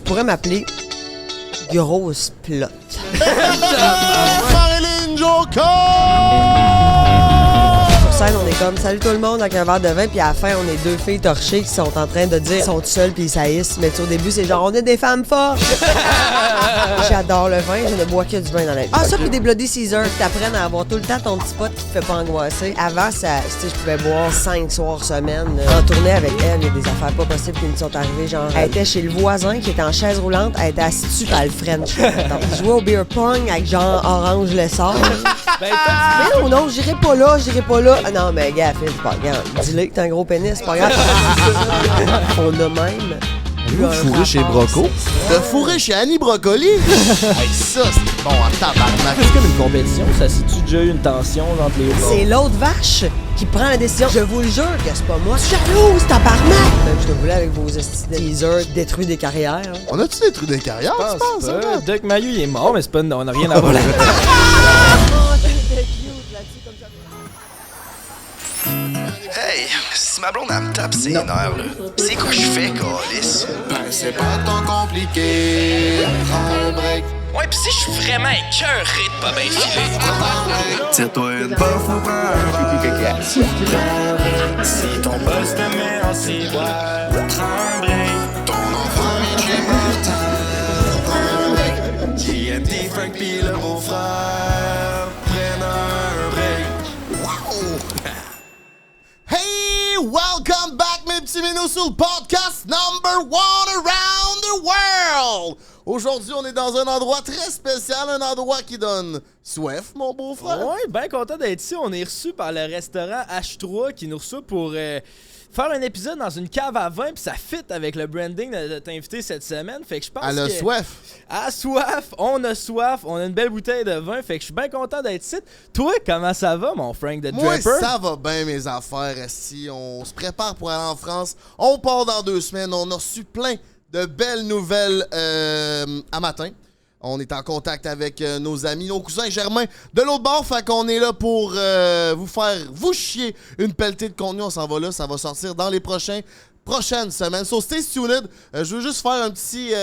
pourrais m'appeler Grosse Plot. Marilyn Joker! Sur scène, on est comme salut tout le monde avec un verre de vin, puis à la fin, on est deux filles torchées qui sont en train de dire qu'ils sont toutes seules puis ils saillissent. Mais au début, c'est genre on est des femmes fortes. J'adore le vin, je ne bois que du vin dans la vie. Ah, ça, puis des Bloody Caesar qui t'apprennent à avoir tout le temps ton petit pote qui te fait pas angoisser. Avant, ça, je pouvais boire 5 soirs semaine. En tournée avec elle, il y a des affaires pas possibles qui nous sont arrivées. Genre, elle était chez le voisin qui était en chaise roulante, elle était assise dessus par le French. Il jouait au beer pong avec genre Orange le sort. Mais non, j'irai pas là. Ah non, mais gars, Phil, c'est pas grave. Dis-le que t'as un gros pénis, c'est pas grave. On a même. Vous fourré chez Broco? T'as fourré chez Annie Brocoli? Hey, ça, c'est bon en tabarnak. C'est comme une compétition, ça situe déjà eu une tension entre les deux. C'est l'autre vache qui prend la décision. Je vous le jure que c'est pas moi. Je suis jalouse, tabarnak! Même je te voulais avec vos teasers détruits des carrières. Hein. On a-tu détruit des carrières, tu penses? Hein? Doc Mayou, il est mort, mais c'est pas, on a rien à voir là. Hey, si ma blonde elle me tape ses nerfs, là, c'est quoi je fais, câlisse? Ben, c'est pas tant compliqué. Prends un break. Ouais, pis si je suis vraiment écœuré de pas bien filer. Tire-toi une puff ou prends un break. Si ton boss te met en ciboire, prends un break. Ton enfant vient chez Martin, prends un break. JNT, Frank pis le beau-frère prennent un break. Hey, welcome back, mes petits minous, sur le podcast number 1 around the world! Aujourd'hui, on est dans un endroit très spécial, un endroit qui donne soif, mon beau-frère. Ouais, bien content d'être ici. On est reçu par le restaurant H3 qui nous reçoit pour faire un épisode dans une cave à vin, puis ça fit avec le branding de t'inviter cette semaine. Fait que je pense Elle a soif. À soif, on a une belle bouteille de vin, fait que je suis bien content d'être ici. Toi, comment ça va, mon Frank de Moi, Draper? ça va bien, mes affaires, si on se prépare pour aller en France. On part dans 2 semaines. On a reçu plein de belles nouvelles à matin. On est en contact avec nos amis, nos cousins germains de l'autre bord. Fait qu'on est là pour vous chier une pelletée de contenu. On s'en va là. Ça va sortir dans les prochaines semaines. So, stay tuned. Je veux juste faire un petit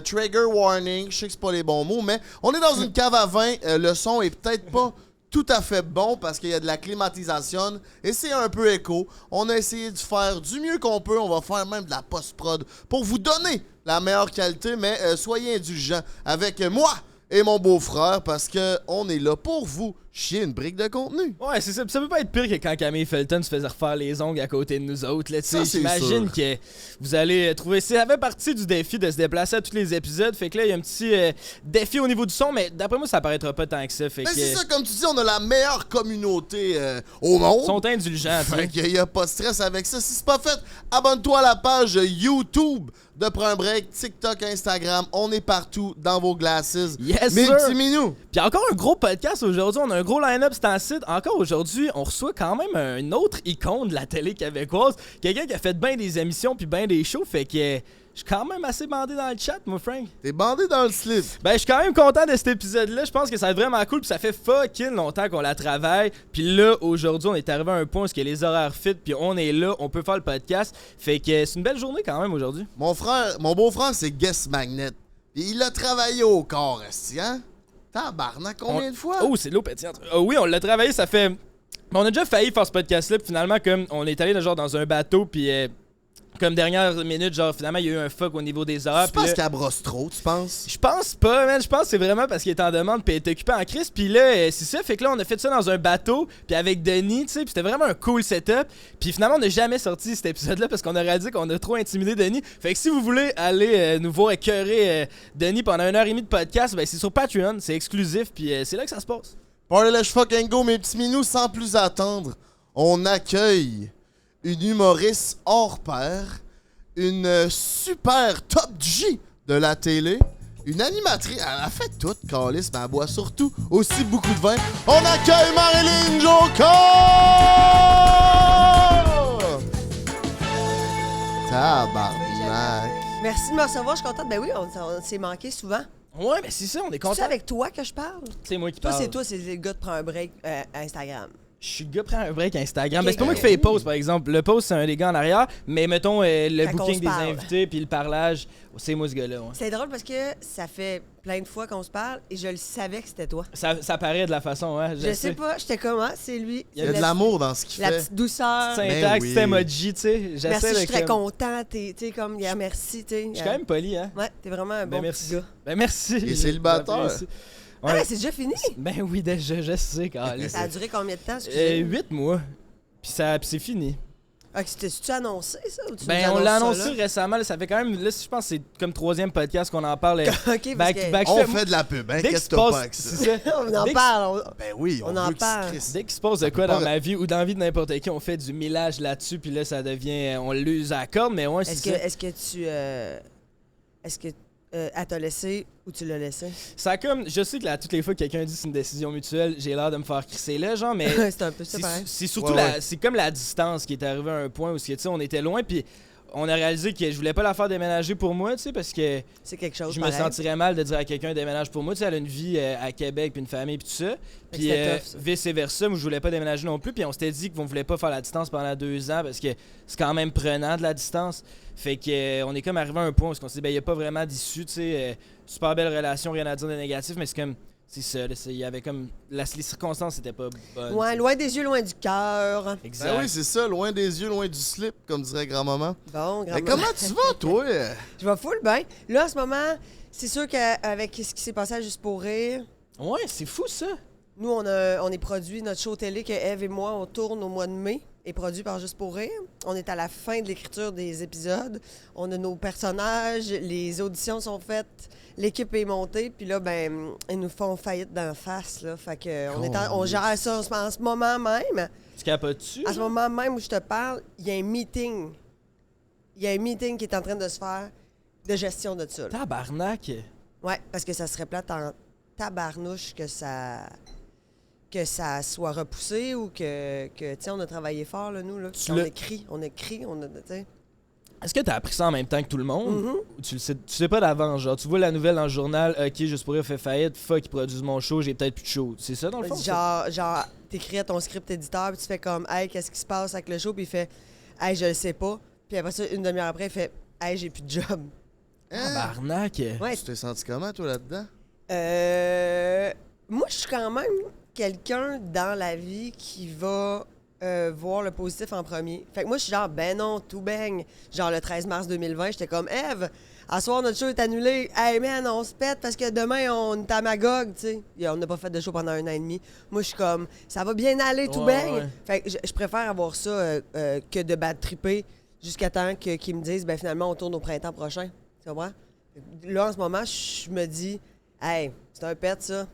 trigger warning. Je sais que c'est pas les bons mots, mais on est dans une cave à vin. Le son est peut-être pas tout à fait bon parce qu'il y a de la climatisation et c'est un peu écho. On a essayé de faire du mieux qu'on peut. On va faire même de la post-prod pour vous donner la meilleure qualité, mais soyez indulgents avec moi et mon beau-frère parce que on est là pour vous chier une brique de contenu. Ouais, c'est ça. Ça peut pas être pire que quand Camille Felton se faisait refaire les ongles à côté de nous autres. Là, Ça, c'est j'imagine sûr. que vous allez trouver... Ça fait partie du défi de se déplacer à tous les épisodes. Fait que là, il y a un petit défi au niveau du son, mais d'après moi, ça paraîtra pas tant que ça. Fait Mais que c'est ça, comme tu dis, on a la meilleure communauté au monde. ils sont indulgents. Fait qu'il n'y a pas de stress avec ça. Si c'est pas fait, abonne-toi à la page YouTube de Prends un break, TikTok, Instagram. On est partout dans vos glasses. Yes, mes sir. petits minous. Puis encore un gros podcast aujourd'hui. On a un gros line-up c'est en site. Encore aujourd'hui, on reçoit quand même une autre icône de la télé québécoise. Quelqu'un qui a fait bien des émissions puis bien des shows. Fait que je suis quand même assez bandé dans le chat, moi, Frank. T'es bandé dans le slip. Ben, je suis quand même content de cet épisode-là. Je pense que ça va être vraiment cool. Puis ça fait fucking longtemps qu'on la travaille. Puis là, aujourd'hui, on est arrivé à un point où les horaires fit. Puis on est là, on peut faire le podcast. Fait que c'est une belle journée quand même aujourd'hui. Mon beau-frère, c'est Guess Magnet. Puis il a travaillé au corps, hein? Tabarnak, combien de fois? Oh, c'est de l'eau pétillante. Oui, on l'a travaillé, ça fait... On a déjà failli faire ce podcast-là, puis finalement, comme on est allé genre dans un bateau, puis comme dernière minute, genre finalement, il y a eu un fuck au niveau des horaires. C'est parce qu'elle brosse trop, tu penses? Je pense pas, man. Je pense que c'est vraiment parce qu'il est en demande puis il est occupé en crise. Puis là, c'est ça. Fait que là, on a fait ça dans un bateau, puis avec Denis, tu sais. Puis c'était vraiment un cool setup. Puis finalement, on n'a jamais sorti cet épisode-là parce qu'on aurait dit qu'on a trop intimidé Denis. Fait que si vous voulez aller nous voir écœurer Denis pendant 1h30 de podcast, ben c'est sur Patreon. C'est exclusif, puis c'est là que ça se passe. Party let's fucking go, mes petits minous, sans plus attendre. On accueille une humoriste hors pair, une super top G de la télé, une animatrice, elle a fait tout, câlisse, mais elle boit surtout aussi beaucoup de vin. On accueille Marilyn Joker! Tabarnak. Merci de me recevoir, je suis contente. Ben oui, on s'est manqué souvent. Ouais, mais c'est ça, on est C'est content. avec toi que je parle? C'est moi qui Toi, parle. c'est le gars de prendre un break à Instagram. Je suis le gars, prends un break Instagram. Ok, Ben, c'est pas moi qui fais les posts, par exemple. Le post, c'est un des gars en arrière. Mais mettons, le Quand on booking se des parle. invités puis le parlage, c'est moi ce gars-là. Ouais. C'est drôle parce que ça fait plein de fois qu'on se parle et je le savais que c'était toi. Ça paraît de la façon, hein. Je sais pas, j'étais comment, c'est lui. Il y a de l'amour dans ce qu'il La fait. petite douceur. Syntaxe, oui. c'est emoji, tu sais. Merci, J'essaie je de suis très comme- content. T'es comme, yeah, merci, tu sais. Je suis quand même poli, hein. Ouais, t'es vraiment un Ben, bon merci. petit gars. Ben merci. Il est célibataire. J'apprécie. Ah, Ouais. c'est déjà fini? Ben oui, je sais, Carlis. Ça a duré combien de temps, excusez? 8 mois. Puis c'est fini. Ah, tu annoncé ça? Ou tu Ben, nous on l'a annonces annoncé ça, là? récemment. Là, ça fait quand même. Là, je pense que c'est comme 3e podcast qu'on en parle. OK, parce que On fait de la pub, hein? Dès Qu'est-ce que que t'as se pas avec passe. ça? C'est ça. on en Dès que- parle. Ben oui, On en veut que parle. tu crisses. Dès qu'il se passe de quoi pas dans re- ma vie ou dans la vie de n'importe qui, on fait du millage là-dessus. Puis là, ça devient. On l'use à la corde, mais ouais, c'est ça. Est-ce que tu... Est-ce que elle t'a laissé ou tu l'as laissé? Ça a comme. Je sais que là, toutes les fois que quelqu'un dit c'est une décision mutuelle, j'ai l'air de me faire crisser là, genre, mais. C'est un peu ça, C'est pareil. c'est surtout Ouais, ouais. c'est comme la distance qui est arrivée à un point où tu sais, on était loin puis on a réalisé que je voulais pas la faire déménager pour moi, tu sais, parce que C'est quelque chose, je me pareil. sentirais mal de dire à quelqu'un déménage pour moi, tu sais, elle a une vie à Québec puis une famille puis tout ça. Puis c'était tough, ça. vice versa, moi je voulais pas déménager non plus puis on s'était dit qu'on voulait pas faire la distance pendant 2 ans parce que c'est quand même prenant de la distance. Fait que on est comme arrivé à un point où on s'est dit ben y a pas vraiment d'issue, tu sais, super belle relation, rien à dire de négatif, mais c'est comme c'est ça, là, il y avait comme les circonstances étaient pas bonnes. Ouais, tu sais. loin des yeux, loin du cœur. Exact. Ben oui, c'est ça, loin des yeux, loin du slip, comme dirait grand-maman. Bon, Mais comment tu vas, toi? Je vais full bien. Là, en ce moment, c'est sûr qu'avec ce qui s'est passé à Juste pour rire, Ouais, c'est fou ça. nous, on est produit, notre show télé que Eve et moi, on tourne au mois de mai, est produit par Juste pour rire. On est à la fin de l'écriture des épisodes. On a nos personnages, les auditions sont faites, l'équipe est montée, puis là, ben, ils nous font faillite d'en face, là. Fait que on gère ça en ce moment même. Tu capotes-tu? À ce moment même où je te parle, il y a un meeting. Il y a un meeting qui est en train de se faire de gestion de ça. là. Tabarnak. Ouais, parce que ça serait plate en tabarnouche que ça soit repoussé ou que tu sais, on a travaillé fort, là, nous, là. Tu On l'as- écrit, tu sais. Est-ce que t'as appris ça en même temps que tout le monde? Mhm. Ou tu sais pas d'avance? Genre, tu vois la nouvelle dans le journal, ok, Juste pour rire fait faillite, fuck, ils produisent mon show, j'ai peut-être plus de show. C'est ça dans le fond? ça? Genre, t'écris à ton script éditeur, puis tu fais comme, hey, qu'est-ce qui se passe avec le show? Puis il fait, hey, je le sais pas. Puis après ça, une demi-heure après, il fait, hey, j'ai plus de job. Hein? Tabarnak. Ouais, Tu t'es senti comment, toi, là-dedans? Moi, je suis quand même quelqu'un dans la vie qui va voir le positif en premier. Fait que moi, je suis genre, ben non, tout baigne. Genre, le 13 mars 2020, j'étais comme, Eve, à soir, notre show est annulé. Hey, man, on se pète parce que demain, on est à Magog, tu sais. Et on n'a pas fait de show pendant 1 an et demi. Moi, je suis comme, ça va bien aller, tout Ouais, baigne. ouais. Fait que je préfère avoir ça que de bad tripper jusqu'à temps qu'ils me disent, ben finalement, on tourne au printemps prochain. Tu comprends? Là, en ce moment, je me dis, hey, c'est un pet, ça.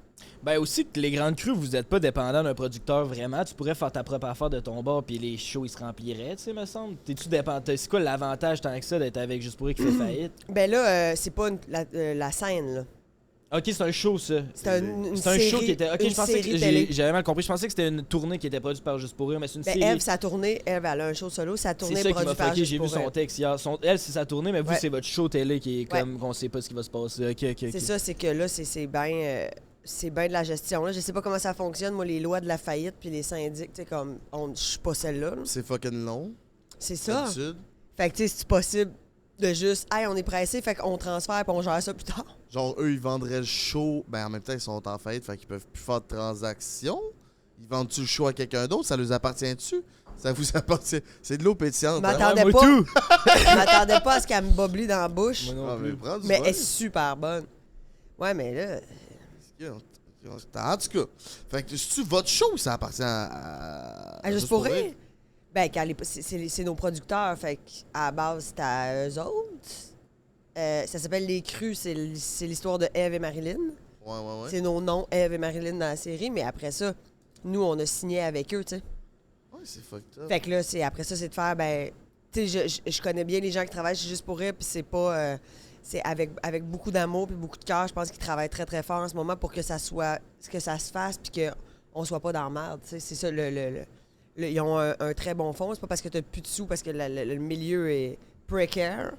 Ben aussi que les grandes crues, vous êtes pas dépendant d'un producteur vraiment. Tu pourrais faire ta propre affaire de ton bord puis les shows ils se rempliraient, tu sais, me semble. T'es-tu dépendant? C'est quoi l'avantage tant que ça d'être avec Juste pour rire qui fait faillite? Ben là, c'est pas la scène, là. Ok, c'est un show ça. C'est une C'est un série, show qui était. Ok, une je pensais que série télé. j'avais mal compris. Je pensais que c'était une tournée qui était produite par Juste pour rire, mais c'est une Ben, série. Eve, sa tournée, Eve, elle a un show solo, sa C'est tournée ça qui m'a produite par fucké, Juste j'ai vu pour son rire. texte hier. Elle, c'est sa tournée, mais vous, Ouais. c'est votre show télé qui est Ouais. comme qu'on sait pas ce qui va se passer. Ok. C'est ça, c'est que là, c'est bien... c'est bien de la gestion. Là. Je sais pas comment ça fonctionne, moi, les lois de la faillite puis les syndics, tu sais, comme, je suis pas celle-là. là. C'est fucking long, C'est ça. d'habitude. Fait que, tu sais, c'est possible de juste, hey, on est pressé, fait qu'on transfère puis on gère ça plus tard. Genre, eux, ils vendraient le show. Ben, en même temps, ils sont en faillite, fait qu'ils peuvent plus faire de transactions. Ils vendent-tu le show à quelqu'un d'autre? Ça leur appartient-tu? Ça vous appartient? C'est de l'eau pétillante, Je hein? m'attendais moi pas. tout. Je m'attendais pas à ce qu'elle me boblie dans la bouche. Moi non Ah, mais plus. prends du Mais vin. elle est super bonne. Ouais, mais là... En tout cas, fait que c'est-tu votre show ou ça appartient à Juste pour rire? Ben, c'est nos producteurs, fait qu'à la base, c'est à eux autres. Ça s'appelle Les Crues, c'est l'histoire de Eve et Marilyn. Ouais. C'est nos noms, Eve et Marilyn, dans la série, mais après ça, nous, on a signé avec eux, tu sais. Ouais, c'est fucked up. Fait que là, après ça, c'est de faire, ben, tu sais, je connais bien les gens qui travaillent chez Juste pour rire, puis c'est pas... c'est avec beaucoup d'amour puis beaucoup de cœur. Je pense qu'ils travaillent très, très fort en ce moment pour que ça se fasse puis qu'on soit pas dans la merde. Tu sais. C'est ça, ils ont un très bon fond. C'est pas parce que t'as plus de sous, parce que le milieu est précaire.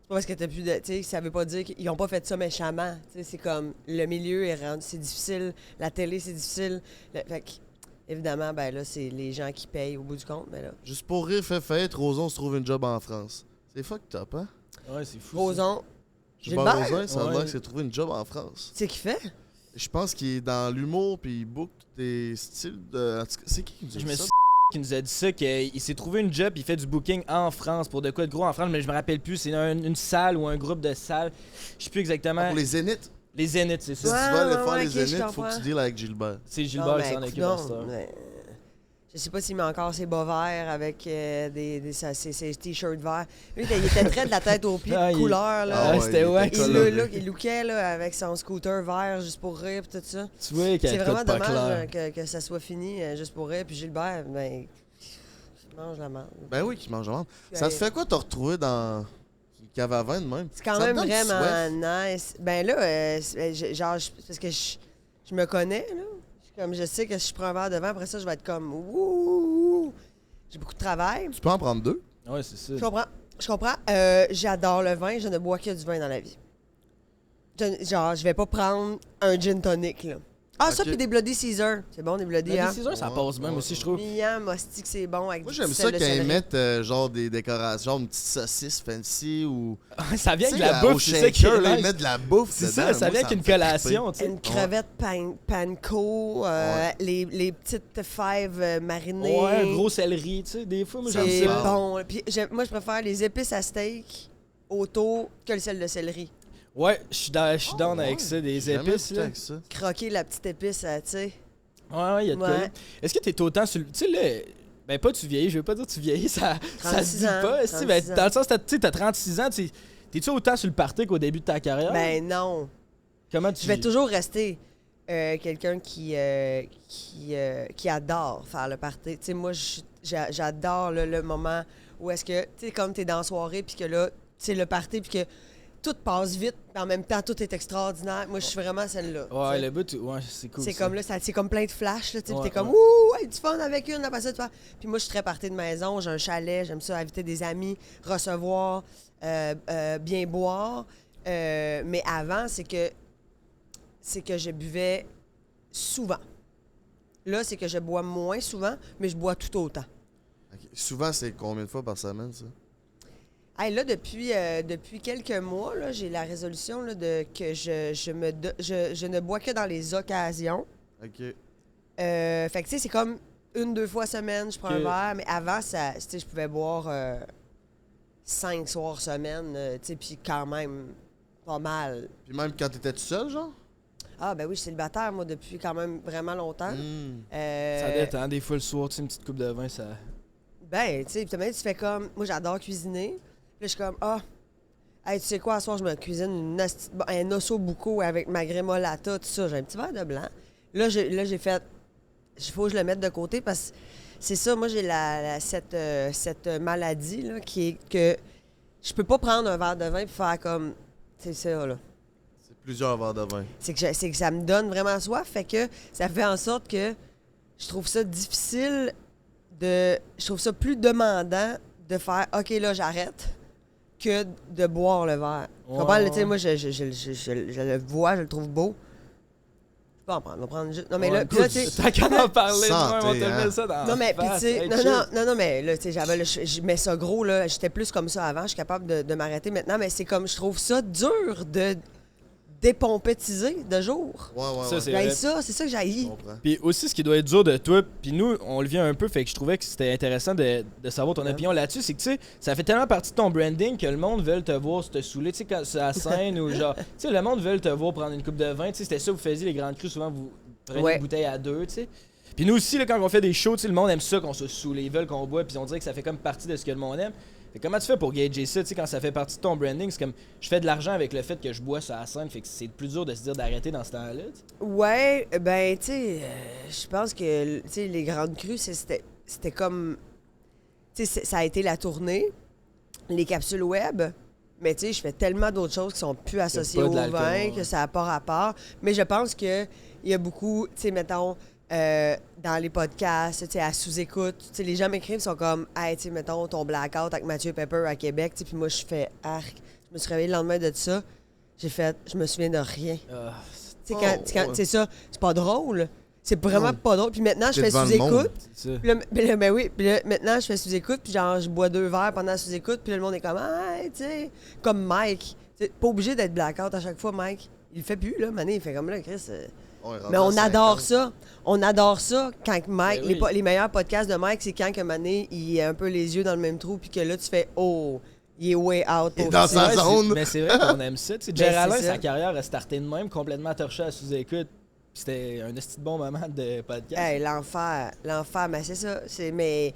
C'est pas parce que t'as plus de... Tu sais, ça veut pas dire qu'ils ont pas fait ça méchamment. Tu sais, c'est comme, le milieu est rendu... C'est difficile. La télé, c'est difficile. Fait que, évidemment, ben là, c'est les gens qui payent au bout du compte, mais là. Juste pour rire, fait fête, Roson se trouve une job en France. C'est fucked up, hein? Ouais, c'est fou. Roson, Gilbert Gilbert? Rozon, ça a Ouais. l'air qu'il s'est trouvé une job en France. c'est qui fait? Je pense qu'il est dans l'humour, puis il book des styles de... En tout cas, c'est qui nous Je dit me ça? suis qui nous a dit ça, qu'il s'est trouvé une job, il fait du booking en France pour de quoi de gros en France, mais je me rappelle plus, c'est une salle ou un groupe de salles. Je sais plus exactement. Pour les Zéniths. Les Zéniths, c'est Si ça. Ouais, tu veux aller ouais, faire ouais, les ok, je Zéniths, faut que comprends. tu deals avec Gilbert. C'est Gilbert qui s'en ben, occupe à cette non, heure. mais, je sais pas s'il met encore ses bas verts avec ses t-shirts verts. Lui, il était très de la tête aux pieds, Ah, de couleur, là. Ah ouais, c'était il ouais. était Il, coloré. il lookait là, avec son scooter vert juste pour rire pis tout ça. Tu vois qu'il y C'est a vraiment tout pas dommage clair. que ça soit fini juste pour rire. Puis Gilbert, ben, il mange la merde. Ben oui, qui mange la viande. Ça te fait quoi te retrouver dans une cave à vin de même? C'est quand Ça te même donne vraiment soif? nice. Ben là, parce que je me connais, là. Comme je sais que si je prends un verre de vin, après ça, je vais être comme ouh. J'ai beaucoup de travail. Tu peux en prendre deux? Ouais, c'est ça. Je comprends. J'adore le vin. Je ne bois que du vin dans la vie. Je vais pas prendre un gin tonic, là. Ah, ça, Ok. puis des Bloody Caesar. C'est bon, des Bloody, hein? Les Caesar, ça Ouais, passe même ouais, aussi, je trouve. Miam, hostie que c'est bon avec Moi, du j'aime petit ça sel de quand ils céleri. mettent genre des décorations, genre une petite saucisse fancy ou... Ça vient Tu avec sais, la au bouffe, c'est ça qui shaker, est là, ils nice. mettent de la bouffe C'est dedans. ça, ça Moi, vient avec me une fait collation, tu sais. Une crevette panko, les petites fèves marinées. Ouais, un gros céleri, tu sais. Des fois, moi, j'aime C'est ça. bon. Puis moi, je préfère les épices à steak autour que le sel de céleri. Ouais, je suis down Ouais, avec ça, des j'ai jamais épices, goûté là. avec ça. Croquer la petite épice, tu sais. Ouais, il y a de quoi. Ouais. là. Est-ce que t'es autant sur le. Tu sais, là. Ben, pas tu vieillis, je veux pas dire tu vieillis, ça se 36 dit ans, pas. Si, ben, 36 dans le sens, tu sais, t'as 36 ans, t'es-tu autant sur le party qu'au début de ta carrière? Ben non. Comment tu. Je vais toujours rester quelqu'un qui adore faire le party. Tu sais, moi, j'adore le moment où est-ce que, tu sais, comme t'es dans la soirée, puis que là, tu sais, le party, puis que tout passe vite, mais en même temps, tout est extraordinaire. Moi, je suis vraiment celle-là. tu Ouais, sais. le bout, ouais, c'est cool. C'est ça. comme là, c'est comme plein de flashs, là, tu sais, puis Ouais, t'es comme, ouais. ouh, hey, du fun avec une, après ça, tu vois. Puis moi, je suis très partie de maison, j'ai un chalet, j'aime ça inviter des amis, recevoir, bien boire. Mais avant, c'est que je buvais souvent. Là, c'est que je bois moins souvent, mais je bois tout autant. Ok. Souvent, c'est combien de fois par semaine, ça? Hey, là, depuis quelques mois, là, j'ai la résolution là, que je ne bois que dans les occasions. OK. Fait que, tu sais, c'est comme 1-2 fois semaine, je prends Ok. un verre, mais avant, ça, tu sais, je pouvais boire 5 soirs semaine, tu sais, puis quand même pas mal. Puis même quand t'étais tout seul, genre? Ah, ben oui, je suis célibataire, moi, depuis quand même vraiment longtemps. Ça détend, des fois le soir, tu sais, une petite coupe de vin, ça. Ben, tu sais, puis tu fais comme. Moi, j'adore cuisiner. Puis là, je suis comme, hey, tu sais quoi, ce soir, je me cuisine un osso bucco avec ma grémolata, tout ça. J'ai un petit verre de blanc. Là, j'ai fait. Il faut que je le mette de côté parce que c'est ça, moi, j'ai cette maladie, là, qui est que je peux pas prendre un verre de vin et faire comme. C'est ça, là. C'est plusieurs verres de vin. C'est que ça me donne vraiment soif, fait que ça fait en sorte que je trouve ça difficile je trouve ça plus demandant de faire OK, là, j'arrête que de boire le verre. Tu comprends? Ouais, Tu sais, moi, je le vois, je le trouve beau. Je peux en prendre. On va prendre juste. Non, mais là, puis là, tu sais. T'as qu'à en parler, Santé, on te hein. met ça dans Non, mais, puis, la tu sais, face, hey, non, mais, là, tu sais, j'avais, je mets ça gros, là. J'étais plus comme ça avant. Je suis capable de m'arrêter maintenant, mais c'est comme, je trouve ça dur de dépompétiser de jour. Ouais, ouais, Ça, ouais. c'est J'haïs vrai. ça, c'est ça que Je j'haïs. comprends. Puis aussi, ce qui doit être dur de toi, puis nous, on le vient un peu, fait que je trouvais que c'était intéressant de savoir ton opinion là-dessus, c'est que, tu sais, ça fait tellement partie de ton branding que le monde veut te voir se te saouler, tu sais, quand c'est à la scène ou genre, tu sais, le monde veut te voir prendre une coupe de vin, tu sais, c'était ça, vous faisiez les grandes crues, souvent, vous prenez Ouais. une bouteille à deux, tu sais. Puis nous aussi, là, quand on fait des shows, tu sais, le monde aime ça qu'on se saoule, ils veulent qu'on boit, puis on dirait que ça fait comme partie de ce que le monde aime. Fait que comment tu fais pour gager ça, tu sais, quand ça fait partie de ton branding, c'est comme, je fais de l'argent avec le fait que je bois sur la scène, fait que c'est plus dur de se dire d'arrêter dans ce temps-là, tu sais. Ouais, ben, tu sais, je pense que, tu sais, les grandes crues, c'était comme. Tu sais, ça a été la tournée, les capsules web, mais tu sais, je fais tellement d'autres choses qui sont plus associées pas au de l'alcool, vin, ouais. que ça n'a pas rapport. Mais je pense qu'il y a beaucoup, tu sais, mettons, dans les podcasts, tu sais, à sous-écoute, tu sais, les gens m'écrivent, sont comme, hey, tu sais, mettons, ton blackout avec Mathieu Pepper à Québec, tu sais, puis moi, je fais, arc. Je me suis réveillée le lendemain de ça, j'ai fait, je me souviens de rien. Ah, Tu sais, Oh, quand ouais. c'est ça, c'est pas drôle, C'est vraiment Non. pas drôle. Puis maintenant, je T'es fais devant le monde. sous-écoute. C'est ça. Puis là, ben oui. Puis là, maintenant, je fais sous-écoute. Puis genre, je bois 2 verres pendant la sous-écoute. Puis là, le monde est comme, ah, tu sais, comme Mike. T'sais, pas obligé d'être blackout à chaque fois, Mike. Il le fait plus, là. Mané, il fait comme là, Chris. On est rendu Mais à on adore 50. ça. On adore ça quand Mike, Ben oui. les meilleurs podcasts de Mike, c'est quand que Mané, il a un peu les yeux dans le même trou. Puis que là, tu fais, oh, il est way out. Il est pour dans ça. sa zone. Mais c'est vrai qu'on aime ça. Tu sais, Ben, Geraldin, c'est ça. sa carrière a starté de même, complètement torché à sous-écoute. Puis c'était un esti de bon moment de podcast. Hey, l'enfer, mais c'est ça. Mais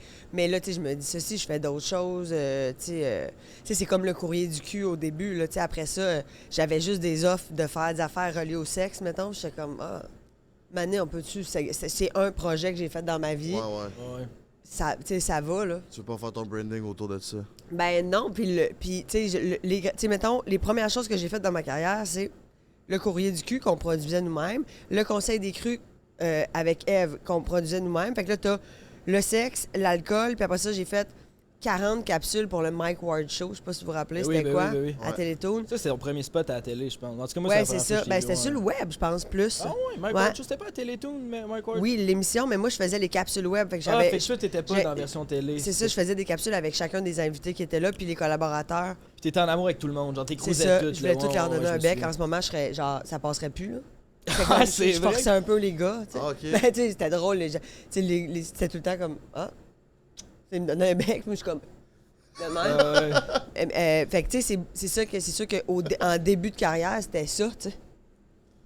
là, tu sais, je me dis ceci, je fais d'autres choses. Tu sais, c'est comme le courrier du cul au début. Là, tu sais, après ça, j'avais juste des offres de faire des affaires reliées au sexe, mettons. J'étais comme, ah, Mané, on peut-tu. C'est un projet que j'ai fait dans ma vie. Ouais, ouais. Ouais. Ça, tu sais, ça va, là. Tu veux pas faire ton branding autour de ça? Ben non, puis tu sais, mettons, les premières choses que j'ai faites dans ma carrière, c'est le courrier du cul qu'on produisait nous-mêmes, le conseil des crus avec Eve qu'on produisait nous-mêmes. Fait que là, t'as le sexe, l'alcool, puis après ça, j'ai fait 40 capsules pour le Mike Ward Show. Je sais pas si vous vous rappelez, Oui, c'était ben quoi? oui, ben oui. À Ouais. Télétoon. Ça, c'est son premier spot à la télé, je pense. En tout cas, moi, Ouais, la c'est première fois ça. que Ben, je l'ai c'était vu, sur le web, je pense, plus. Ah ouais, Mike Ouais. Ward Show, c'était pas à Télétoon, Mike Ward? Oui, l'émission, mais moi, je faisais les capsules web. Fait que Ah, j'avais. fait que toi, t'étais pas j'ai- dans la version télé. C'est ça, je faisais des capsules avec chacun des invités qui étaient là, puis les collaborateurs. Puis t'étais en amour avec tout le monde, genre t'es C'est cruisais ça, toutes. je voulais là, toutes ouais, leur ouais, donner je un me bec. souviens. En ce moment, je serais, genre, ça passerait plus, là. Ah, c'est Je vrai? forçais un peu les gars, tu sais. Ah, ok. Ben, tu sais, c'était drôle, les gens. Tu sais, c'était tout le temps comme, ah, ils me donnaient un bec, moi, je suis comme, de même. Ouais. Fait que, tu sais, c'est sûr qu'en début de carrière, c'était ça, tu sais.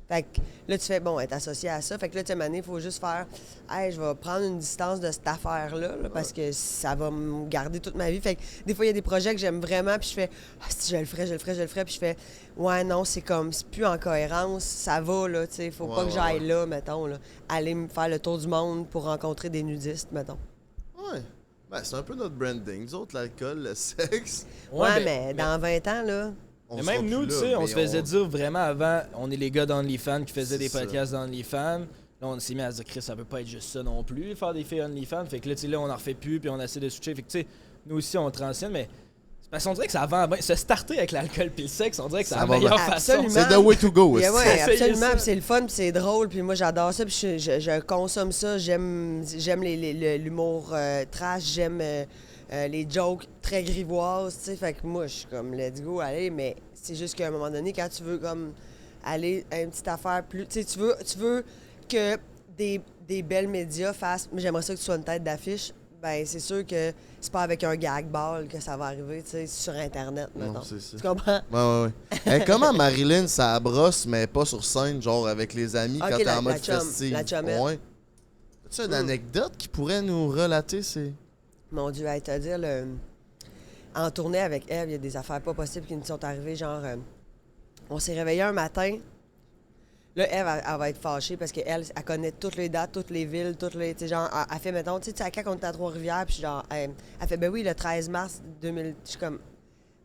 Fait que là, tu fais, bon, être associé à ça. Fait que là, tu sais, Mané, il faut juste faire, hey, je vais prendre une distance de cette affaire-là, là, parce que ça va me garder toute ma vie. Fait que des fois, il y a des projets que j'aime vraiment, puis je fais, ah, si je le ferais, puis je fais, ouais, non, c'est comme, c'est plus en cohérence, ça va, là, tu sais, faut Ouais, pas que ouais, j'aille ouais. là, mettons, là. Aller me faire le tour du monde pour rencontrer des nudistes, mettons. Ouais. Ben, c'est un peu notre branding. Nous autres, l'alcool, le sexe. Ouais, mais dans 20 ans, là. On Mais sera même plus nous, là, tu sais, on mais se faisait dire vraiment avant, on est les gars d'OnlyFans qui faisaient C'est des ça. podcasts d'OnlyFans. Là, on s'est mis à se dire, Chris, ça peut pas être juste ça non plus, faire des filles OnlyFans. Fait que là, tu sais, là, on en refait plus, puis on essaie de switcher. Fait que, tu sais, nous aussi, on transcende, mais c'est parce qu'on dirait que ça vend bien. Se starter avec l'alcool puis le sexe, on dirait que c'est Ça la va meilleure bien. façon. Absolument. C'est the way to go. Ouais, aussi. ouais, Essayez absolument. ça. Puis c'est le fun, puis c'est drôle. Puis moi, j'adore ça. Puis je consomme ça. J'aime l'humour trash. J'aime les jokes très grivoises. Tu sais, fait que moi, je suis comme, let's go, allez. Mais c'est juste qu'à un moment donné, quand tu veux comme aller à une petite affaire plus... Tu sais, tu veux que des belles médias fassent... J'aimerais ça que tu sois une tête d'affiche. Ben, c'est sûr que c'est pas avec un gag ball que ça va arriver, tu sais, sur Internet, Non, mettons. c'est ça. Tu comprends? Ouais. Hey, comment Marilyn, ça brosse, mais pas sur scène, genre avec les amis Ok, quand t'es la- en mode la chum, festif? la chumette. Ouais. As-tu une anecdote qui pourrait nous relater ces. Mon Dieu, à te dire, en tournée avec Eve, il y a des affaires pas possibles qui nous sont arrivées. Genre, on s'est réveillé un matin. Là, Eve, elle va être fâchée parce qu'elle, elle connaît toutes les dates, toutes les villes, toutes les. Tu sais, genre, elle fait, mettons, tu sais, à quand on était à Trois-Rivières, puis genre, elle fait, ben oui, le 13 mars 2000. Je suis comme.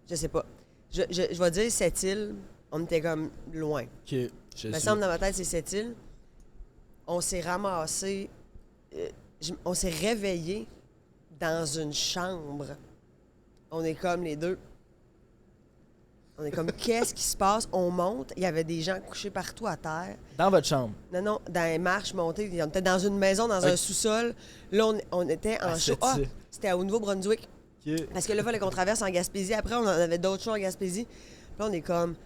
Je sais pas. Je vais dire Sept-Îles, on était comme loin. Ok, je Il me suis. semble dans ma tête, c'est Sept-Îles. On s'est ramassé. On s'est réveillé dans une chambre. On est comme les deux. On est comme, qu'est-ce qui se passe? On monte. Il y avait des gens couchés partout à terre. Dans votre chambre. Non, dans les marches montées. On était dans une maison, dans un sous-sol. Là, on était en À show. Ah, Sept-Îles. c'était au Nouveau-Brunswick. Ok. Parce que là, il fallait qu'on traverse en Gaspésie. Après, on en avait d'autres choses en Gaspésie. Puis là, on est comme,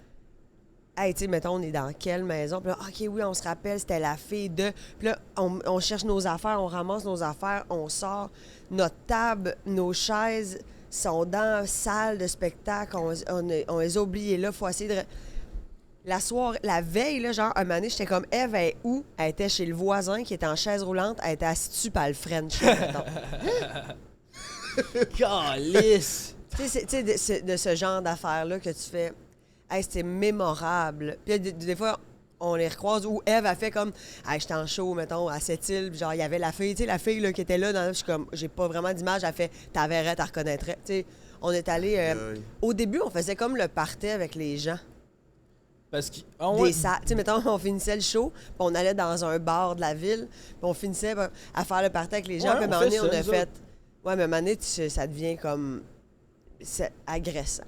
hey, tu sais, mettons, on est dans quelle maison? Puis là, OK, oui, on se rappelle, c'était la fille de. Puis là, on cherche nos affaires, on ramasse nos affaires, on sort. Notre table, nos chaises sont dans la salle de spectacle. On les a oubliées là. Faut essayer de. La soirée, la veille, là, genre, un moment donné, j'étais comme, Eve, elle est où? Elle était chez le voisin qui était en chaise roulante. Elle était assise dessus par le French. mettons. Calice! Tu sais, de ce genre d'affaires-là que tu fais, hey, c'était mémorable. Puis là, des fois, on les recroise où Eve a fait comme, hey, j'étais en show, mettons, à Sept-Îles, puis genre, il y avait la fille, tu sais, la fille là, qui était là, je suis comme, j'ai pas vraiment d'image, elle fait, t'en verrais, t'en reconnaîtrais. Tu sais, on est allé. Au début, on faisait comme le party avec les gens. Parce que. Ah ouais. Tu sais, mettons, on finissait le show, puis on allait dans un bar de la ville, puis on finissait à faire le party avec les gens. Ouais, Puis à un on moment fait donné, ça, on a nous fait. autres. Ouais, mais à un moment donné, ça devient comme. C'est agressant.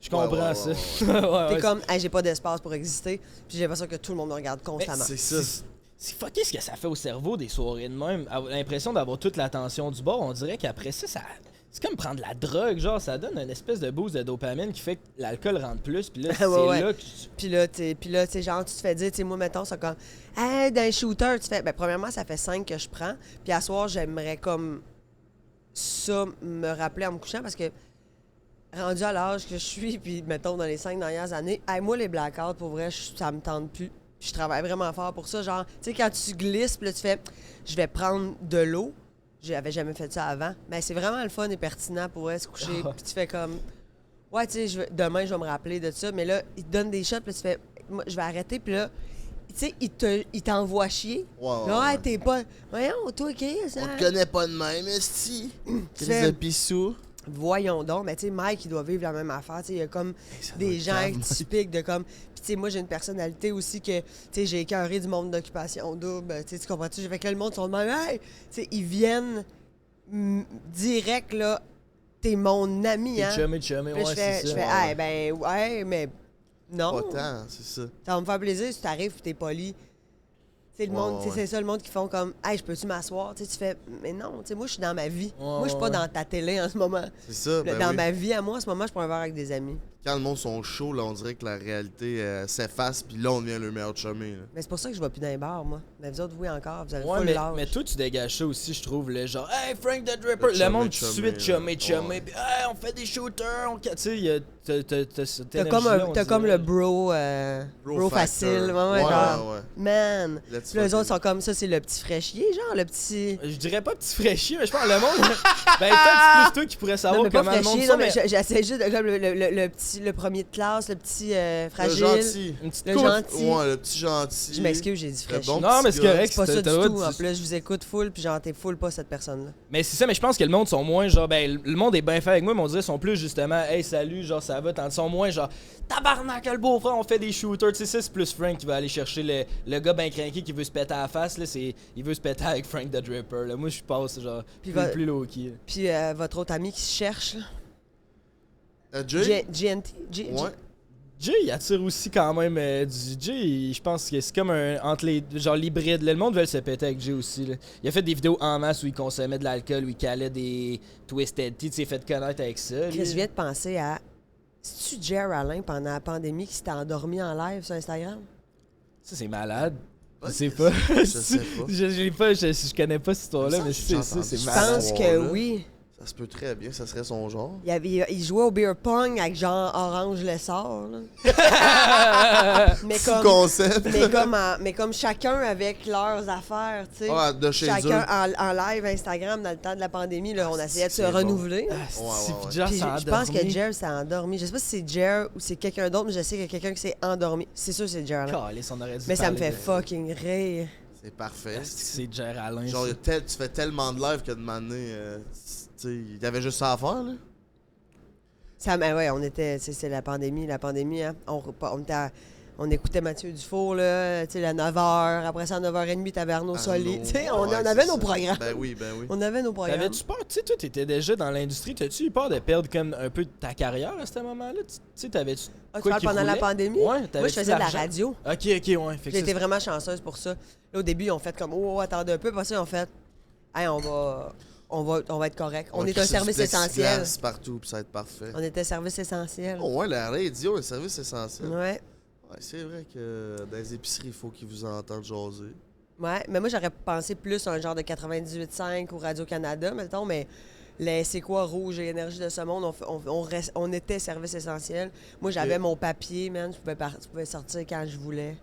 Je comprends Ouais, ça. ouais, Ouais, T'es ouais, comme, hey, j'ai pas d'espace pour exister, puis j'ai l'impression que tout le monde me regarde constamment. C'est ça. C'est fucké ce que ça fait au cerveau des soirées de même. Avoir l'impression d'avoir toute l'attention du bord. On dirait qu'après ça, c'est comme prendre la drogue. Genre, ça donne une espèce de boost de dopamine qui fait que l'alcool rentre plus. Puis là, c'est Ouais. là que Puis là, tu sais, genre, tu te fais dire, tu sais, moi, mettons, c'est comme, hey, d'un shooter, tu fais, ben, premièrement, ça fait 5 que je prends. Puis à soir, j'aimerais comme ça me rappeler en me couchant parce que, rendu à l'âge que je suis, puis mettons, dans les 5 dernières années, hey, moi, les blackouts, pour vrai, ça me tente plus. Puis je travaille vraiment fort pour ça. Genre, tu sais, quand tu glisses, puis là, tu fais, je vais prendre de l'eau. J'avais jamais fait ça avant. Mais c'est vraiment le fun et pertinent pour se coucher. Puis tu fais comme, ouais, tu sais, demain, je vais me rappeler de ça. Mais là, il te donne des shots, puis tu fais, moi, je vais arrêter, puis là, tu sais, il t'envoie chier. Là, Ouais. hey, t'es pas. Voyons, toi, OK, ça. On te connaît pas de même, esti. Crise fais- de pissou. Voyons donc. Mais tu sais, Mike, il doit vivre la même affaire. Tu sais, il y a comme des gens calme. typiques de comme. Puis tu sais, moi, j'ai une personnalité aussi que, tu sais, j'ai écœuré du monde d'occupation double. Tu sais, tu comprends-tu? Fait que là, le monde sont de même, hey! Tu sais, ils viennent direct, là. T'es mon ami, hein? chumé, Puis là, ouais, je fais, c'est je ça. fais, hey, ben, ouais, mais non. Pas tant, c'est ça. Ça va me faire plaisir si t'arrives et t'es poli. Tu sais, le monde, Ouais, tu sais, ouais. c'est ça le monde qui font comme, hey, je peux-tu m'asseoir? Tu sais, tu fais, mais non, tu sais, moi, je suis dans ma vie. Ouais, Moi, je suis pas ouais. dans ta télé en ce moment. C'est ça, ben Dans oui. ma vie, à moi, en ce moment, je prends un verre avec des amis. Quand le monde sont chauds, là, on dirait que la réalité s'efface, puis là, on devient le meilleur chumé. Là. Mais c'est pour ça que je vais plus dans les bars, moi. Mais vous autres, oui, encore, vous avez Ouais, full mais l'âge. toi, tu dégages ça aussi, je trouve. Le genre, hey, Frank the Dripper. Le chumé, monde, tout de suite, chumé, là. chumé. Ouais. Puis, hey, on fait des shooters. Tu sais, il y a. T'as comme le bro facile. Ouais, genre, ouais. man. Let's Puis les fucking- autres sont comme ça, c'est le petit fraîchier, genre, le petit. Je dirais pas petit fraîchier, mais je pense que le monde. Ben, peut-être c'est plus toi qui pourrais Non, savoir mais pas comment le monde fraîchier, ça, non, mais mais j'essaie juste de comme le petit, le premier de classe, le petit Le fragile. gentil. une petite Le coupe. gentil. Ouais, le petit gentil. Je m'excuse, j'ai dit Le fraîchier. bon Non, mais petit c'est gars. correct. C'est pas ça t'as du le tout. droit En de- plus, je vous écoute full, puis genre, t'es full pas cette personne-là. Mais c'est ça, mais je pense que le monde sont moins genre, ben, le monde est bien fait avec moi, mais on dirait sont plus justement, hey, salut, genre, ça va, tandis qu'ils sont moins genre, tabarnak, le beau-frère, on fait des shooters, tu sais, ça, c'est plus Frank qui va aller chercher le gars ben craqué qui veut se péter à la face, là, il veut se péter avec Frank the Dripper, là. Moi, je passe, genre, Puis plus low-key. Puis votre autre ami qui se cherche, là. Jay? GNT? Ouais. Jay, il attire aussi quand même du Jay, je pense que c'est comme un entre les genre l'hybride. Là, le monde veut se péter avec Jay aussi. Là. Il a fait des vidéos en masse où il consommait de l'alcool, où il calait des Twisted Tea, il s'est fait connaître avec ça. Chris, je viens de penser à. C'est-tu Jer Alain pendant la pandémie qui s'était endormi en live sur Instagram? Ça, c'est malade. Je Ouais, sais pas. je sais pas. Je connais pas cette histoire-là, Ça, mais j'ai c'est ça, c'est entendu Je ça. malade. pense que soir-là. oui. Ça se peut très bien, ça serait son genre. Il jouait au beer pong avec genre Orange le sort, là. mais, Fou comme, concept. mais comme chacun avec leurs affaires, tu sais. Ah, de chez Chacun eux. en live Instagram dans le temps de la pandémie, là, on essayait de se c'est bon. renouveler. Ah, là. c'est ouais. genre, Puis ça je pense que Jer s'est endormi. Je sais pas si c'est Jer ou c'est quelqu'un d'autre, mais je sais qu'il y a quelqu'un qui s'est endormi. C'est sûr que c'est Jer. là. on aurait dû Mais ça me parler fait de- fucking rire. C'est parfait. C'est Jer Alain. Genre, ça. tu fais tellement de live que de m'amener. Tu sais, il y avait juste ça à faire, là. Ben ouais, on était, c'est la pandémie, hein. On écoutait Mathieu Dufour, là, tu sais, à 9h. Après ça, à 9h30, t'avais Arnaud Soli. Tu sais, on Ouais, avait c'est nos ça. programmes. Ben oui, ben oui. On avait nos programmes. T'avais-tu peur? Tu sais, toi, t'étais déjà dans l'industrie. T'as-tu eu peur de perdre comme un peu de ta carrière à ce moment-là? Tu sais, t'avais-tu. Ah, tu quoi parles qui pendant la roulait? pandémie? Ouais, Moi, je t'avais-tu faisais de la l'argent? radio. Ok, ouais. Fait que J'ai ça, été vraiment chanceuse pour ça. Là, au début, ils ont fait comme, oh, attendez un peu. Après ça, ils ont fait, hey, on va être correct. On est un service essentiel. Partout, puis ça va être parfait. On était service essentiel. Oh, ouais, la radio, un service essentiel. Ouais. Ouais, c'est vrai que dans les épiceries, il faut qu'ils vous entendent jaser. Ouais, mais moi, j'aurais pensé plus à un genre de 98.5 ou Radio-Canada, mettons, mais c'est quoi, Rouge et Énergie de ce monde, on était service essentiel. Moi, j'avais Ok. mon papier, man, je pouvais sortir quand je voulais.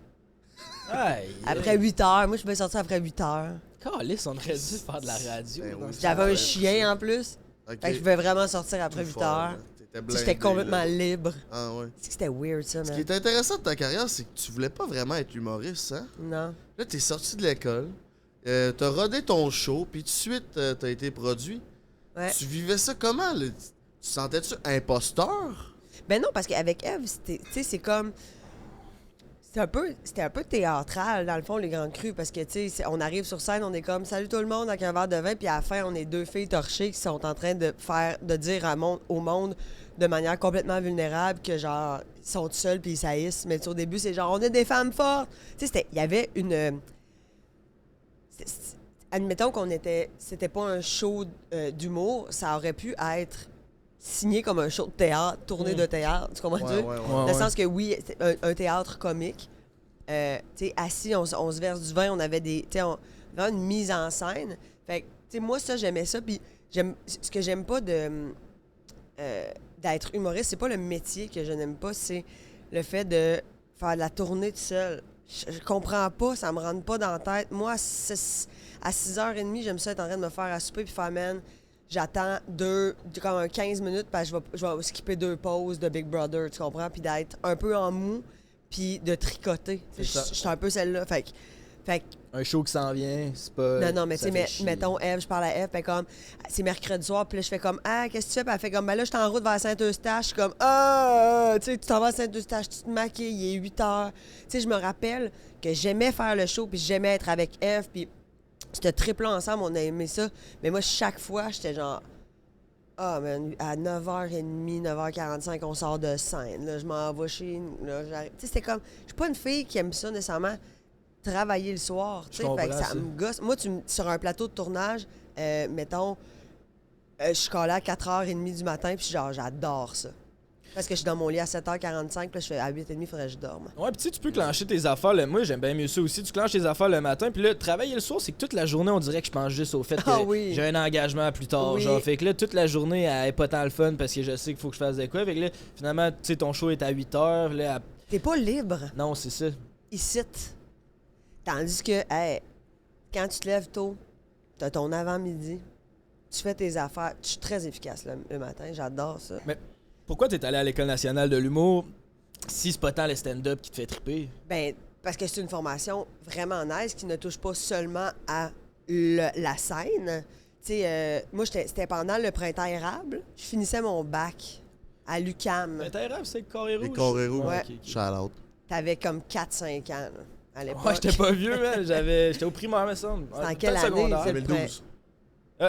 Aïe, Après 8 heures, moi, je pouvais sortir après 8 heures. Calice, on aurait dû faire de la radio. Ben dans oui. ce J'avais temps-là. un chien en plus, Ok. fait que je pouvais vraiment sortir après Tout 8 fort, heures. là. T'étais Tu sais, blindé, J'étais complètement là. libre. Ah ouais. C'est que c'était weird, ça, Ce qui man. est intéressant de ta carrière, c'est que tu voulais pas vraiment être humoriste, hein? Non. Là, t'es sorti de l'école, t'as rodé ton show, puis tout de suite, t'as été produit. Ouais. Tu vivais ça comment, là? Tu sentais-tu imposteur? Ben non, parce qu'avec Eve, tu sais, c'est comme. C'était un peu théâtral, dans le fond, les grands crus, parce que, tu sais, on arrive sur scène, on est comme « Salut tout le monde » avec un verre de vin, puis à la fin, on est deux filles torchées qui sont en train de dire au monde de manière complètement vulnérable que, genre, ils sont seuls puis ils saillissent. Mais tu sais, au début, c'est genre « On est des femmes fortes ». Tu sais, il y avait Admettons c'était pas un show d'humour, ça aurait pu être signé comme un show de théâtre, tournée de théâtre, tu comprends? Dans le sens que oui, c'est un théâtre comique. Tu sais, assis, on se verse du vin, on avait vraiment une mise en scène. Fait que, tu sais, moi, ça, j'aimais ça. Puis, ce que j'aime pas d'être humoriste, c'est pas le métier que je n'aime pas, c'est le fait de faire de la tournée tout seul. Je comprends pas, ça me rentre pas dans la tête. Moi, à 6h30, j'aime ça être en train de me faire à souper puis faire, man, j'attends comme 15 minutes parce que je vais skipper 2 pauses de Big Brother, tu comprends? Puis d'être un peu en mou, puis de tricoter. Je suis un peu celle-là. Fait que un show qui s'en vient, c'est pas... Non, mais tu sais, mettons, Eve, je parle à Eve, puis comme, c'est mercredi soir, puis là, je fais comme, ah, qu'est-ce que tu fais? Puis elle fait comme, ben là, je suis en route vers Saint-Eustache. Je suis comme, ah, tu sais, tu t'en vas à Saint-Eustache, tu te maquilles, il est 8 heures. Tu sais, je me rappelle que j'aimais faire le show, puis j'aimais être avec Eve, puis ce trip-là ensemble, on a aimé ça. Mais moi, chaque fois, j'étais genre, ah, man, à 9h30, 9h45, on sort de scène. Là, je m'en vais chez nous. Tu sais, c'était comme, je suis pas une fille qui aime ça nécessairement. Travailler le soir, tu sais, fait que ça me gosse. Moi, sur un plateau de tournage, mettons, je suis collée à 4h30 du matin, puis genre, j'adore ça. Parce que je suis dans mon lit à 7h45, puis là, je fais à 8h30, il faudrait que je dorme. Ouais, puis tu peux clencher tes affaires. Moi, j'aime bien mieux ça aussi. Tu clenches tes affaires le matin, puis là, travailler le soir, c'est que toute la journée, on dirait que je pense juste au fait que j'ai un engagement plus tard. Oui. Genre, fait que là, toute la journée, elle est pas tant le fun parce que je sais qu'il faut que je fasse de quoi. Fait que là, finalement, tu sais, ton show est à 8h. Là, T'es pas libre. Non, c'est ça. Ici. Tandis que, hey, quand tu te lèves tôt, t'as ton avant-midi, tu fais tes affaires. Je suis très efficace le matin, j'adore ça. Mais pourquoi t'es allé à l'École nationale de l'humour si c'est pas tant le stand-up qui te fait triper? Ben, parce que c'est une formation vraiment nice qui ne touche pas seulement à la scène. Tu sais, moi, c'était pendant le printemps érable. Je finissais mon bac à l'UQAM. Mais t'as rêve, c'est le Carré Rouge? Les Carrés Rouges. Ouais. Ok. Shout out. T'avais comme 4-5 ans, là, à l'époque. Ouais, j'étais pas vieux, man. J'étais au primaire, me semble. C'est en quelle année? Secondaire. C'est le 2012.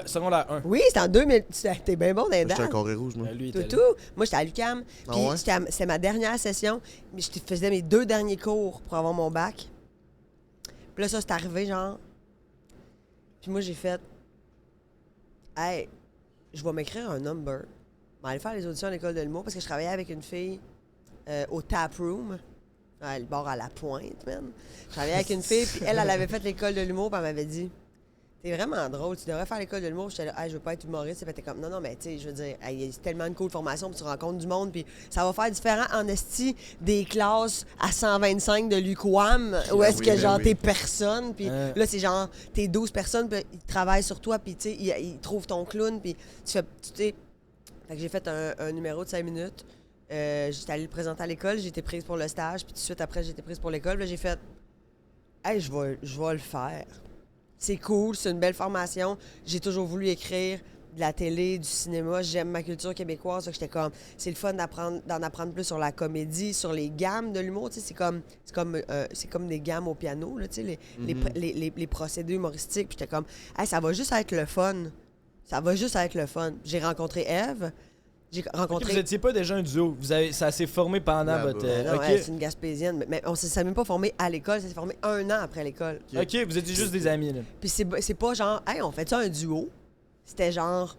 Secondaire 1. Oui, c'était en 2000. T'es bien bon dans les J'étais un dates. Carré Rouge, moi. Lui, il Tout, était tout. là. Moi, j'étais à l'UQAM. Ah Puis ouais? c'était ma dernière session. Mais je faisais mes 2 derniers cours pour avoir mon bac. Puis là, ça, c'est arrivé, genre. Puis moi, j'ai fait. Hey, je vais m'écrire un number. Je vais aller faire les auditions à l'école de l'humour parce que je travaillais avec une fille au Tap Room. Le bord à la pointe, man. Je travaillais avec une fille, puis elle avait fait l'école de l'humour, puis elle m'avait dit. T'es vraiment drôle, tu devrais faire l'école de l'humour. J'étais là, hey, je veux pas être humoriste. Puis t'es comme, non, mais tu sais, je veux dire, il y a tellement de cool formation, puis tu rencontres du monde, puis ça va faire différent en esti des classes à 125 de l'UQAM, où est-ce que, genre, t'es personne, puis là, c'est genre, t'es 12 personnes, puis ils travaillent sur toi, puis tu sais, ils trouvent ton clown, puis tu fais, tu sais. Fait que j'ai fait un numéro de 5 minutes. J'étais allée le présenter à l'école, j'ai été prise pour le stage, puis tout de suite après, j'ai été prise pour l'école. Là, j'ai fait, hey, je vais le faire. C'est cool, c'est une belle formation. J'ai toujours voulu écrire de la télé, du cinéma. J'aime ma culture québécoise. Donc j'étais comme, c'est le fun d'en apprendre plus sur la comédie, sur les gammes de l'humour. Tu sais, c'est comme des gammes au piano, là, tu sais, les procédés humoristiques. Puis j'étais comme, hey, ça va juste être le fun. Ça va juste être le fun. J'ai rencontré Eve. J'ai rencontré. Vous étiez pas déjà un duo. Ça s'est formé pendant votre. Non, Ok. elle, c'est une Gaspésienne. Mais on s'est même pas formé à l'école. Ça s'est formé 1 an après l'école. Ok, vous étiez juste des amis, là. Puis c'est pas genre, hey, on fait ça un duo. C'était genre,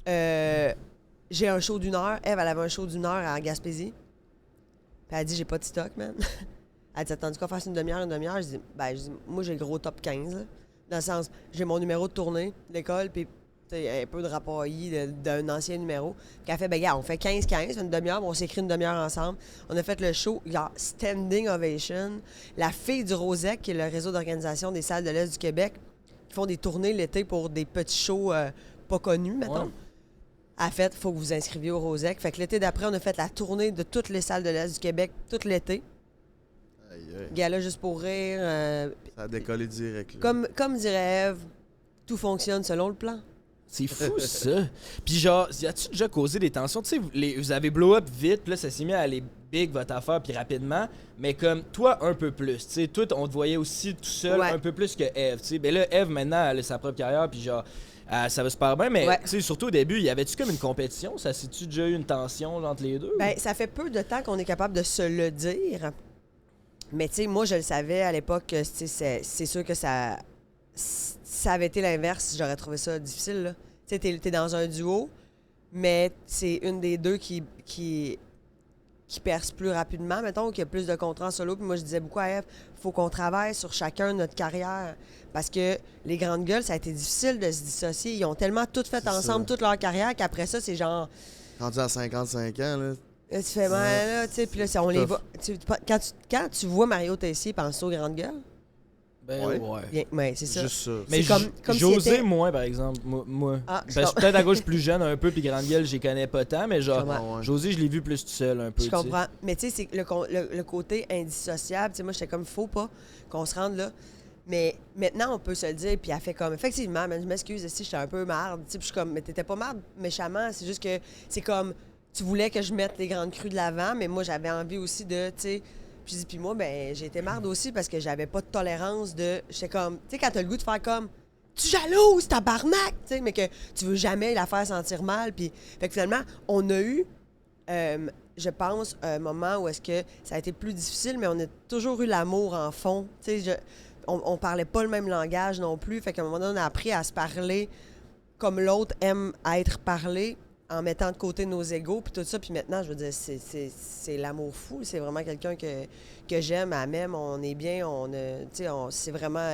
j'ai un show d'1 heure. Eve, elle avait un show d'1 heure à Gaspésie. Puis elle a dit, j'ai pas de stock, man. Elle dit, attends, qu'on fasse une demi-heure, Je dis, moi, j'ai le gros top 15. Là. Dans le sens, j'ai mon numéro de tournée de l'école, puis un peu de rapportilles d'un ancien numéro. Puis elle fait, ben gars, on fait 15-15, une demi-heure, on s'écrit une demi-heure ensemble. On a fait le show, genre standing ovation. La fille du Rosec, qui est le réseau d'organisation des salles de l'Est du Québec, qui font des tournées l'été pour des petits shows pas connus, mettons. Ouais. A fait, faut que vous inscriviez au Rosec. Fait que l'été d'après, on a fait la tournée de toutes les salles de l'Est du Québec, tout l'été. Aïe, aïe. Gala juste pour rire. Ça a décollé direct. Là. Comme dirait Eve, tout fonctionne selon le plan. C'est fou, ça. Puis genre, as-tu déjà causé des tensions? Tu sais, vous avez blow up vite, puis là, ça s'est mis à aller big, votre affaire, puis rapidement. Mais comme, toi, un peu plus. Tu sais, toi, on te voyait aussi tout seul, Ouais. un peu plus que Eve. Tu sais, ben là, Eve, maintenant, elle a sa propre carrière, puis genre, ça va super bien. Mais, Ouais. tu sais, surtout au début, y avait-tu comme une compétition? Ça s'est-tu déjà eu une tension entre les deux? Ben, ça fait peu de temps qu'on est capable de se le dire. Mais tu sais, moi, je le savais à l'époque que c'est sûr que ça si ça avait été l'inverse, j'aurais trouvé ça difficile, là. Tu sais, t'es dans un duo, mais c'est une des deux qui perce plus rapidement, mettons, qui a plus de contrats en solo. Puis moi, je disais beaucoup à Eve, faut qu'on travaille sur chacun notre carrière. Parce que les grandes gueules, ça a été difficile de se dissocier. Ils ont tellement tout fait ensemble, toute leur carrière, qu'après ça, c'est genre... Rendu à 55 ans, là. Là, tu fais mal, là, tu sais, puis là, on les voit... Quand tu vois Mario Tessier penser aux grandes gueules, Ben Ouais. ouais. bien, ouais, c'est ça. Juste ça. Mais C'est comme José, si était- moins, par exemple. Moi. Ah, Ben, je suis peut-être à gauche plus jeune un peu, puis Grande Gueule, j'y connais pas tant, mais genre, comprends. Ouais. José, je l'ai vu plus tout seul un peu. Je tu sais. comprends. Mais tu sais, c'est le côté indissociable. Tu sais, moi, j'étais comme, faut pas qu'on se rende là. Mais maintenant, on peut se le dire, puis elle fait comme, effectivement, mais je m'excuse, si j'étais un peu marde. Tu sais, puis je suis comme, mais t'étais pas marde méchamment. C'est juste que c'est comme, tu voulais que je mette les grandes crues de l'avant, mais moi, j'avais envie aussi de, tu sais. Puis moi, ben, j'ai été marde aussi parce que j'avais pas de tolérance de. J'étais comme, tu sais, quand t'as le goût de faire comme, tu jalouses, tabarnak, tu sais, mais que tu veux jamais la faire sentir mal. Puis, fait que finalement, on a eu. Je pense, un moment où est-ce que ça a été plus difficile, mais on a toujours eu l'amour en fond. Tu sais, on parlait pas le même langage non plus. Fait qu'à un moment donné, on a appris à se parler comme l'autre aime être parlé, en mettant de côté nos égos, puis tout ça. Puis maintenant, je veux dire, c'est l'amour fou. C'est vraiment quelqu'un que j'aime, elle m'aime, on est bien, tu sais, c'est vraiment...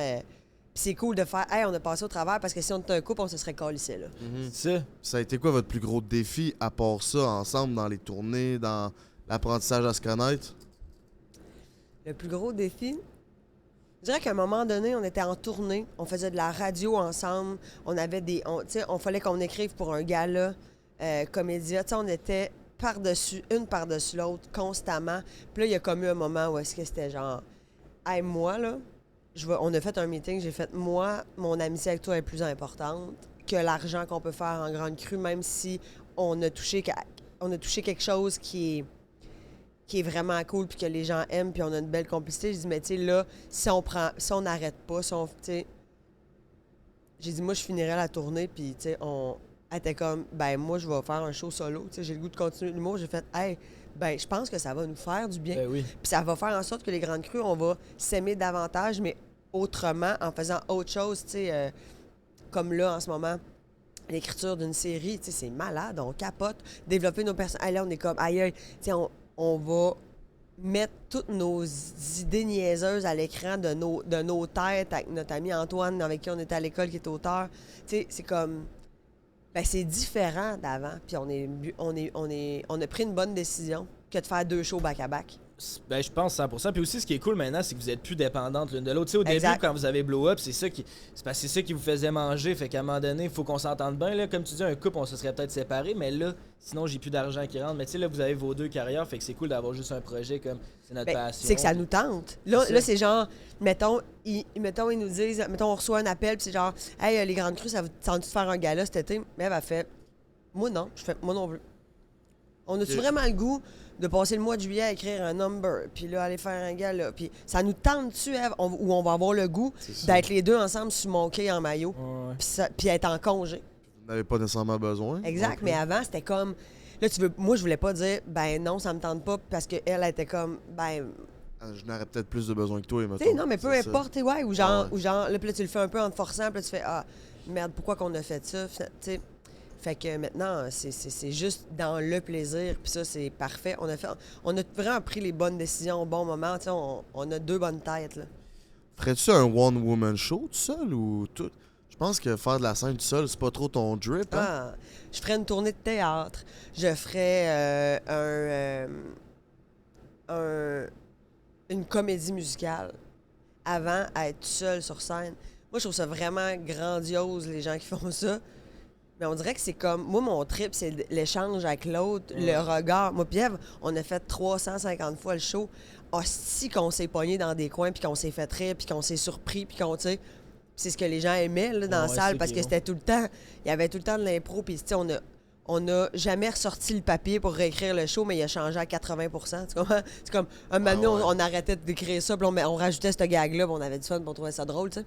puis c'est cool de faire, hey, on a passé au travers, parce que si on était un couple, on se serait calissé, là. C'est ça. Ça a été quoi votre plus gros défi, à part ça, ensemble, dans les tournées, dans l'apprentissage à se connaître? Le plus gros défi, je dirais qu'à un moment donné, on était en tournée, on faisait de la radio ensemble, on avait tu sais, on fallait qu'on écrive pour un gala, Comédia, tu sais, on était une par-dessus l'autre, constamment. Puis là, il y a comme eu un moment où est-ce que c'était genre, hey, moi, là, on a fait un meeting, j'ai fait, moi, mon amitié avec toi est plus importante que l'argent qu'on peut faire en grande crue, même si on a touché quelque chose qui est vraiment cool, puis que les gens aiment, puis on a une belle complicité. J'ai dit, mais tu sais, là, si on n'arrête pas, tu sais, j'ai dit, moi, je finirais la tournée, puis tu sais, elle était comme, ben moi, je vais faire un show solo, tu sais, j'ai le goût de continuer l'humour. J'ai fait, hey, ben je pense que ça va nous faire du bien. Ben oui. Puis ça va faire en sorte que les grandes crues, on va s'aimer davantage, mais autrement, en faisant autre chose, tu sais, comme là, en ce moment, l'écriture d'une série, tu sais, c'est malade, on capote. Développer nos personnages, là, on est comme, aïe, tu sais, on va mettre toutes nos idées niaiseuses à l'écran de nos têtes avec notre ami Antoine, avec qui on était à l'école, qui est auteur. Tu sais, c'est comme... Ben, c'est différent d'avant, puis on a pris une bonne décision que de faire 2 shows back-à-back. Ben, je pense 100%. Puis aussi, ce qui est cool maintenant, c'est que vous êtes plus dépendantes l'une de l'autre. Tu sais, au Exact. début, quand vous avez blow up, c'est parce que c'est ça qui vous faisait manger. Fait qu'à un moment donné, il faut qu'on s'entende bien. Là, comme tu dis, un couple, on se serait peut-être séparés, mais là, sinon, j'ai plus d'argent qui rentre. Mais tu sais, là, vous avez vos 2 carrières. Fait que c'est cool d'avoir juste un projet comme c'est notre Ben, passion. c'est que ça nous tente. C'est ça. Là c'est genre, mettons, ils nous disent, mettons, on reçoit un appel, puis c'est genre, hey, les grandes crues, ça vous tente de faire un gala cet été? Mais elle fait, moi non. Je fais, moi non plus. On a-tu vraiment le goût de passer le mois de juillet à écrire un number, puis là, aller faire un gala, puis ça nous tente-tu, Ève, où on va avoir le goût d'être les deux ensemble sur mon quai en maillot, Ouais. puis être en congé. Vous n'avez pas nécessairement besoin. Exact, Ok. mais avant, c'était comme... Là, moi, je voulais pas dire, ben non, ça me tente pas, parce qu'elle était comme, ben... Je n'aurais peut-être plus de besoin que toi, mettons. Tu sais, non, mais peu C'est ça. importe, ouais, ou genre, Ouais. là, puis là, tu le fais un peu en te forçant, puis là, tu fais, ah, merde, pourquoi qu'on a fait ça? Tu sais, fait que maintenant, c'est juste dans le plaisir, puis ça, c'est parfait. On a vraiment pris les bonnes décisions au bon moment, tu sais, on a 2 bonnes têtes, là. Ferais-tu un one-woman show tout seul ou tout? Je pense que faire de la scène tout seul, c'est pas trop ton drip, hein? Ah, je ferais une tournée de théâtre, je ferais une comédie musicale avant à être seul sur scène. Moi, je trouve ça vraiment grandiose, les gens qui font ça. Mais on dirait que c'est comme... Moi, mon trip, c'est l'échange avec l'autre, le regard. Moi, Pierre, on a fait 350 fois le show. Hostie qu'on s'est pogné dans des coins, puis qu'on s'est fait rire, puis qu'on s'est surpris, puis qu'on, tu sais... C'est ce que les gens aimaient là, dans la Ouais, salle, c'est parce qui que est c'était tout le temps... Il y avait tout le temps de l'impro, puis tu sais, on a jamais ressorti le papier pour réécrire le show, mais il a changé à 80 % tu comprends? C'est comme, un moment donné, ouais. on arrêtait d'écrire ça, puis on rajoutait ce gag-là, puis on avait du fun, puis on trouvait ça drôle, tu sais.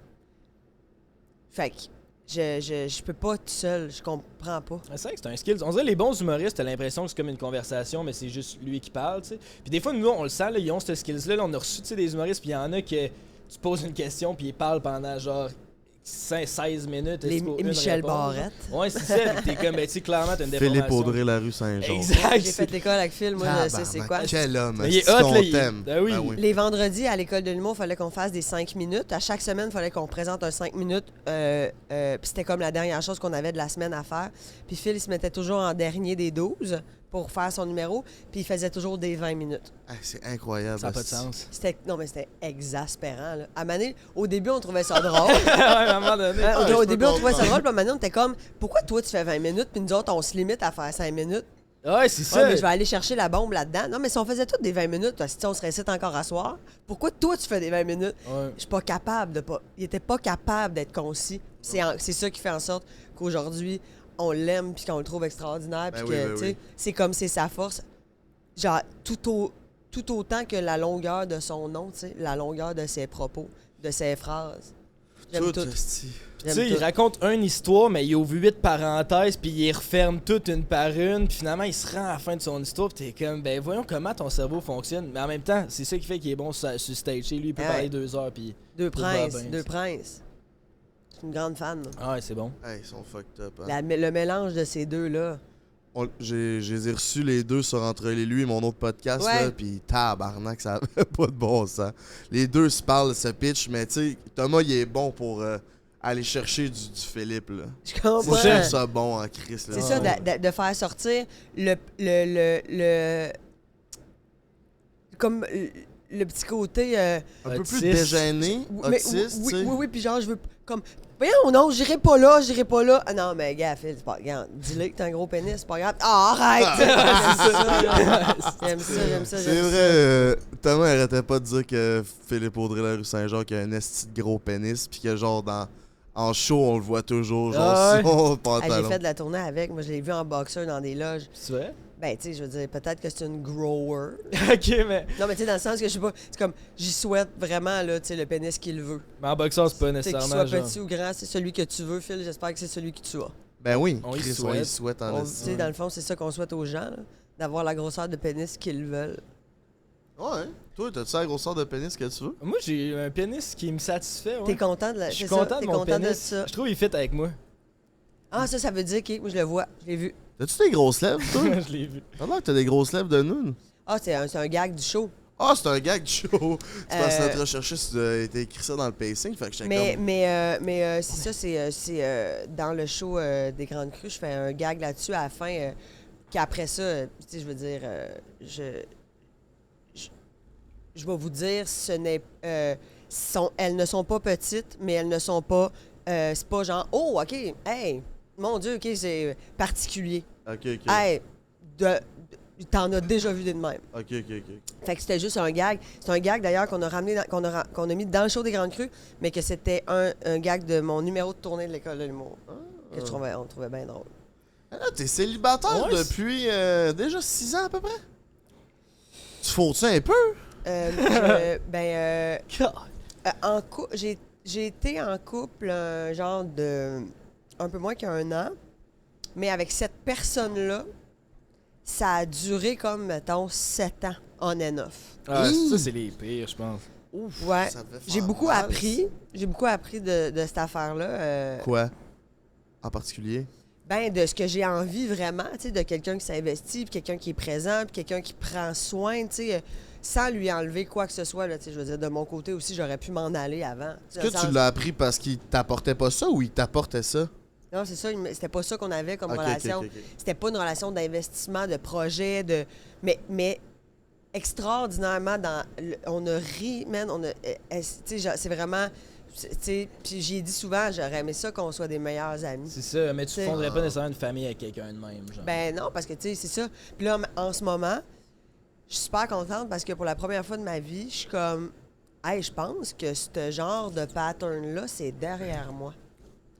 Fait que je peux pas tout seul, je comprends pas. C'est vrai que c'est un skill. On dirait les bons humoristes, t'as l'impression que c'est comme une conversation, mais c'est juste lui qui parle, tu sais. Puis des fois, nous, on le sent, là, ils ont ce skills-là. Là, on a reçu, tu sais, des humoristes, puis il y en a que tu poses une question, puis ils parlent pendant genre 16 minutes. Les est-ce pour une Michel réponse? Barrette. Ouais, c'est ça. T'es comme, ben, tu sais, clairement, t'as une déformation. Philippe Audrey, la rue Saint-Jean. Exact. J'ai fait l'école avec Phil, moi, je sais c'est quoi. Quel homme. Mais il est est-ce hot, qu'on là, il- t'aime? Ben oui. Les vendredis, à l'école de l'humour, il fallait qu'on fasse des 5 minutes. À chaque semaine, il fallait qu'on présente un 5 minutes. Puis c'était comme la dernière chose qu'on avait de la semaine à faire. Puis Phil, il se mettait toujours en dernier des 12 pour faire son numéro. Puis il faisait toujours des 20 minutes. Ah, c'est incroyable. Ça n'a pas de sens. Non, mais c'était exaspérant. Là. À Mané, au début, on trouvait ça drôle. Ouais, à un moment donné. je Au peux début, on trouvait ça comprendre. drôle. Puis maintenant, on était comme, pourquoi toi, tu fais 20 minutes? Puis nous autres, on se limite à faire 5 minutes. Ouais, c'est ça. Ouais, mais je vais aller chercher la bombe là-dedans. Non, mais si on faisait toutes des 20 minutes, si on se récite encore à soir, pourquoi toi, tu fais des 20 minutes? Ouais. Je suis pas capable de pas. Il était pas capable d'être concis. C'est ça qui fait en sorte qu'aujourd'hui, on l'aime puis qu'on le trouve extraordinaire. Puis Ben que, oui, ben tu sais, oui. c'est comme c'est sa force. Genre, tout autant que la longueur de son nom, tu sais, la longueur de ses propos, de ses phrases. J'aime tout. Tu J'aime sais, il tout. raconte une histoire, mais il ouvre 8 parenthèses, puis il referme toutes une par une, puis finalement, il se rend à la fin de son histoire, puis t'es comme, ben voyons comment ton cerveau fonctionne. Mais en même temps, c'est ça qui fait qu'il est bon sur stage. Lui, il peut Ouais. parler 2 heures, puis... Deux tout va princes, bien, deux ça. princes. Je suis une grande fan. là. Ah ouais, c'est bon. Hey, ils sont fucked up. Hein. Le mélange de ces deux-là. Je les ai reçus les deux sur Entre les lui et mon autre podcast, Ouais. là, puis tabarnak, ça avait pas de bon sens. Les deux se parlent, se pitch, mais tu sais, Thomas, il est bon pour aller chercher du Philippe, là. Je comprends. Moi, je trouve ça bon en Christ, là. C'est ça, de faire sortir le comme le petit côté Un peu plus Autiste. dégêné, mais- autiste, tu sais. oui, puis genre je veux comme voyons non, j'irai pas là. Ah non, mais gars, Phil, c'est pas grave. Dis-le que t'as un gros pénis, c'est pas grave. Ah, arrête. J'aime ça. C'est vrai, Thomas arrêtait pas de dire que Philippe Audrey, la rue Saint-Jean, qui a un esti de gros pénis, puis que genre en show, on le voit toujours, genre Ah ouais. sur son Ah, pantalon. j'ai fait de la tournée avec, moi je l'ai vu en boxeur dans des loges. C'est vrai? Ben tu sais, je veux dire peut-être que c'est une grower. Ok, mais... Non, mais tu sais dans le sens que je sais pas, c'est comme j'y souhaite vraiment là, tu sais le pénis qu'il veut. Mais en boxeur, c'est pas Tu sais, qu'il nécessairement soit genre... petit ou grand, c'est celui que tu veux, Phil. J'espère que c'est celui que tu as. Ben oui, On y Chris, on souhaite. y souhaite en Tu esti. sais, dans le fond, c'est ça qu'on souhaite aux gens, là, d'avoir la grosseur de pénis qu'ils veulent. Ouais. Toi, t'as-tu la grosseur de pénis que tu veux? Moi, j'ai un pénis qui me satisfait, ouais. T'es content de la. Je suis c'est ça, content de t'es mon content de pénis. ça. Je trouve qu'il fit avec moi. Ah, ça veut dire que moi, je le vois. Je l'ai vu. T'as-tu des grosses lèvres, toi? Je l'ai vu. T'as l'air que t'as des grosses lèvres de noun. Ah, c'est un gag du show. Ah, c'est un gag show. C'est parce que Euh, notre recherchiste a été écrit ça dans le pacing, fait que j'étais Mais, comme... mais c'est ça, c'est dans le show des Grandes Crues, je fais un gag là-dessus à la fin. Qu'après ça, tu sais, je veux dire, je vais vous dire, elles ne sont pas petites, mais elles ne sont pas. C'est pas genre, oh, OK, hey, mon Dieu, OK, c'est particulier. Ok. Hey, t'en as déjà vu des de même. Ok. Fait que c'était juste un gag. C'est un gag d'ailleurs qu'on a ramené, qu'on a mis dans le show des Grandes Crues, mais que c'était un gag de mon numéro de tournée de l'école de l'humour. Que on trouvait bien drôle. Ah, là, t'es célibataire Ouais, depuis déjà 6 ans à peu près? Tu fous-tu un peu? J'ai été en couple genre de un peu moins qu'un an, mais avec cette personne-là, ça a duré comme, mettons, 7 ans on and off. Ah, ça, c'est les pires, je pense. Ouais. Ça devait faire J'ai beaucoup mal, appris. J'ai beaucoup appris de cette affaire-là. Quoi? En particulier? Ben, de ce que j'ai envie vraiment, tu sais, de quelqu'un qui s'investit, puis quelqu'un qui est présent, puis quelqu'un qui prend soin, tu sais, sans lui enlever quoi que ce soit, là, tu sais, je veux dire, de mon côté aussi, j'aurais pu m'en aller avant. Est-ce que tu l'as appris parce qu'il t'apportait pas ça ou il t'apportait ça? Non, c'est ça, c'était pas ça qu'on avait comme Ok, relation. ok. C'était pas une relation d'investissement, de projet, mais extraordinairement, on a ri, man, tu sais, c'est vraiment... Tu sais, puis j'ai dit souvent, j'aurais aimé ça qu'on soit des meilleurs amis. C'est ça, mais tu T'sais. fonderais pas nécessairement une famille avec quelqu'un de même, genre. Ben non, parce que tu sais, c'est ça. Puis là, en ce moment, je suis super contente parce que pour la première fois de ma vie, je suis comme, hey, je pense que ce genre de pattern-là, c'est derrière moi.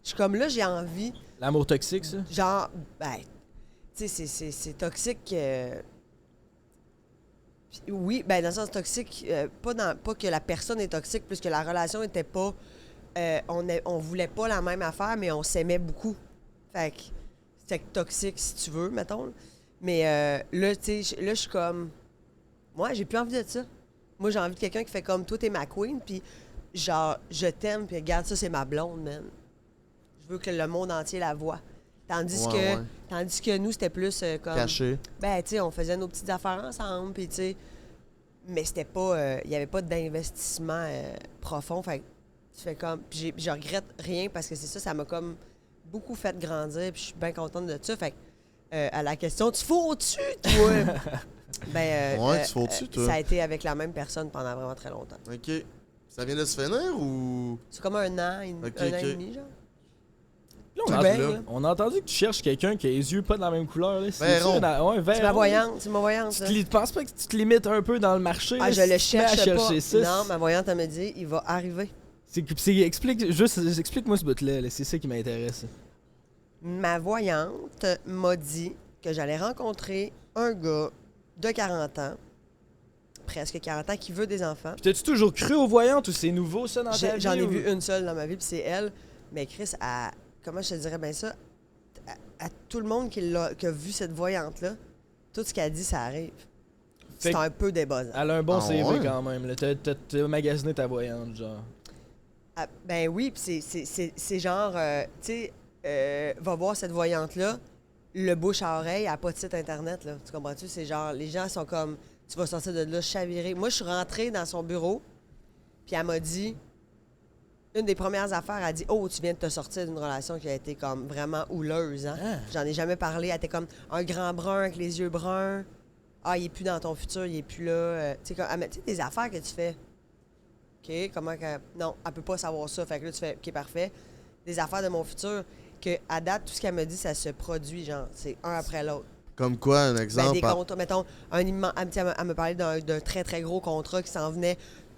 Je suis comme là, j'ai envie, L'amour toxique, ça? genre, ben, tu sais, c'est toxique. Oui, ben dans le sens toxique, pas que la personne est toxique, plus que la relation était pas. On voulait pas la même affaire, mais on s'aimait beaucoup. Fait que c'était toxique si tu veux, mettons. Mais là, tu sais, là, je suis comme. Moi, j'ai plus envie de ça. Moi, j'ai envie de quelqu'un qui fait comme toi, t'es ma queen, puis genre, je t'aime, puis regarde, ça, c'est ma blonde, man. Je veux que le monde entier la voie. Tandis que nous, c'était plus comme... Caché. Ben, tu sais, on faisait nos petites affaires ensemble, puis tu sais... Mais c'était pas... Il y avait pas d'investissement profond, fait que tu fais comme... Puis je regrette rien, parce que c'est ça, ça m'a comme beaucoup fait grandir, puis je suis bien contente de ça, fait que à la question, tu fous au-dessus, toi? Tu fous au-dessus, toi? Ça a été avec la même personne pendant vraiment très longtemps. OK. Ça vient de se finir ou... C'est comme un an, un an et demi, genre. Là, on a entendu que tu cherches quelqu'un qui a les yeux pas de la même couleur. Là. Vert rond. C'est ma voyante, c'est ma voyante. Tu penses pas que tu te limites un peu dans le marché? Ah, là, je si le tu te mets à cherche pas. chercher ça, Non, ma voyante, elle me dit, il va arriver. Explique-moi ce bout-là, là, c'est ça qui m'intéresse. Ma voyante m'a dit que j'allais rencontrer un gars de 40 ans, presque 40 ans, qui veut des enfants. Puis t'as-tu toujours cru aux voyantes ou c'est nouveau ça dans ta vie? J'en ai vu une seule dans ma vie, puis c'est elle. Mais Chris, comment je te dirais bien ça? À tout le monde qui a vu cette voyante-là, tout ce qu'elle dit, ça arrive. C'est un peu débuzzant. Elle a un bon CV ouais? quand même. Là. T'as magasiné ta voyante, genre. Ah, ben oui, puis c'est genre, tu sais, va voir cette voyante-là, le bouche à oreille, elle n'a pas de site Internet, là. Tu comprends-tu? C'est genre, les gens sont comme, tu vas sortir de là chaviré. Moi, je suis rentrée dans son bureau, puis elle m'a dit, une des premières affaires, elle a dit, oh, tu viens de te sortir d'une relation qui a été comme vraiment houleuse, hein? Ah. J'en ai jamais parlé. Elle était comme un grand brun avec les yeux bruns. Ah, il est plus dans ton futur, il est plus là. Tu sais, des affaires que tu fais. OK, comment que. Non, elle peut pas savoir ça. Fait que là, tu fais, OK, parfait. Des affaires de mon futur, que à date, tout ce qu'elle me dit, ça se produit, genre, c'est un après l'autre. Comme quoi, un Ben, exemple? des contrats, mettons, elle me parlait d'un très, très gros contrat qui s'en venait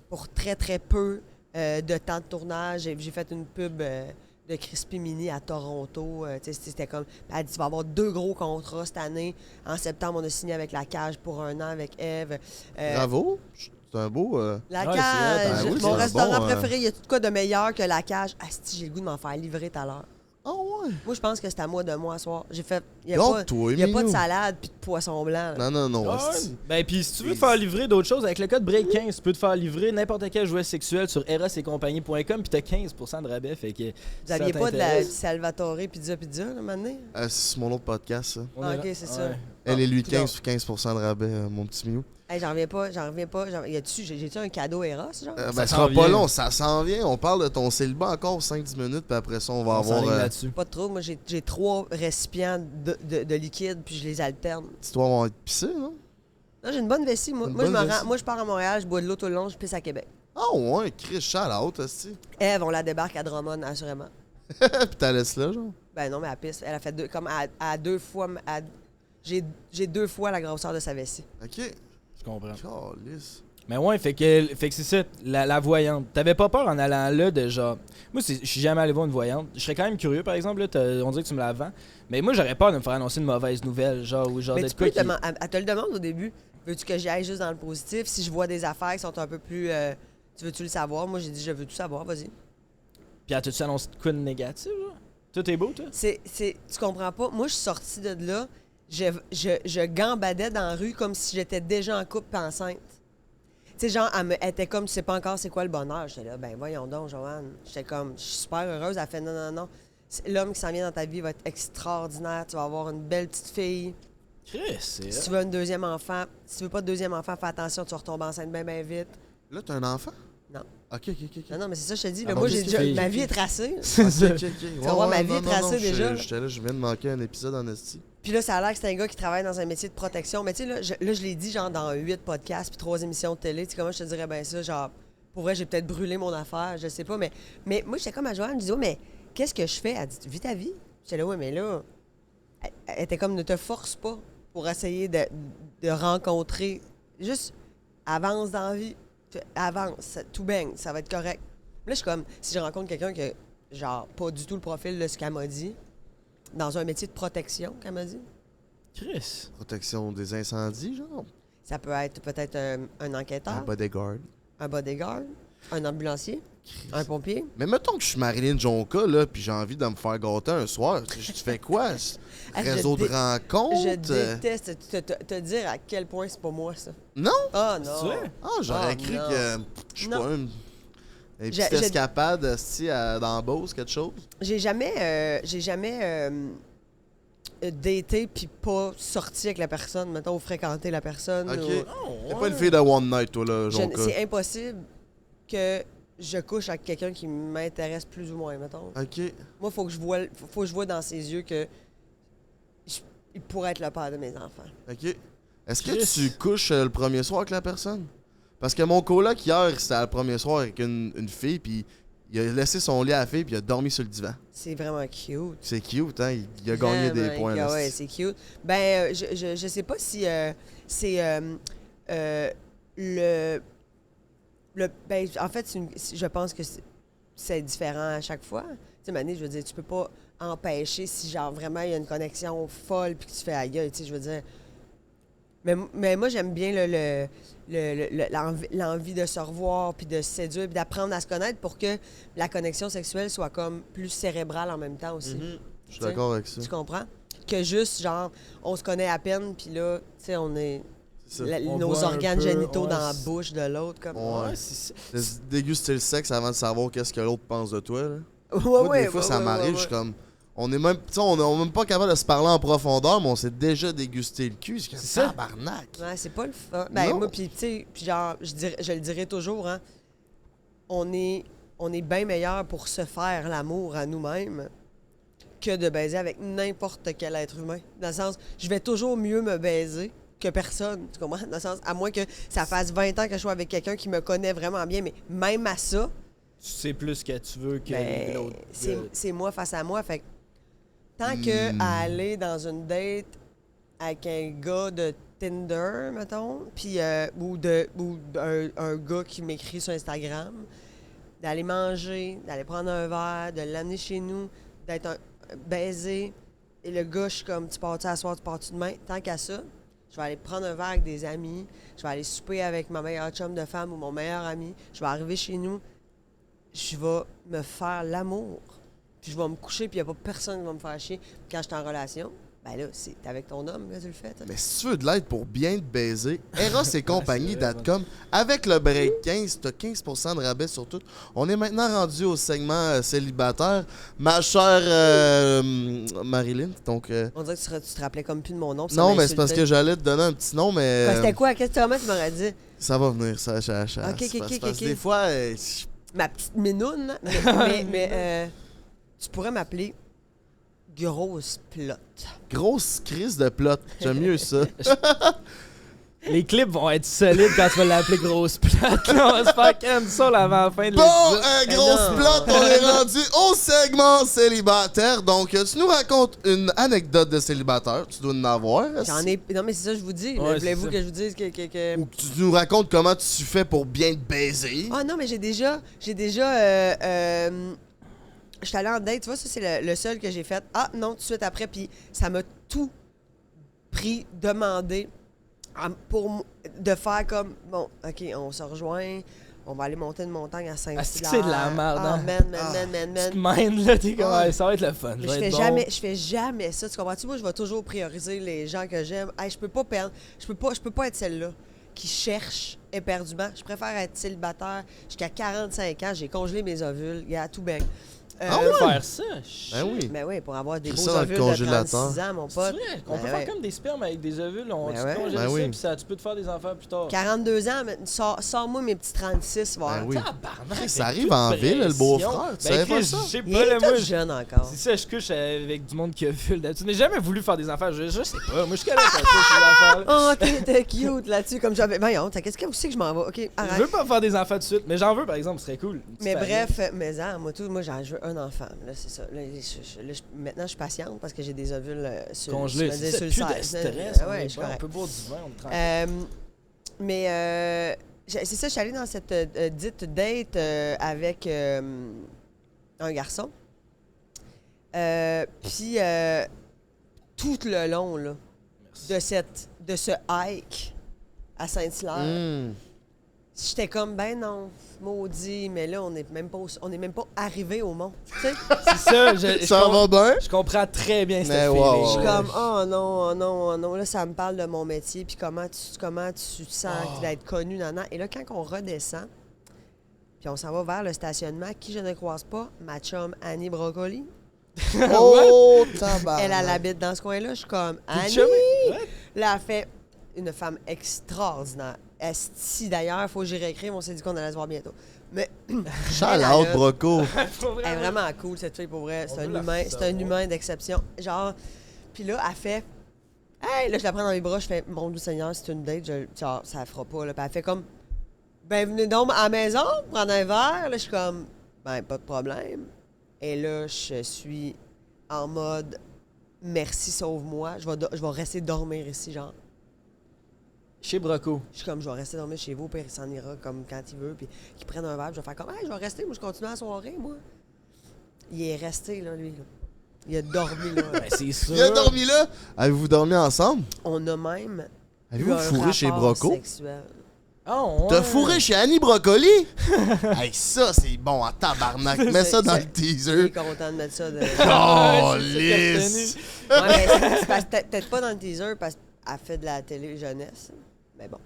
pour très, très peu de temps de tournage. J'ai fait une pub de Crispy Mini à Toronto. C'était comme... Elle dit, tu vas avoir 2 gros contrats cette année. En septembre, on a signé avec La Cage pour 1 an avec Eve. Bravo! C'est un beau... La Ouais, Cage! c'est- ben oui, Mon c'est restaurant bon, préféré, y a tout quoi de meilleur que La Cage? Asti, j'ai le goût de m'en faire livrer tout à l'heure. Oh ouais! Moi, je pense que c'est à moi de moi à soir. J'ai fait... Il Donc, toi, n'y a pas de Minou. salade puis de poisson blanc. là. Non, Ah ouais. asti. Ben puis si tu veux te faire livrer d'autres choses, avec le code BREAK15, tu peux te faire livrer n'importe quel jouet sexuel sur erosetcompagnie.com puis t'as 15% de rabais, fait que... Vous aviez pas de la Salvatore pizza, là, un moment donné? C'est mon autre podcast, ça. Ah, ok, c'est ça. Elle et lui, Coudonc. 15% de rabais, mon petit Minou. Hey, j'en reviens pas. J'ai-tu un cadeau Eros, genre? Ben, Ça ça s'en sera pas vient. long, ça s'en vient. On parle de ton célibat encore 5-10 minutes, puis après ça, on va On avoir s'enligne là-dessus. Pas de trop. Moi, j'ai 3 récipients de liquide, puis je les alterne. L'histoire va être pissée, non? Là, j'ai une bonne vessie. Moi, Une moi, je bonne me rends- vessie. moi, je pars à Montréal, je bois de l'eau tout le long, je pisse à Québec. Ah ouais, Chris, shout-out, asti. Eve, on la débarque à Drummond, assurément. Puis t'as laissé là, genre? Ben non, mais elle pisse. Elle a fait comme à 2 fois... J'ai 2 fois la grosseur de sa vessie. OK. Je comprends. Calisse. Mais ouais, fait que c'est ça, la voyante. T'avais pas peur en allant là de genre... Moi, je suis jamais allé voir une voyante. Je serais quand même curieux, par exemple, là, on dirait que tu me la vends. Mais moi, j'aurais peur de me faire annoncer une mauvaise nouvelle, genre, ou genre Mais de tu quoi peux qui... elle te le demande au début. Veux-tu que j'y aille juste dans le positif? Si je vois des affaires qui sont un peu plus... tu veux-tu le savoir? Moi, j'ai dit, je veux tout savoir, vas-y. Puis as-tu annoncé de quoi de négatif, genre? Tout est beau, toi? Tu comprends pas? Moi, je suis sortie de là, je gambadais dans la rue comme si j'étais déjà en couple pis enceinte. Tu sais, genre, elle était comme, tu sais pas encore c'est quoi le bonheur. J'étais là, ben voyons donc, Joanne. J'étais comme, je suis super heureuse. Elle fait, non. L'homme qui s'en vient dans ta vie va être extraordinaire. Tu vas avoir une belle petite fille. Chris, c'est... Si tu veux un deuxième enfant, si tu veux pas de deuxième enfant, fais attention, tu vas retomber enceinte bien vite. Là, t'as un enfant? Non. OK. Non, mais c'est ça, je te dis. Ah, là, bon, moi, qu'est-ce j'ai que tu déjà, fais? ma vie est tracée. C'est ça. Tu vas voir, ma vie est tracée déjà. J'étais là, je viens de manquer un épisode en esti. Puis là, ça a l'air que c'est un gars qui travaille dans un métier de protection. Mais tu sais, là, je l'ai dit, genre, dans 8 podcasts puis 3 émissions de télé. Tu sais, comment je te dirais bien ça? Genre, pour vrai, j'ai peut-être brûlé mon affaire, je sais pas. Mais moi, j'étais comme à Joanne, je dis, oh, mais qu'est-ce que je fais? Elle dit, vis ta vie. J'étais là, ouais, mais là, elle était comme, ne te force pas pour essayer de rencontrer. Juste, avance dans la vie. Avance, tout baigne, ça va être correct. Là, je suis comme, si je rencontre quelqu'un qui a, genre, pas du tout le profil de ce qu'elle m'a dit, dans un métier de protection, qu'elle m'a dit. Chris. Protection des incendies, genre? Ça peut être peut-être un enquêteur, Un bodyguard. un bodyguard, un ambulancier, un pompier. Mais mettons que je suis Marilyn Jonca, là, puis j'ai envie de me faire gâter un soir. Tu fais quoi? Ah, Réseau de rencontres? Je déteste te dire à quel point c'est pas moi, ça. Non? Ah C'est non. vrai? Ah, j'aurais Ah, cru non. que je suis Non. pas Et petite escapade, dans Beauce, quelque chose? J'ai jamais daté puis pas sorti avec la personne, mettons, ou fréquenté la personne. OK. Ou... T'es pas une fille de one night, toi, là, Jonca. C'est impossible que je couche avec quelqu'un qui m'intéresse plus ou moins, mettons. OK. Moi, faut que je vois dans ses yeux que il pourrait être le père de mes enfants. OK. Est-ce que tu couches le premier soir avec la personne? Parce que mon coloc, hier, c'était le premier soir avec une fille, puis il a laissé son lit à la fille, puis il a dormi sur le divan. C'est vraiment cute. C'est cute, hein? Il a gagné des points, là. Ouais, c'est cute. Ben, je sais pas si c'est ben, en fait, je pense que c'est différent à chaque fois. Tu sais, Mané, je veux dire, tu peux pas empêcher si, genre, vraiment, il y a une connexion folle puis que tu fais aïe, tu sais, je veux dire... Mais moi, j'aime bien l'envie de se revoir, puis de se séduire, puis d'apprendre à se connaître pour que la connexion sexuelle soit comme plus cérébrale en même temps aussi. Mm-hmm. Je suis d'accord avec ça. Tu comprends? Que juste, genre, on se connaît à peine, puis là, tu sais, on est... nos organes génitaux dans la bouche de l'autre, comme... Ouais, déguster le sexe avant de savoir qu'est-ce que l'autre pense de toi, là. Ouais, des fois, ça m'arrive, je suis comme... On est même pas capable de se parler en profondeur, mais on s'est déjà dégusté le cul. C'est ça, tabarnak. Ouais, c'est pas le fun. Ben, moi, puis tu sais, genre, je le dirais toujours, hein, on est bien meilleur pour se faire l'amour à nous-mêmes que de baiser avec n'importe quel être humain. Dans le sens, je vais toujours mieux me baiser que personne, tu comprends? Dans le sens, à moins que ça fasse 20 ans que je sois avec quelqu'un qui me connaît vraiment bien, mais même à ça... Tu sais plus ce que tu veux que l'autre. C'est moi face à moi, fait que tant que à aller dans une date avec un gars de Tinder, mettons, puis ou un gars qui m'écrit sur Instagram, d'aller manger, d'aller prendre un verre, de l'amener chez nous, d'être baisé, et le gars, je suis comme, tu pars-tu à soir, tu pars-tu demain? Tant qu'à ça, je vais aller prendre un verre avec des amis, je vais aller souper avec ma meilleure chum de femme ou mon meilleur ami, je vais arriver chez nous, je vais me faire l'amour. Puis je vais me coucher, puis il n'y a pas personne qui va me faire chier. Puis quand je suis en relation, ben là, c'est avec ton homme que tu le fais. T'sais. Mais si tu veux de l'aide pour bien te baiser, Eros et compagnie.com, avec le break 15, tu as 15% de rabais sur tout. On est maintenant rendu au segment célibataire. Ma chère Marilyn, donc... On dirait que tu te rappelais comme plus de mon nom. Non, mais c'est parce que j'allais te donner un petit nom, mais... C'était quoi? Qu'est-ce que tu m'aurais dit? Ça va venir, ça. OK. Des fois... Ma petite minoune, là. Mais tu pourrais m'appeler Grosse Plot. Grosse crise de plot. J'aime mieux ça. Les clips vont être solides quand tu vas l'appeler Grosse Plot. On va se faire crème ça avant la fin de l'épisode. Grosse plot, on est rendu au segment célibataire. Donc, tu nous racontes une anecdote de célibataire. Tu dois en avoir. J'en ai... Non, mais c'est ça que je vous dis. Ouais, voulez-vous que je vous dise que... Ou que tu nous racontes comment tu fais pour bien te baiser. Ah non, mais j'ai déjà je suis allée en date, tu vois, ça c'est le seul que j'ai fait. Ah non, tout de suite après, puis ça m'a tout pris, demandé de faire comme, bon, OK, on se rejoint, on va aller monter une montagne à Saint-Hilaire. C'est de la merde, hein? Man. Tu mindes, là, t'es comme, ça va être le fun. Je fais jamais ça, tu comprends-tu? Moi, je vais toujours prioriser les gens que j'aime. Hey, je peux pas être celle-là qui cherche éperdument. Je préfère être célibataire jusqu'à 45 ans. J'ai congelé mes ovules. Il y a tout bien. Faire ça? Ben oui. Ben oui, pour avoir des beaux ça ovules de 36 ans, mon pote. C'est vrai, on peut faire comme des spermes avec des ovules. On congèle ça, puis ça, tu peux te faire des enfants plus tard. 42 ans, mais sors-moi mes petits 36, voilà. Ben oui. Tabarnak, ça arrive en ville, le beau-frère. Tu savais pas ça? Je sais Il est moi, jeune encore. C'est ça, je couche avec du monde qui a vu. Tu n'as jamais voulu faire des enfants. Je sais pas. Moi, je connais pas ça, ces affaires. Oh, t'es cute là-dessus. Comme j'avais. Voyons, qu'est-ce que vous savez que je m'en vais? OK, arrête. Je veux pas faire des enfants tout de suite, mais j'en veux, par exemple, ce serait cool. Mais bref, moi, je veux un enfant. Là, c'est ça. Là, maintenant, je suis patiente parce que j'ai des ovules congelés. C'est sur le plus de stress. On peut boire du vin, on me tranquille. Mais c'est ça, je suis allée dans cette dite date avec un garçon. Puis tout le long là, de ce hike à Saint-Hilaire, j'étais comme, ben non, maudit, mais là, on n'est même pas arrivé au mont. Tu sais? C'est ça, ça va bien? Je comprends très bien cette feeling. Je suis comme, oh non, là, ça me parle de mon métier, puis comment tu te sens d'être connu, nan. Et là, quand on redescend, Puis on s'en va vers le stationnement. Qui je ne croise pas? Ma chum Annie Brocoli. Oh, tabarnak. Elle habite dans ce coin-là. Je suis comme, Annie! chum? Ouais. Là, elle fait une femme extraordinaire. Esti, d'ailleurs, il faut que j'y réécrive. On s'est dit qu'on allait se voir bientôt. Mais Shout elle, out, elle, Broco. elle est vraiment cool, cette fille, pour vrai. C'est On un veut la humain, c'est savoir. un humain d'exception. Genre, puis là, elle fait... Hey, là, je la prends dans mes bras, je fais, mon doux Seigneur, c'est une date, genre, ça la fera pas, là. Puis elle fait comme, ben, venez donc à la maison, prendre un verre. Là, je suis comme, ben, pas de problème. Et là, je suis en mode, merci, sauve-moi. Je vais rester dormir ici, genre. Chez Broco. Je suis comme, je vais rester dormir chez vous, puis il s'en ira comme quand il veut, puis qu'il prenne un verre, puis je vais faire comme, hey, je vais rester, moi, je continue la soirée, moi. Il est resté, là, lui, là. Il a dormi, là. Ben, c'est sûr. Il a dormi là. Avez-vous dormi ensemble? On a même Avez-vous eu un fourré chez rapport Broco? sexuel. Oh, ouais. T'as fourré chez Annie Brocoli? Hey, ça, c'est bon en tabarnak. Mets ça dans le Il teaser. est content de mettre ça. Oh, c'est lisse! Ouais, mais c'est parce que peut-être pas dans le teaser parce qu'elle fait de la télé jeunesse. Mais bon,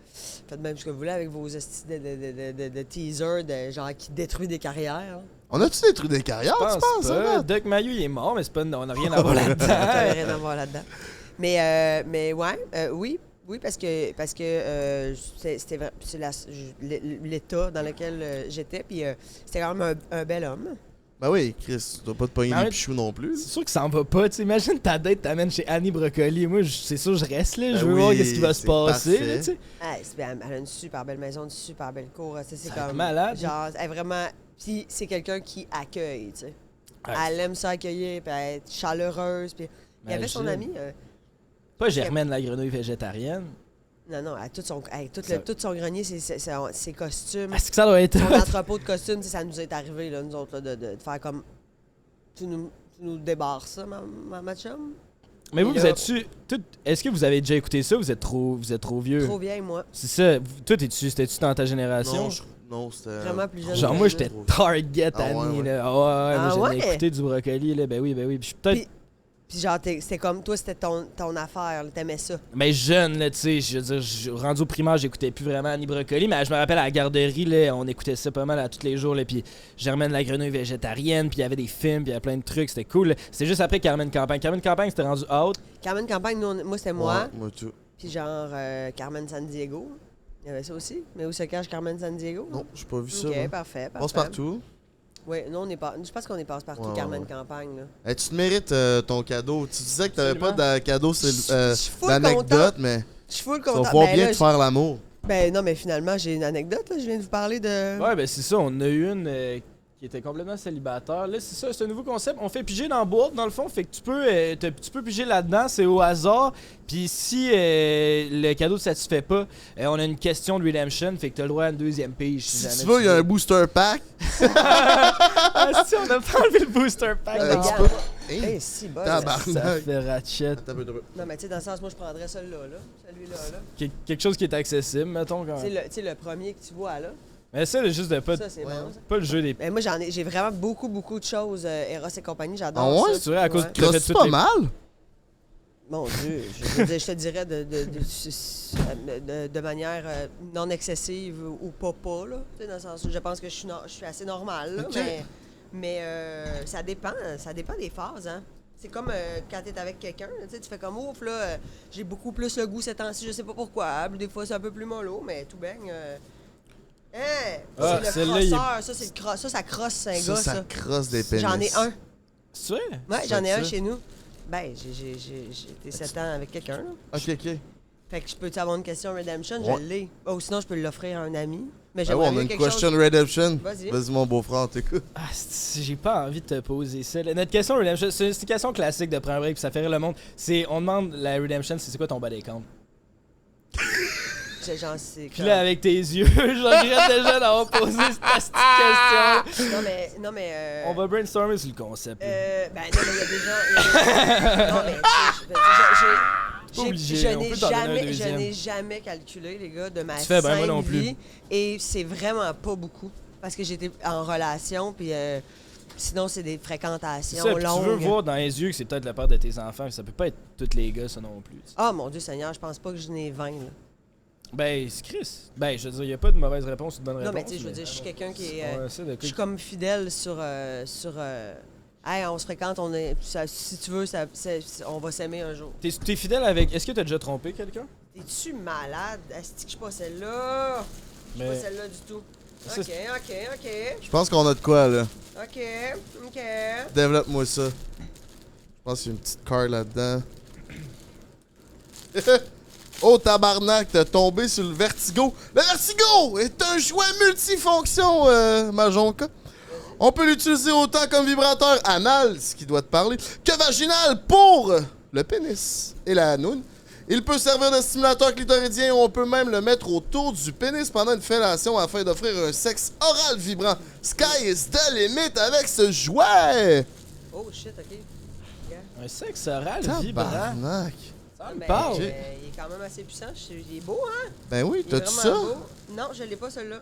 faites même ce que vous voulez avec vos hosties de teaser de genre qui détruit des carrières. On a-tu des trucs des carrières, Je tu pense penses? pas. Hein? Doc Mayou, il est mort, mais c'est pas, on n'a rien à voir là-dedans. T'avais rien à voir là-dedans. Mais ouais, oui, parce que c'était l'état dans lequel j'étais, puis c'était quand même un bel homme. Ben oui, Chris, tu dois pas te pogner Ben les oui. pichous non plus. C'est sûr que ça en va pas. Tu imagines ta date t'amène chez Annie Brocoli. Moi, c'est sûr, je reste là. Je Ben veux oui, voir qu'est-ce qui va se c'est passer. parfait. Là, tu sais. Elle a une super belle maison, une super belle cour. C'est Ça comme malade. genre, elle est vraiment. Puis c'est quelqu'un qui accueille, tu sais. Ouais. Elle aime ça accueillir, puis elle est chaleureuse. Puis il y avait son Imagine. ami. Pas Germaine la grenouille végétarienne. Non, elle, tout son grenier, ses costumes. Est-ce que ça doit être. Son entrepôt de costumes, tu sais, ça nous est arrivé, là, nous autres, là, de faire comme. Tu nous débarres ça, ma chum? Mais vous, Et vous là- êtes-tu. Est-ce que vous avez déjà écouté ça ou vous êtes trop vieux? Trop vieille, moi. C'est ça. Toi, c'était-tu dans ta génération? Non, c'était... Vraiment plus jeune. Genre, que moi, elle, j'étais là. Target Ah ouais, Annie, ouais. là. Ah ouais, Ah moi, j'avais ouais? écouté du brocoli, là. Ben oui. Puis je suis peut-être. Puis genre, c'était comme toi, c'était ton affaire, là, t'aimais ça. Mais jeune, là, tu sais, je veux dire, rendu au primaire, j'écoutais plus vraiment Annie Brocoli, mais je me rappelle à la garderie, là, on écoutait ça pas mal à tous les jours, là, puis Germaine la grenouille végétarienne, puis il y avait des films, puis il y avait plein de trucs, c'était cool. Là. C'était juste après Carmen Campagne. Carmen Campagne, c'était rendu out. Carmen Campagne, moi, c'était moi. Ouais, moi tout. Puis genre, Carmen San Diego. Il y avait ça aussi. Mais où se cache Carmen San Diego? Non, j'ai pas vu ça. Ok, moi. parfait. Passe partout. Oui, nous, on est pas. Je pense qu'on est passe-partout, Ouais, Carmen ouais. Campagne, là. Hey, tu te mérites ton cadeau. Tu disais que t'avais pas Absolument. de cadeau Je suis full d'anecdote, contente. mais Je suis full tu vas content. pouvoir Ben, bien là, te faire l'amour. ben non, mais finalement, j'ai une anecdote, là. Je viens de vous parler de. Ouais, ben c'est ça, on en a eu une qui était complètement célibataire. Là, c'est ça, c'est un nouveau concept. On fait piger dans la boîte, dans le fond, fait que tu peux piger là-dedans, c'est au hasard. Puis si le cadeau ne satisfait pas, on a une question de redemption, fait que t'as le droit à une deuxième pige. Si jamais tu veux, il y a un booster pack. Ah, si, on a pas enlevé le booster pack. Ben, tu regarde. peux- Hey, Hey, si, bon. tabarnak. Ça fait ratchet. Attends un peu, attends un peu. Non, mais tu sais, dans le sens, moi, je prendrais celui-là, là. Celui-là, là. Quelque chose qui est accessible, mettons. Quand Tu même. sais, le premier que tu vois, là. Mais ça, c'est juste de pas, Ça, c'est ouais. bon, ça. pas le jeu des. Ben, moi, j'ai vraiment beaucoup de choses, Eros et compagnie. J'adore Ah ouais? ça. C'est vrai, à cause Ouais. que t'as fait Crosses toutes pas les- mal. Mon Dieu, je te dirais de manière non excessive ou pas, là. Tu sais, dans le sens où je pense que je suis assez normale, là, Ok. mais ça dépend des phases, hein. C'est comme quand t'es avec quelqu'un, tu sais, tu fais comme ouf, là, j'ai beaucoup plus le goût ces temps-ci, je sais pas pourquoi. Des fois, c'est un peu plus mollo, mais tout baigne. Hein, Ah, c'est le celle-là, il est- crosseur, ça, c'est le ça crosse un Ça, gars, ça ça. crosse des pénis. J'en ai un. C'est vrai? Ouais, Tu j'en ai fais un ça? chez nous. Ben, j'ai été 7 ans avec quelqu'un, là. Ok, ok. Fait que je peux-tu avoir une question Redemption? Ouais. Je l'ai. Oh, sinon, je peux l'offrir à un ami. Mais Ah j'aimerais ouais, on a mieux une quelque question chose... redemption. Vas-y. Vas-y, mon beau-frère, on t'écoute. Ah, j'ai pas envie de te poser ça. Notre question Redemption, c'est une question classique de prendre un break, puis ça fait rire le monde. On demande la Redemption, c'est quoi ton body count? J'en sais. Puis là, avec tes yeux, je regrette déjà d'avoir posé cette petite question. Non, mais On va brainstormer sur le concept. là. ben, non, mais il y a des gens... Non, mais, tu sais, je veux dire, Pas obligé, je on n'ai peut t'en donner un jamais, je deuxième. n'ai jamais calculé, les gars, de ma Tu fais bien, moi saine non plus. vie. Et c'est vraiment pas beaucoup. Parce que j'étais en relation, puis sinon, c'est des C'est fréquentations ça, puis longues. tu veux voir dans les yeux que c'est peut-être la part de tes enfants, ça peut pas être tous les gars, ça non plus. tu sais. Ah, mon Dieu Seigneur, je pense pas que je n'ai 20, là. Ben, c'est Chris. Ben, je veux dire, il n'y a pas de mauvaise réponse ou de bonne réponse. Non, mais tu sais, je veux dire, je suis quelqu'un qui est. On essaie de- Je suis comme fidèle sur. Hey, on se fréquente, si tu veux, on va s'aimer un jour. T'es fidèle avec. Est-ce que t'as déjà trompé quelqu'un? T'es-tu malade? Est-ce que je suis pas celle-là? Je suis pas celle-là du tout. Ça, Ok. Je pense qu'on a de quoi, là. Ok. Développe-moi ça. Je pense qu'il y a une petite carte là-dedans. Oh tabarnak, t'as tombé sur le vertigo. Le vertigo est un jouet multifonction, Majonka. On peut l'utiliser autant comme vibrateur anal, ce qui doit te parler, que vaginal pour le pénis et la noune. Il peut servir de stimulateur clitoridien, on peut même le mettre autour du pénis pendant une fellation afin d'offrir un sexe oral vibrant. Sky is the limit avec ce jouet! Oh shit, ok. Un sexe oral vibrant. Tabarnak! Ça me Ben, parle. il est quand même assez puissant. Il est beau, hein? Ben oui, Il est t'as-tu vraiment ça? beau. Non, je l'ai pas, celui-là.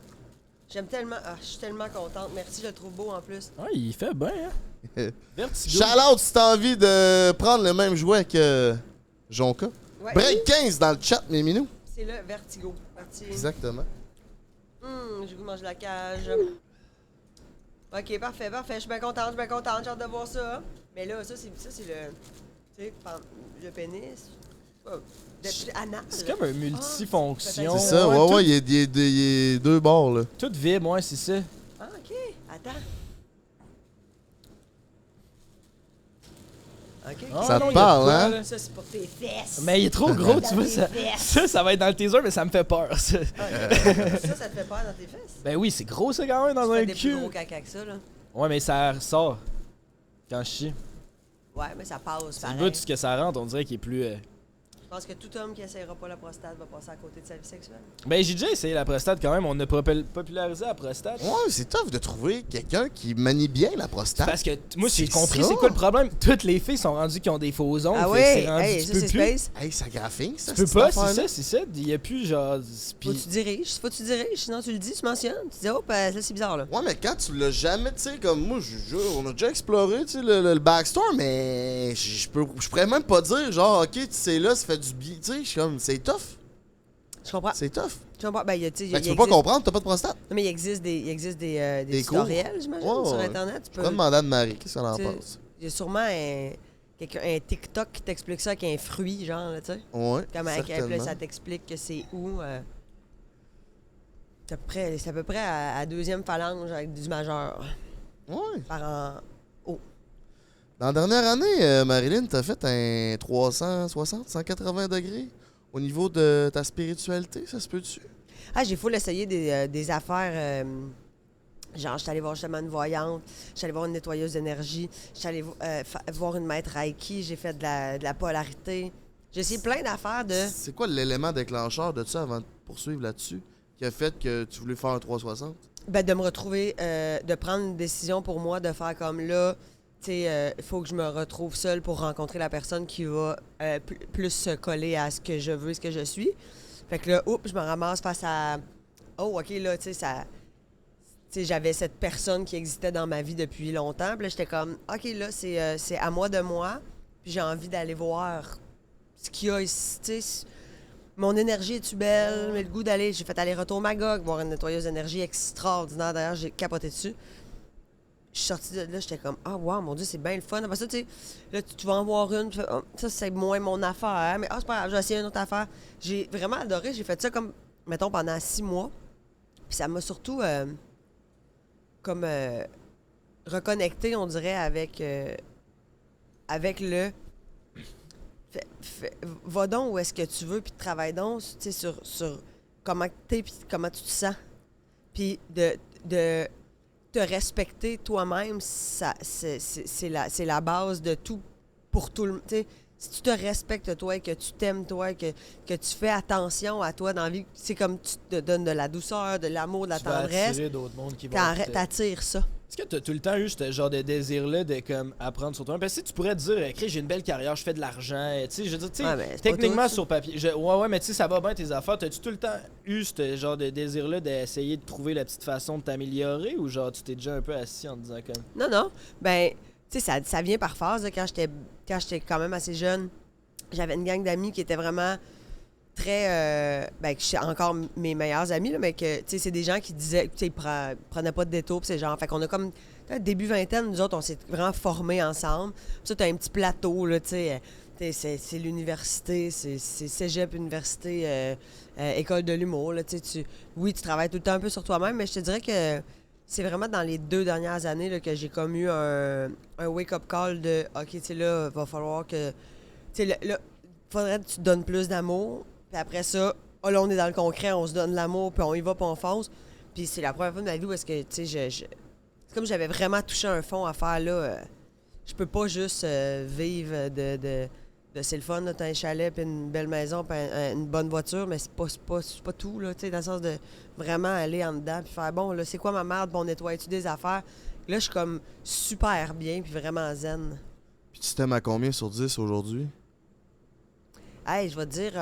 J'aime tellement. Ah, je suis tellement contente. Merci, je le trouve beau en plus. Ouais, il fait bien, hein. Vertigo. Shout-out si t'as envie de prendre le même jouet que Jonka. Ouais. Break 15 dans le chat, mes minous. C'est le Vertigo. Exactement. J'ai goût de manger la cage. Ok, parfait. Je suis bien contente. J'ai hâte de voir ça. Mais là, ça, c'est le. Tu sais, le pénis. Anal. C'est comme un multifonction. C'est ça, ouais, il y a deux bords, là. Tout vibre, ouais, c'est ça. Ah, ok. Attends. Ok. Ah, Ça non, te il y a parle, de quoi, hein? là. Ça, c'est pour tes fesses. Mais il est trop gros, tu Dans vois. tes Ça va être dans le teaser, mais ça me fait peur. Ça. Ça te fait peur dans tes fesses? Ben oui, c'est gros, ça, quand même, dans Tu un fais des plus cul. gros caca que ça, là. Ouais, mais ça ressort quand je chie. Ouais, mais ça passe C'est pareil. le bout de ce que ça rentre, on dirait qu'il est plus. Je pense que tout homme qui essaiera pas la prostate va passer à côté de sa vie sexuelle. Ben, j'ai déjà essayé la prostate quand même. On a popularisé la prostate. Ouais, c'est tough de trouver quelqu'un qui manie bien la prostate. Parce que moi, j'ai C'est compris ça. c'est quoi le problème. Toutes les filles sont rendues qui ont des faux ongles. Ah fait que ouais? c'est rendu, Hey, tu ça, peux c'est plus. space. Hey, ça graphine, ça, Tu peux cette pas, affaire-là? c'est ça. Il y a plus genre. Faut que tu diriges. Sinon tu le dis, tu mentionnes. Tu dis, oh, ben, ça c'est bizarre, là. Ouais, mais quand tu l'as jamais, tu sais, comme moi, on a déjà exploré, tu sais, le backstore, mais je pourrais même pas dire, genre, ok, tu sais, là, ça fait du bien, tu sais, je suis comme, c'est tough. Je comprends. C'est tough. Je comprends. Ben, tu sais, Ben, tu peux pas comprendre, t'as pas de prostate. Non, mais il existe des Des cours. tutoriels, j'imagine, Ouais, sur ouais. Internet. Tu peux demander à Anne-Marie, qu'est-ce qu'elle en Tu sais, pense. Il y a sûrement un TikTok qui t'explique ça avec un fruit, genre, là, tu sais. Ouais, Comme avec certainement. ça t'explique que c'est où. C'est à peu près à deuxième phalange avec du majeur. Ouais. Par en haut. Dans la dernière année, Marilyn, t'as fait un 360, 180 degrés au niveau de ta spiritualité, ça se peut-tu? Ah, j'ai full essayé des affaires. Genre, j'étais allée voir justement une voyante, j'étais allée voir une nettoyeuse d'énergie, j'étais allée voir une maître Reiki, j'ai fait de la polarité. J'ai essayé plein d'affaires de. C'est quoi l'élément déclencheur de ça avant de poursuivre là-dessus qui a fait que tu voulais faire un 360? Ben, de me retrouver, de prendre une décision pour moi, de faire comme là, tu sais, il faut que je me retrouve seule pour rencontrer la personne qui va plus se coller à ce que je veux, ce que je suis. Fait que là, oups, je me ramasse face à. Oh, OK, là, tu sais, ça. Tu sais, j'avais cette personne qui existait dans ma vie depuis longtemps. Puis là, j'étais comme, OK, là, c'est à moi de moi. Puis j'ai envie d'aller voir ce qu'il y a ici. Tu sais, mon énergie est-tu belle? Mais le goût d'aller. J'ai fait aller-retour Magog, voir une nettoyeuse d'énergie extraordinaire. D'ailleurs, j'ai capoté dessus. Je suis sortie de là, j'étais comme, ah, wow, mon Dieu, c'est bien le fun. Après ça, tu sais, là, tu vas en voir une. Tu fais, oh, ça, c'est moins mon affaire. Mais, ah, c'est pas grave, je vais essayer une autre affaire. J'ai vraiment adoré. J'ai fait ça comme, mettons, pendant 6 mois. Puis ça m'a surtout. Reconnecter, on dirait, avec le... Va donc où est-ce que tu veux, puis travaille donc, tu sais, sur comment t'es, puis comment tu te sens. Puis de te respecter toi-même, c'est la base de tout pour tout le monde. Si tu te respectes toi et que tu t'aimes toi, que tu fais attention à toi dans la vie, c'est comme tu te donnes de la douceur, de l'amour, de la Tu vas tendresse, attirer d'autres mondes qui vont t'attires ça. Est-ce que t'as tout le temps eu ce genre de désir-là de comme apprendre sur toi? Parce que tu pourrais te dire, Chris, j'ai une belle carrière, je fais de l'argent, tu sais, je veux dire, tu sais, Ouais, mais c'est techniquement pas tout, sur papier, ouais, mais tu sais, ça va bien tes affaires. T'as-tu tout le temps eu ce genre de désir-là d'essayer de trouver la petite façon de t'améliorer ou genre tu t'es déjà un peu assis en te disant comme. Non. Ben, tu sais, ça vient par phase. Là, quand j'étais quand même assez jeune, j'avais une gang d'amis qui étaient vraiment, très... que je suis encore mes meilleurs amis, là, mais que, tu sais, c'est des gens qui disaient, tu sais, ils prenaient pas de détour, pis c'est genre... Fait qu'on a comme... Début vingtaine, nous autres, on s'est vraiment formés ensemble. Puis ça, t'as un petit plateau, là, tu sais... C'est l'université, c'est cégep, université, école de l'humour. Là, oui, tu travailles tout le temps un peu sur toi-même, mais je te dirais que c'est vraiment dans les 2 dernières années là, que j'ai comme eu un wake-up call de « OK, tu sais, là, va falloir que... Tu sais, là, faudrait que tu te donnes plus d'amour. » Puis après ça, oh, là, on est dans le concret, on se donne l'amour, puis on y va, puis on fonce. Puis c'est la première fois de ma vie où est-ce que, tu sais, c'est comme j'avais vraiment touché un fond à faire, là. Je peux pas juste vivre de c'est le fun, t'as un chalet, puis une belle maison, puis une bonne voiture, mais c'est pas tout, là, tu sais, dans le sens de vraiment aller en dedans, puis faire, bon, là, c'est quoi ma merde, bon, nettoie-tu des affaires? Là, je suis comme super bien, puis vraiment zen. Puis tu t'aimes à combien sur 10 aujourd'hui? Hey, je vais te dire,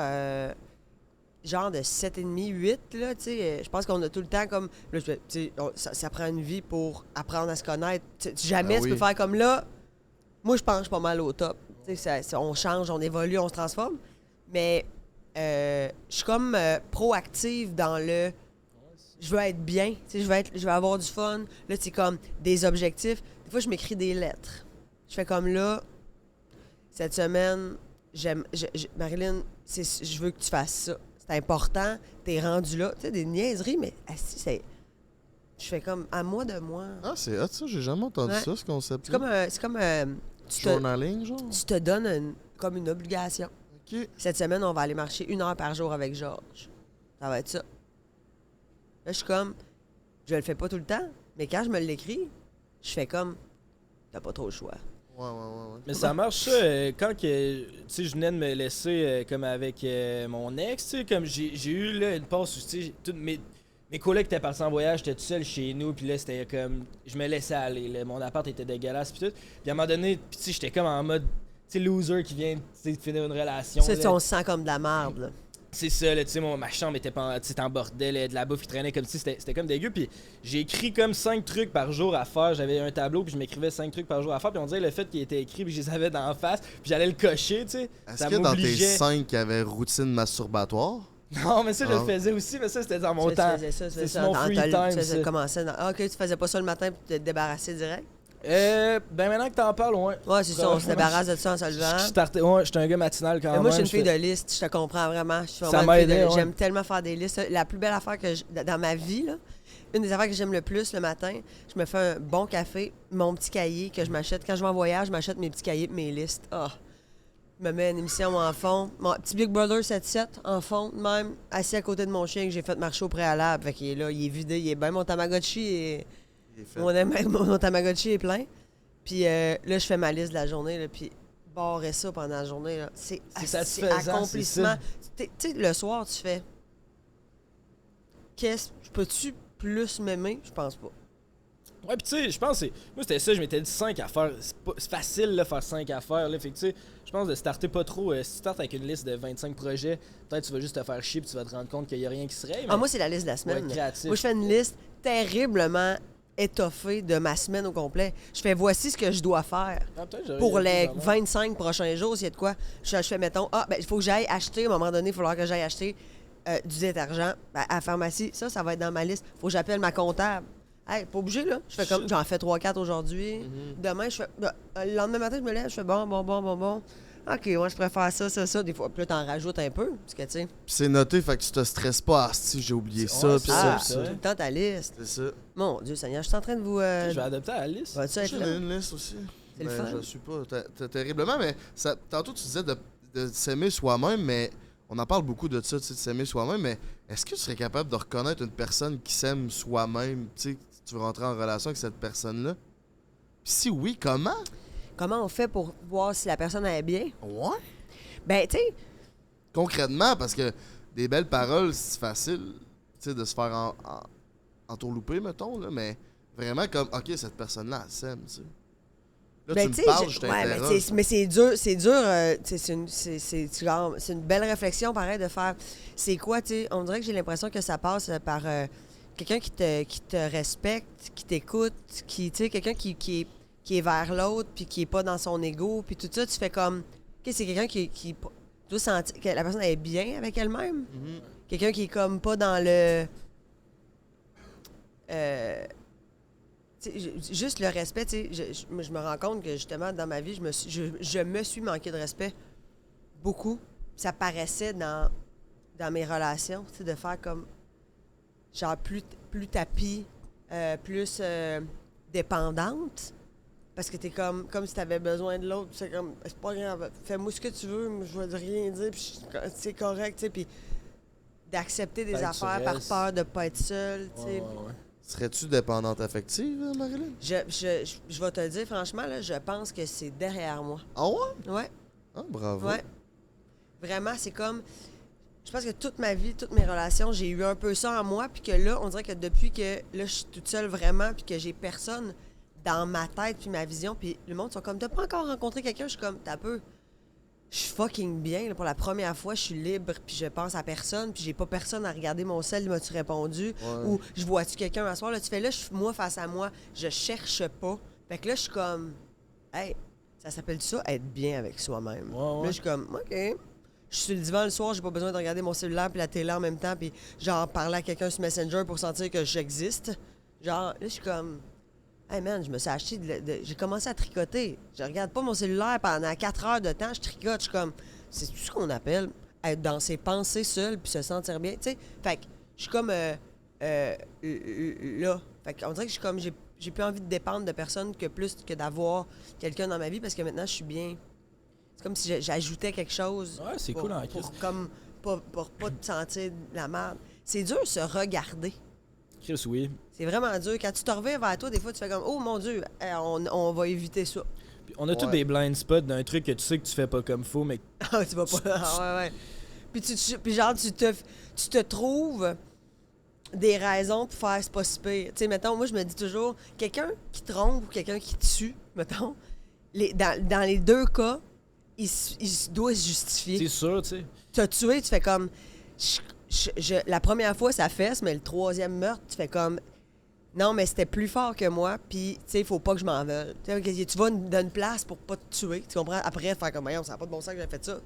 genre de 7,5, 8, là, tu sais, je pense qu'on a tout le temps comme, là, tu sais, ça prend une vie pour apprendre à se connaître. Jamais tu peux faire comme là. Moi, je pense que je suis pas mal au top. On change, on évolue, on se transforme. Mais je suis comme proactive dans le... Je veux être bien, je veux avoir du fun. Là, c'est comme des objectifs. Des fois, je m'écris des lettres. Je fais comme là, cette semaine, Marilyn, je veux que tu fasses ça. C'est important, t'es rendu là. Tu sais, des niaiseries, mais c'est... Je fais comme à moi de moi. Ah, c'est hot, ça. J'ai jamais entendu ça, ce concept-là. C'est comme journaling, genre? Tu te donnes comme une obligation. OK. Cette semaine, on va aller marcher 1 heure par jour avec Georges. Ça va être ça. Là, je suis comme... Je le fais pas tout le temps, mais quand je me l'écris, je fais comme... T'as pas trop le choix. Ouais. Mais ça marche, ça, quand que, tu sais, je venais de me laisser comme avec mon ex, tu sais, comme j'ai eu là, une passe où, tu sais, toutes mes collègues étaient partis en voyage, j'étais tout seul chez nous, puis là, c'était comme, je me laissais aller, là, mon appart était dégueulasse, puis tout. Puis à un moment donné, tu sais, j'étais comme en mode, tu sais, loser qui vient, tu sais, de finir une relation. Ça, on se sent comme de la merde, là. C'est ça, tu sais, ma chambre était en bordel, de la bouffe qui traînait comme si c'était comme dégueu. Puis j'ai écrit comme 5 trucs par jour à faire. J'avais un tableau, puis je m'écrivais 5 trucs par jour à faire. Puis on dirait le fait qu'il était écrit, puis je les avais d'en face, puis j'allais le cocher, tu sais. Est-ce que dans tes 5, il y avait routine masturbatoire? Non, mais ça, je le faisais aussi, mais ça, c'était dans mon temps. C'est mon free time. Ça commençait dans... Ah, OK, tu faisais pas ça le matin pour te débarrasser direct? Ben maintenant que t'en parles, ouais. Ouais, c'est ça, on se débarrasse de ça en se levant. Ouais, j'étais un gars matinal quand même. Moi, je suis une fille de liste, je te comprends vraiment. Je suis ça m'a aidé, ouais. J'aime tellement faire des listes. La plus belle affaire que dans ma vie, là, une des affaires que j'aime le plus le matin, je me fais un bon café, mon petit cahier que je m'achète. Quand je vais en voyage, je m'achète mes petits cahiers et mes listes. Ah! Je me mets une émission en fond. Mon petit Big Brother 7-7 en fond, même, assis à côté de mon chien que j'ai fait marcher au préalable. Fait qu'il est là, il est vidé, il est bien. Mon Tamagotchi est... Mon Tamagotchi est plein. Puis là, je fais ma liste de la journée, là, puis barrer ça pendant la journée, là. C'est accomplissement. Tu sais, le soir, tu fais... Peux-tu plus m'aimer? Je pense pas. Ouais, pis tu sais, je pense que moi, c'était ça, je m'étais dit 5 à faire. C'est facile, là, faire 5 à faire, là. Fait que tu sais, je pense de starter pas trop. Si tu startes avec une liste de 25 projets, peut-être tu vas juste te faire chier pis tu vas te rendre compte qu'il y a rien qui se règle. Moi, c'est la liste de la semaine. Moi, je fais une liste terriblement étoffée de ma semaine au complet. Je fais voici ce que je dois faire pour les 25 prochains jours, s'il y a de quoi. Je fais, mettons, il faut que j'aille acheter, à un moment donné, il va falloir que j'aille acheter du détergent à la pharmacie. Ça va être dans ma liste. Faut que j'appelle ma comptable. Hey, pas obligé, là. Je fais comme, j'en fais 3-4 aujourd'hui. Demain, je fais, le lendemain matin, je me lève, je fais bon. OK, moi, je préfère ça. Des fois, puis là, t'en rajoutes un peu, parce que, tu sais. Puis c'est noté, fait que tu te stresses pas. Ah, si, j'ai oublié ça, puis ça, puis ça. Tout le temps, ta liste. C'est ça. Mon Dieu Seigneur, je suis en train de vous... Je vais adopter à la liste. Vas-tu être J'en là? ai une liste aussi. C'est le fun. Je suis pas terriblement, mais ça, tantôt, tu disais de s'aimer soi-même, mais on en parle beaucoup de ça, tu sais, de s'aimer soi-même, mais est-ce que tu serais capable de reconnaître une personne qui s'aime soi-même, tu sais, tu veux rentrer en relation avec cette personne-là? Puis si oui, comment? Comment on fait pour voir si la personne est bien? Ouais. Ben, tu sais... Concrètement, parce que des belles paroles, c'est facile, tu sais, de se faire entourlouper, mettons, là, mais vraiment comme, OK, cette personne-là, elle s'aime, tu sais. Là, Ben, tu me parles, je ouais, t'interroge. mais c'est dur, c'est une belle réflexion, pareil, de faire, c'est quoi, tu sais, on dirait que j'ai l'impression que ça passe par quelqu'un qui te respecte, qui t'écoute, tu sais, quelqu'un qui est vers l'autre, puis qui est pas dans son ego, puis tout ça, tu fais comme, OK, c'est quelqu'un qui Tu dois sentir que la personne est bien avec elle-même. Mhm. Quelqu'un qui est comme pas dans le... juste le respect, tu sais, je me rends compte que justement dans ma vie, je me suis manqué de respect beaucoup. Ça paraissait dans mes relations, tu sais, de faire comme genre plus tapis, plus dépendante. Parce que t'es comme si t'avais besoin de l'autre. C'est comme, c'est pas grave, fais-moi ce que tu veux, je vais rien dire, puis c'est correct, tu sais, puis d'accepter des Fait que tu affaires par restes. peur de pas être seule, tu sais. Ouais. Serais-tu dépendante affective, Marilyn? Je vais te le dire, franchement, là, je pense que c'est derrière moi. Ah ouais? Ouais, Ah, bravo. ouais. Vraiment, c'est comme... Je pense que toute ma vie, toutes mes relations, j'ai eu un peu ça en moi, puis que là, on dirait que depuis que là, je suis toute seule vraiment, puis que j'ai personne dans ma tête, puis ma vision, puis le monde sont comme, t'as pas encore rencontré quelqu'un? Je suis comme, t'as peu. Je suis fucking bien, là, pour la première fois, je suis libre, puis je pense à personne, puis j'ai pas personne à regarder mon sel, m'as-tu répondu? Ouais. Ou je vois-tu quelqu'un à soir? Là, tu fais là, je suis moi face à moi, je cherche pas. Fait que là, je suis comme, hey, ça s'appelle ça, être bien avec soi-même. Ouais. Là, je suis comme, OK. Je suis sur le divan le soir, j'ai pas besoin de regarder mon cellulaire puis la télé en même temps, puis genre parler à quelqu'un sur Messenger pour sentir que j'existe. Genre, là, je suis comme, hey man, je me suis acheté, j'ai commencé à tricoter. Je regarde pas mon cellulaire pendant 4 heures de temps, je tricote. Je suis comme, c'est tout ce qu'on appelle être dans ses pensées seul puis se sentir bien, tu sais. Fait que je suis comme, là. Fait qu'on dirait que je suis comme, j'ai plus envie de dépendre de personne que plus que d'avoir quelqu'un dans ma vie parce que maintenant, je suis bien. C'est comme si j'ajoutais quelque chose. Ouais, c'est cool, hein, Chris. Pour pas te sentir de la merde. C'est dur de se regarder. Chris, oui. C'est vraiment dur. Quand tu te reviens vers toi, des fois, tu fais comme, oh mon Dieu, on va éviter ça. Puis on a tous Ouais. des blind spots d'un truc que tu sais que tu fais pas comme faut, mais Ah, tu vas pas. Ah, ouais. Puis genre, tu te trouves des raisons pour faire c'est pas si pire. Tu sais, mettons, moi, je me dis toujours, quelqu'un qui trompe ou quelqu'un qui tue, mettons, dans les deux cas, il doit se justifier. c'est sûr, tu sais. T'as tué, tu fais comme. La première fois, ça fesse, mais le troisième meurtre, tu fais comme. Non, mais c'était plus fort que moi, puis, tu sais, il faut pas que je m'en veuille. Tu vas dans une place pour pas te tuer, tu comprends? Après, faire comme, voyons, ça n'a pas de bon sens que j'ai fait ça.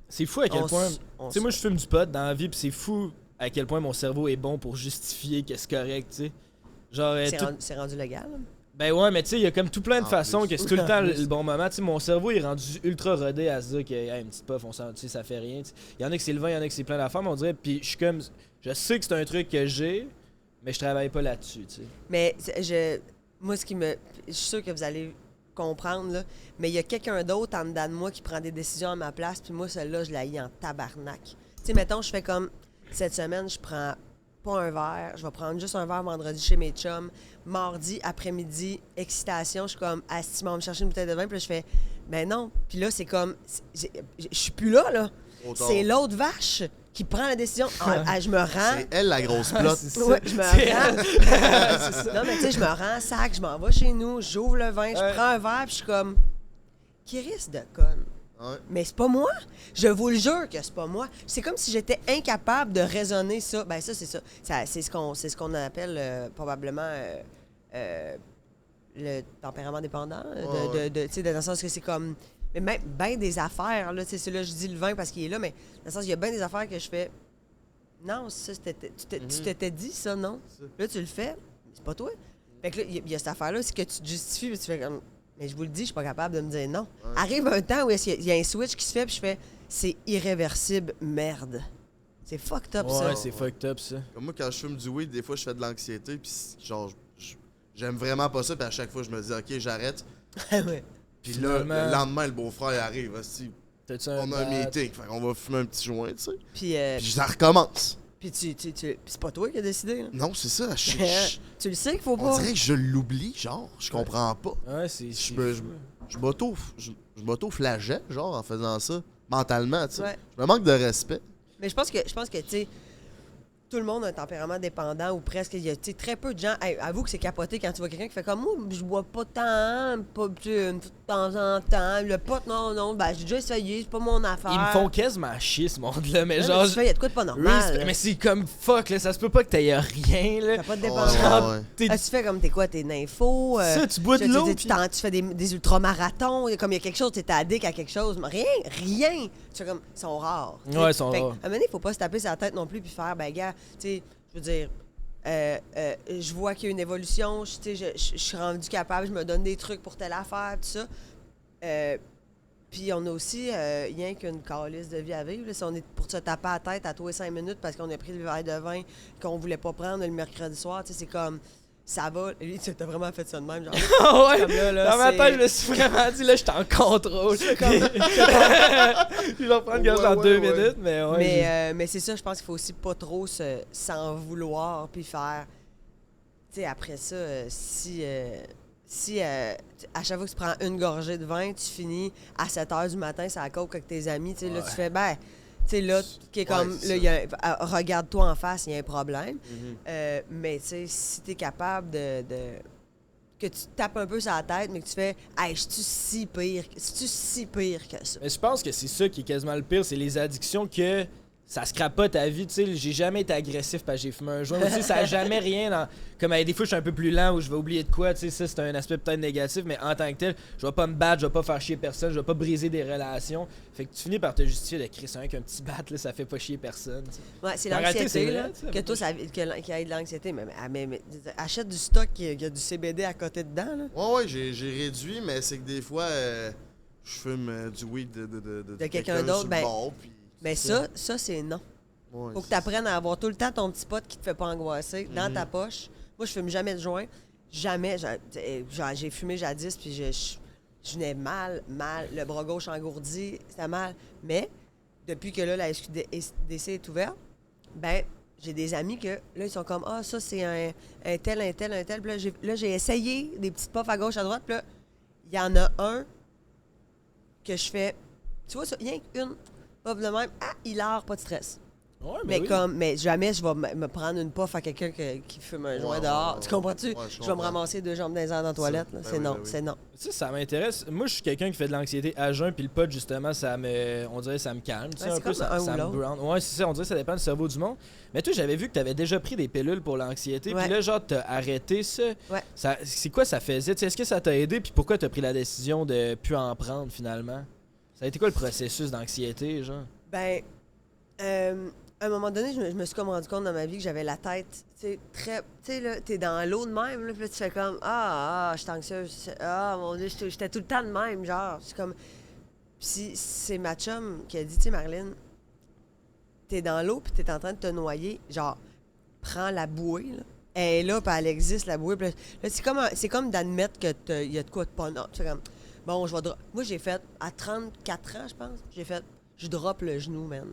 C'est fou à quel point. On Tu sais, moi, je fume du pot dans la vie, puis c'est fou à quel point mon cerveau est bon pour justifier que c'est correct, tu sais. Genre, C'est rendu légal. ben ouais, mais tu sais, il y a comme tout plein de En façons plus. que c'est tout le temps le bon moment. Tu sais, mon cerveau est rendu ultra rodé à se dire que, hey, une petite puff, tu sais, ça fait rien. Tu sais. Il y en a que c'est le vin, il y en a que c'est plein d'affaires, mais on dirait, puis je suis comme, je sais que c'est un truc que j'ai, mais je travaille pas là-dessus, tu sais. Mais moi, ce qui me. Je suis sûr que vous allez comprendre, là, mais il y a quelqu'un d'autre en dedans de moi qui prend des décisions à ma place, puis moi, celle-là, je la hais en tabarnak. Tu sais, mettons, je fais comme cette semaine, je prends pas un verre, je vais prendre juste un verre vendredi chez mes chums. Mardi, après-midi, excitation, je suis comme, Asti, on va me chercher une bouteille de vin, puis là, je fais, ben non. Puis là, c'est comme, je suis plus là. Trop tard. C'est l'autre vache qui prend la décision. Je me rends. C'est elle la grosse plotte. C'est Ouais, je me rends. Non, mais tu sais, je me rends sac, je m'en vais chez nous, j'ouvre le vin, je prends un verre, puis je suis comme, qui risque de conne? Ouais. Mais c'est pas moi. Je vous le jure que c'est pas moi. C'est comme si j'étais incapable de raisonner ça. Ben ça, c'est ça. C'est ce qu'on appelle probablement le tempérament dépendant. Tu sais, dans le sens que c'est comme... Mais même bien des affaires, là, tu sais, c'est là je dis le vin parce qu'il est là, mais dans le sens il y a bien des affaires que je fais... Non, ça, tu t'étais dit ça, non? Là, tu le fais, c'est pas toi. Fait que là, il y a cette affaire-là, c'est que tu te justifies, puis tu fais comme... Mais je vous le dis, je suis pas capable de me dire non. Arrive un temps où il y a un switch qui se fait, puis je fais, c'est irréversible, merde. C'est fucked up, ça. Ouais, c'est fucked up, ça. Comme moi, quand je fume du weed, des fois, je fais de l'anxiété, puis genre, j'aime vraiment pas ça, puis à chaque fois, je me dis, OK, j'arrête. Ouais. Puis là, Finalement- le lendemain, le beau-frère il arrive, aussi. T'as-tu On a un bat? meeting, fait qu'on va fumer un petit joint, tu sais. Puis Puis ça recommence. puis c'est pas toi qui as décidé, là. Non, c'est ça. Tu le sais qu'il faut On pas. dirait que je l'oublie, genre. Je comprends pas. Ouais, c'est. Je m'auto-flagelle, genre, en faisant ça, mentalement, tu sais. Ouais. Je me manque de respect. Mais je pense que tu sais, tout le monde a un tempérament dépendant ou presque. Il y a très peu de gens. Hey, avoue que c'est capoté quand tu vois quelqu'un qui fait comme moi, je bois pas tant, pas de temps en temps. Le pot, non, ben j'ai déjà essayé, c'est pas mon affaire. Ils me font quasiment chier, ce monde-là, mais Ouais, genre. mais tu fais, il y a de quoi de pas normal. là. Mais c'est comme fuck, là, ça se peut pas que t'aies rien, là. T'as pas de Ouais, dépendance. ouais. T'es- Ah, tu fais comme t'es quoi, t'es nympho. Ça, tu bois de l'eau, Tu puis- fais des ultramarathons, comme il y a quelque chose, t'es addict à quelque chose. Mais rien. Tu fais comme, ils sont rares. tu sais. Ouais, ils sont Fait que, rares. À un moment donné, il faut pas se taper sur la tête non plus puis faire, ben gars, tu sais, je veux dire, je vois qu'il y a une évolution, je suis rendu capable, je me donne des trucs pour telle affaire, tout ça. Puis on a aussi rien qu'une calice de vie à vivre. Là. Si on est pour se taper à la tête à tous les 5 minutes parce qu'on a pris le verre de vin qu'on voulait pas prendre le mercredi soir, tu sais, c'est comme, ça va. Lui, t'as vraiment fait ça de même, genre. Ah ouais, Comme là, dans ma c'est- tête, je me suis vraiment dit, là, j'étais en contrôle. Je vais reprendre gage dans Ouais, 2 ouais. minutes, mais ouais. Mais c'est ça, je pense qu'il faut aussi pas trop s'en vouloir puis faire. Tu sais, après ça, si à chaque fois que tu prends une gorgée de vin, tu finis à 7 h du matin, c'est à coke avec tes amis, tu sais, là, tu fais, ben, tu sais, là, qui est comme, c'est là, ça. il y a regarde-toi en face, il y a un problème. Mm-hmm. Mais, tu sais, si t'es capable que tu te tapes un peu sur la tête, mais que tu fais, hey, je-tu si pire que ça? Mais je pense que c'est ça qui est quasiment le pire, c'est les addictions que ça scrape pas ta vie. Tu sais, j'ai jamais été agressif parce que j'ai fumé un joint. Tu sais, ça a jamais rien dans. Comme des fois, je suis un peu plus lent ou je vais oublier de quoi. Tu sais, ça, c'est un aspect peut-être négatif, mais en tant que tel, je vais pas me battre, je vais pas faire chier personne, je vais pas briser des relations. Fait que tu finis par te justifier de créer ça qu'un petit bat, là, ça fait pas chier personne. Tu sais. Ouais, c'est En réalité, l'anxiété, c'est là. vrai, tu sais, Que toi, qu'il y ait de l'anxiété. Mais achète du stock qui a du CBD à côté dedans, là. Ouais, j'ai réduit, mais c'est que des fois, je fume du weed de quelqu'un d'autre, sur le ben, bord, puis Mais c'est ça, c'est non. Ouais, Faut que c'est- tu apprennes à avoir tout le temps ton petit pote qui te fait pas angoisser dans ta poche. Moi, je fume jamais de joint. Jamais. J'ai fumé jadis, puis je venais mal. Le bras gauche engourdi, c'était mal. Mais depuis que là, la SQDC est ouverte, ben j'ai des amis que, là, ils sont comme, ah, ça, c'est un tel. Puis là, j'ai essayé des petites puffs à gauche, à droite, puis là, il y en a un que je fais, tu vois ça, rien qu'une puff de même, il a pas de stress. Ouais, Mais oui. mais jamais je vais me prendre une puff à quelqu'un qui fume un joint Ouais, dehors. ouais, Tu comprends-tu? ouais, je Je vais me comprends. ramasser 2 jambes dans les airs dans la toilette. là. ben C'est oui, non, ben oui. c'est non. Tu sais, ça m'intéresse. Moi, je suis quelqu'un qui fait de l'anxiété à jeun, puis le pot, justement, on dirait que ça me calme. Tu sais, Ouais, un c'est peu, comme un ou ça me l'autre. ground. Ouais, c'est ça, on dirait que ça dépend du cerveau du monde. Mais toi, j'avais vu que tu avais déjà pris des pilules pour l'anxiété, Ouais. puis là, genre, t'as arrêté ça. Ouais. C'est quoi ça faisait? Tu sais, est-ce que ça t'a aidé, puis pourquoi t'as pris la décision de plus en prendre, finalement? Ça a été quoi le processus d'anxiété, genre? Ben, à un moment donné, je me suis comme rendu compte dans ma vie que j'avais la tête, tu sais, très. Tu sais, là, t'es dans l'eau de même, là, puis là, tu fais comme, je suis anxieuse. Ah, mon Dieu, j'étais tout le temps de même, genre. C'est comme. Puis c'est ma chum qui a dit, tu sais, Marilyn, t'es dans l'eau, puis t'es en train de te noyer, genre, prends la bouée, là. Elle est là, puis elle existe, la bouée. Puis là, c'est comme d'admettre qu'il y a de quoi de pas. Non, c'est comme, bon, je vais. Moi, j'ai fait, à 34 ans, je pense, je drop le genou, man.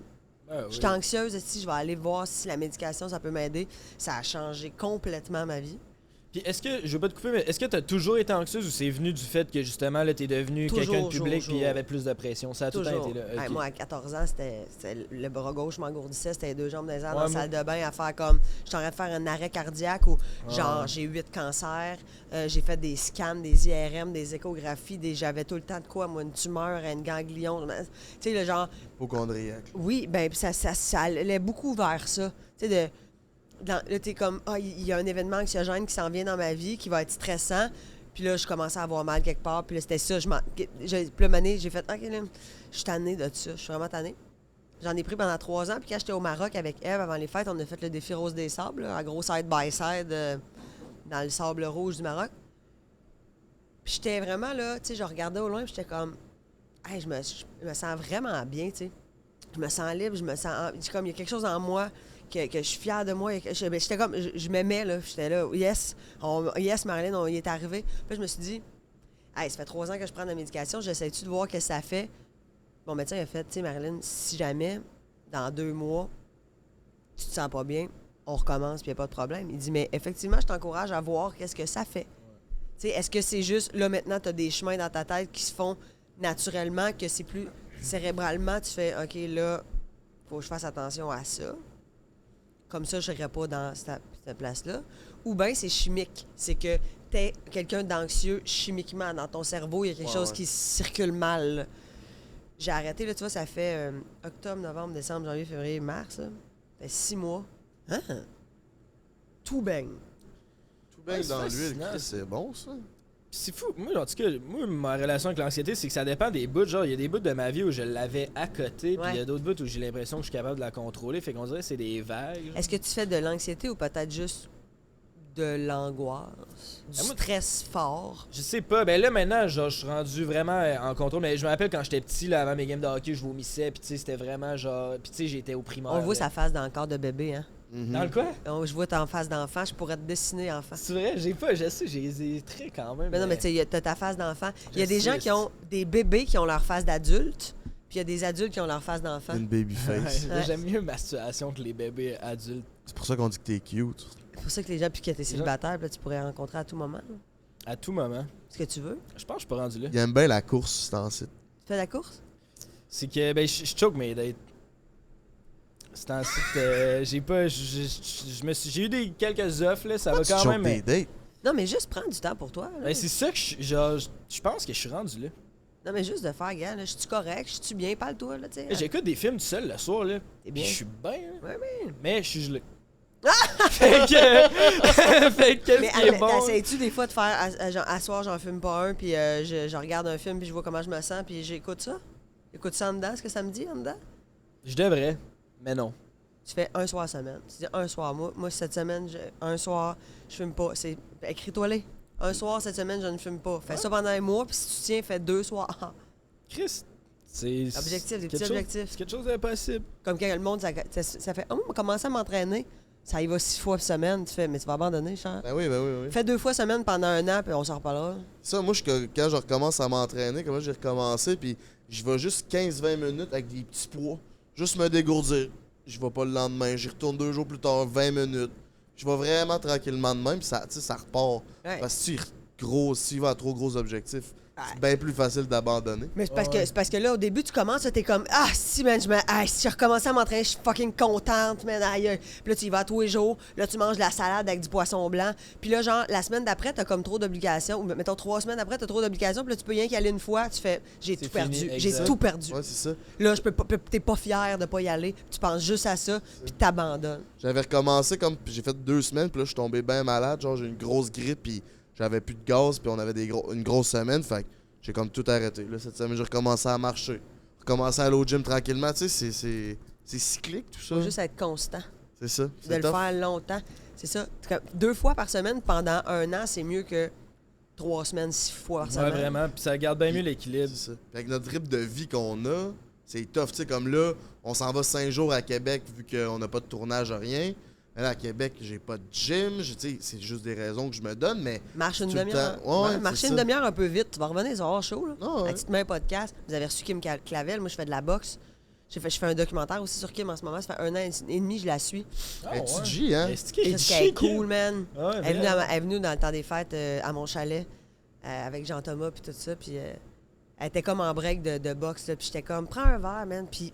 Ah, Je suis anxieuse, si je vais aller voir si la médication, ça peut m'aider. Ça a changé complètement ma vie. Puis est-ce que, je veux pas te couper, mais est-ce que t'as toujours été anxieuse ou c'est venu du fait que, justement, là, t'es devenu Toujours, quelqu'un de public, toujours. puis il y avait plus de pression? Ça a tout le temps Toujours. été là. Hey, Ok. moi, à 14 ans, c'était le bras gauche m'engourdissait, c'était les 2 jambes dans les airs dans Ouais, la moi- salle de bain à faire comme. Je suis en train de faire un arrêt cardiaque ou genre, Ouais. j'ai 8 cancers, j'ai fait des scans, des IRM, des échographies, j'avais tout le temps de quoi, moi, une tumeur, un ganglion. Tu sais, le genre. Hypochondriaque. Oui, ben puis ça allait beaucoup vers ça. Tu sais, là, t'es comme, il y a un événement anxiogène qui s'en vient dans ma vie, qui va être stressant. Puis là, je commençais à avoir mal quelque part. Puis là, c'était ça. Puis là, mané, j'ai fait, OK, là, je suis tannée de ça. Je suis vraiment tannée. J'en ai pris pendant 3 ans. Puis quand j'étais au Maroc avec Eve, avant les fêtes, on a fait le défi Rose des Sables, là, en gros side-by-side dans le sable rouge du Maroc. Puis j'étais vraiment là, tu sais, je regardais au loin, puis j'étais comme, hey, je me sens vraiment bien, tu sais. Je me sens libre, je me sens. Comme il y a quelque chose en moi que je suis fière de moi. J'étais comme. Je m'aimais, là. J'étais là. Yes, Marilyn, on y est arrivé. Puis là, je me suis dit, hey, ça fait 3 ans que je prends de la médication. J'essaie-tu de voir ce que ça fait? Mon médecin a fait, tu sais, Marilyn, si jamais, dans 2 mois, tu te sens pas bien, on recommence, puis il n'y a pas de problème. Il dit, mais effectivement, je t'encourage à voir qu'est-ce que ça fait. Tu sais, est-ce que c'est juste, là, maintenant, tu as des chemins dans ta tête qui se font naturellement, que c'est plus cérébralement, tu fais, OK, là, faut que je fasse attention à ça. comme ça, je serais pas dans cette place-là. Ou bien c'est chimique. C'est que t'es quelqu'un d'anxieux chimiquement. Dans ton cerveau, il y a quelque chose qui circule mal. Là. J'ai arrêté, là, tu vois, ça fait octobre, novembre, décembre, janvier, février, mars. Là. Ça fait 6 mois. Hein? Tout baigne. Tout baigne c'est dans fascinant, l'huile, Chris, c'est bon, ça. C'est fou. Moi, en tout cas, ma relation avec l'anxiété, c'est que ça dépend des bouts. Genre, il y a des bouts de ma vie où je l'avais à côté, puis il y a d'autres bouts où j'ai l'impression que je suis capable de la contrôler. Fait qu'on dirait que c'est des vagues. Genre. Est-ce que tu fais de l'anxiété ou peut-être juste de l'angoisse? Du stress fort? Je sais pas. Ben là, maintenant, genre, je suis rendu vraiment en contrôle. Mais je me rappelle quand j'étais petit, là, avant mes games de hockey, je vomissais, puis tu sais, c'était vraiment genre. Puis tu sais, j'étais au primaire. On voit là. sa face dans le corps de bébé, hein? Dans le quoi? Je vois ta face d'enfant, je pourrais te dessiner enfant. C'est vrai, j'ai pas, je sais, j'ai des traits quand même. Mais non, mais tu sais, t'as ta face d'enfant. Il y a Je des sais, gens qui ont des bébés qui ont leur face d'adulte, puis il y a des adultes qui ont leur face d'enfant. Une baby face. Ouais, j'aime mieux ma situation que les bébés adultes. C'est pour ça qu'on dit que t'es cute. C'est pour ça que les gens, puis que t'es célibataire, puis là, tu pourrais rencontrer à tout moment. Là. À tout moment. Ce que tu veux. Je pense que je suis pas rendu là. Il aime bien la course, c'est en site. Tu fais la course? C'est que, ben, je choke mes dates. C'est en site, j'ai pas, j'ai eu quelques offres, là, ça va quand même. Des dates. Non, mais juste prendre du temps pour toi. Là. Ben, c'est ça que genre, je pense que je suis rendu là. Non, mais juste de faire, gars, là, je suis correct, je suis bien, parle-toi, là, tu sais. J'écoute des films tout seul le soir, là. T'es Puis bien. je suis bien, là. Ouais, mais. Mais je suis gelé. fait que. Fait que qu'est-ce Mais qui est bon? essayes-tu des fois de faire, genre, à soir, j'en fume pas un, puis je regarde un film, puis je vois comment je me sens, puis j'écoute ça? J'écoute ça en dedans, ce que ça me dit en dedans? Je devrais, mais non. Tu fais un soir semaine. Tu dis un soir. Moi cette semaine, un soir, je fume pas. C'est écris-toi-les. Un soir, cette semaine, je ne fume pas. Fais ça pendant un mois, puis si tu tiens, fais 2 soirs. Chris, c'est. Objectif, des quelque petits chose- objectifs. C'est quelque chose d'impossible. Comme quand le monde, ça fait on va commencer à m'entraîner. Ça y va 6 fois par semaine. Tu fais, mais tu vas abandonner, cher. Ben oui, ben oui, oui. Fais 2 fois semaine pendant un an, puis on s'en reparlera. Ça, moi, quand je recommence à m'entraîner, comme là, j'ai recommencé, puis je vais juste 15-20 minutes avec des petits poids. Juste me dégourdir. Je vais pas le lendemain. J'y retourne 2 jours plus tard, 20 minutes. Je vais vraiment tranquillement de même, puis ça, ça repart. Ouais. Parce que s'il va à trop gros objectifs, c'est bien plus facile d'abandonner. Mais c'est parce que là, au début, tu commences, t'es comme ah si man, si j'ai recommencé à m'entraîner, je suis fucking contente, man, aïe. Puis là, tu y vas tous les jours, là, tu manges de la salade avec du poisson blanc. Puis là, genre, la semaine d'après, t'as comme trop d'obligations. Ou mettons 3 semaines après, t'as trop d'obligations. Puis là, tu peux rien qu'y aller une fois, tu fais j'ai tout fini, perdu. J'ai exact. tout perdu. Ouais, c'est ça. Là, t'es pas fier de pas y aller. Tu penses juste à ça, puis t'abandonnes. J'avais recommencé comme. Puis j'ai fait 2 semaines, puis là, je suis tombé bien malade. Genre, j'ai une grosse grippe, puis j'avais plus de gaz, puis on avait une grosse semaine. Fait que j'ai comme tout arrêté. Là, cette semaine, j'ai recommencé à marcher. Recommencé à aller au gym tranquillement. Tu sais, c'est cyclique, tout ça. Faut juste être constant. C'est ça. De C'est le tough. faire longtemps. C'est ça. 2 fois par semaine pendant un an, c'est mieux que 3 semaines, 6 fois par Ouais, semaine. vraiment. Puis ça garde bien mieux l'équilibre. C'est ça. Puis avec notre rythme de vie qu'on a, c'est tough. Tu sais, comme là, on s'en va 5 jours à Québec vu qu'on n'a pas de tournage, rien. Mais là, à Québec, j'ai pas de gym. Tu sais, c'est juste des raisons que je me donne, mais. Marche une tout le demi-heure. temps. Ouais, marcher c'est une ça. demi-heure un peu vite. Tu vas revenir, ça va avoir chaud. Là. Ah ouais. Tu te mets un podcast. Vous avez reçu Kim Clavel. Moi, je fais de la boxe. Je fais un documentaire aussi sur Kim en ce moment. Ça fait 1 an et demi, je la suis. Ah, Elle ouais. étudie, hein? Est-ce qu'elle est Parce qu'elle est chic, cool, man. Ah ouais, elle, est venue vraiment. elle est venue dans le temps des fêtes à mon chalet avec Jean-Thomas puis tout ça. Puis elle était comme en break de boxe. Là, puis j'étais comme, prends un verre, man. Puis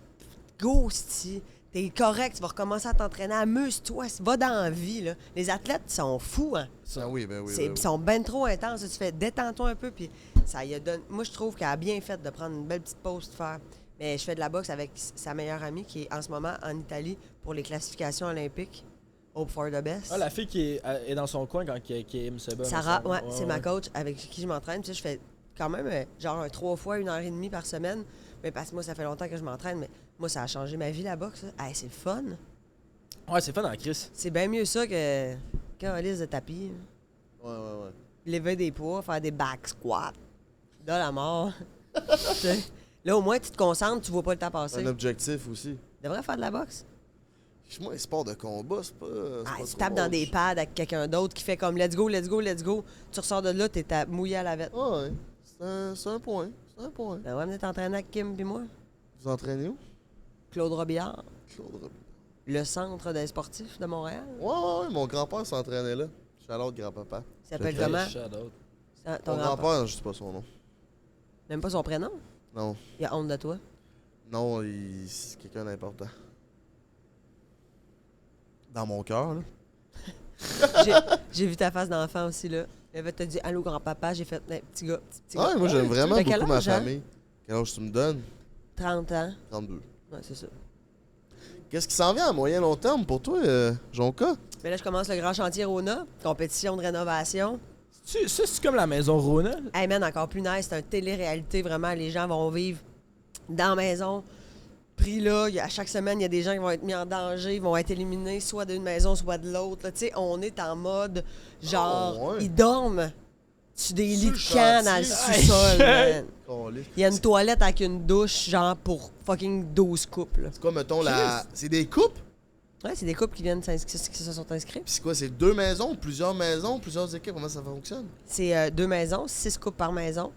go, sti. T'es correct, tu vas recommencer à t'entraîner. Amuse-toi, va dans la vie. Là. Les athlètes sont fous, hein. Ah oui, ben oui. Ils ben oui. sont ben trop intenses. Tu fais détends-toi un peu. Puis ça y a donné. Moi, je trouve qu'elle a bien fait de prendre une belle petite pause de faire. Mais je fais de la boxe avec sa meilleure amie qui est en ce moment en Italie pour les classifications olympiques. Hope for the best. Ah, la fille qui est dans son coin quand Kim se bat. Sarah, me semble. ouais, c'est ma coach avec qui je m'entraîne. Tu sais, je fais quand même genre 3 fois 1h30 par semaine. Mais parce que moi, ça fait longtemps que je m'entraîne. Mais moi, ça a changé ma vie, la boxe. Là. Hey, c'est le fun. Ouais, c'est fun en Chris. C'est bien mieux ça que qu'un liste de tapis. Ouais, ouais, ouais. Lever des poids, faire des back squats. De la mort. Tu sais. Là, au moins, tu te concentres, tu vois pas le temps passer. Un objectif aussi. Tu devrais faire de la boxe. Moi, les sports de combat, c'est pas. Ah, pas tu trop tapes dans mon- des pads avec quelqu'un d'autre qui fait comme let's go, let's go, let's go. Tu ressors de là, t'es mouillé à la vête. Ah ouais. C'est un point. C'est un point. Ben ouais, venez t'entraîner avec Kim puis moi. Vous entraînez où? Claude Robillard, Claude Robillard. le centre des sportifs de Montréal. Ouais, ouais, ouais. Mon grand-père s'entraînait là. Je suis à l'autre grand-papa. Il s'appelle Je comment? Shout out. Ton Mon grand-père. grand-père, je sais pas son nom. Même pas son prénom? Non. Il a honte de toi. Non, c'est quelqu'un d'important. Dans mon cœur, là. J'ai vu ta face d'enfant aussi, là. T'as dit allô, grand-papa. J'ai fait petit gars. Petit Ouais, gars. moi, j'aime vraiment T'as quel beaucoup ma âge, hein? famille. Quel âge tu me donnes? 30 ans. 32. Ouais, c'est ça. Qu'est-ce qui s'en vient à moyen long terme pour toi, Jonka? Mais là, je commence le grand chantier Rona, compétition de rénovation. Ça, c'est comme la maison Rona. Hey man, encore plus nice, c'est une télé-réalité, vraiment. Les gens vont vivre dans la maison. Pris là, à chaque semaine, il y a des gens qui vont être mis en danger, ils vont être éliminés soit d'une maison, soit de l'autre. Tu sais, on est en mode, genre, Oh, ouais. ils dorment sur des lits Sur de le canne dans le chantier. sous-sol, man. Caliste. Il y a une toilette avec une douche, genre, pour fucking 12 couples. C'est quoi, mettons, la. C'est des coupes? Ouais, c'est des couples qui viennent qui se sont inscrits. Puis c'est quoi, c'est 2 maisons, plusieurs équipes? Comment ça fonctionne? C'est 2 maisons, 6 couples par maison.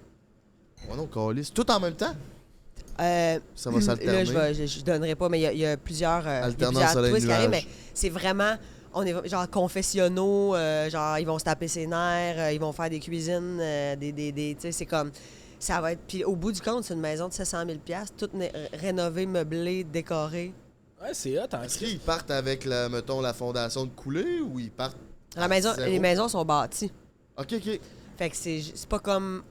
Ouais, non, caliste. Tout en même temps? Ça va Là, s'alterner. je donnerai pas, mais il y a plusieurs, Alternance soleil twists qui arrivent, mais nuage. c'est vraiment, on est genre confessionnaux, genre ils vont se taper ses nerfs, ils vont faire des cuisines, tu sais, c'est comme, ça va être, puis au bout du compte, c'est une maison de 700 000 $, toute rénovée, meublée, décorée. Ouais, c'est hot, en Est-ce Christ. qu'ils partent avec, mettons, la fondation de coulée ou ils partent. La maison, zéro? les maisons sont bâties. Ok, ok. Fait que c'est pas comme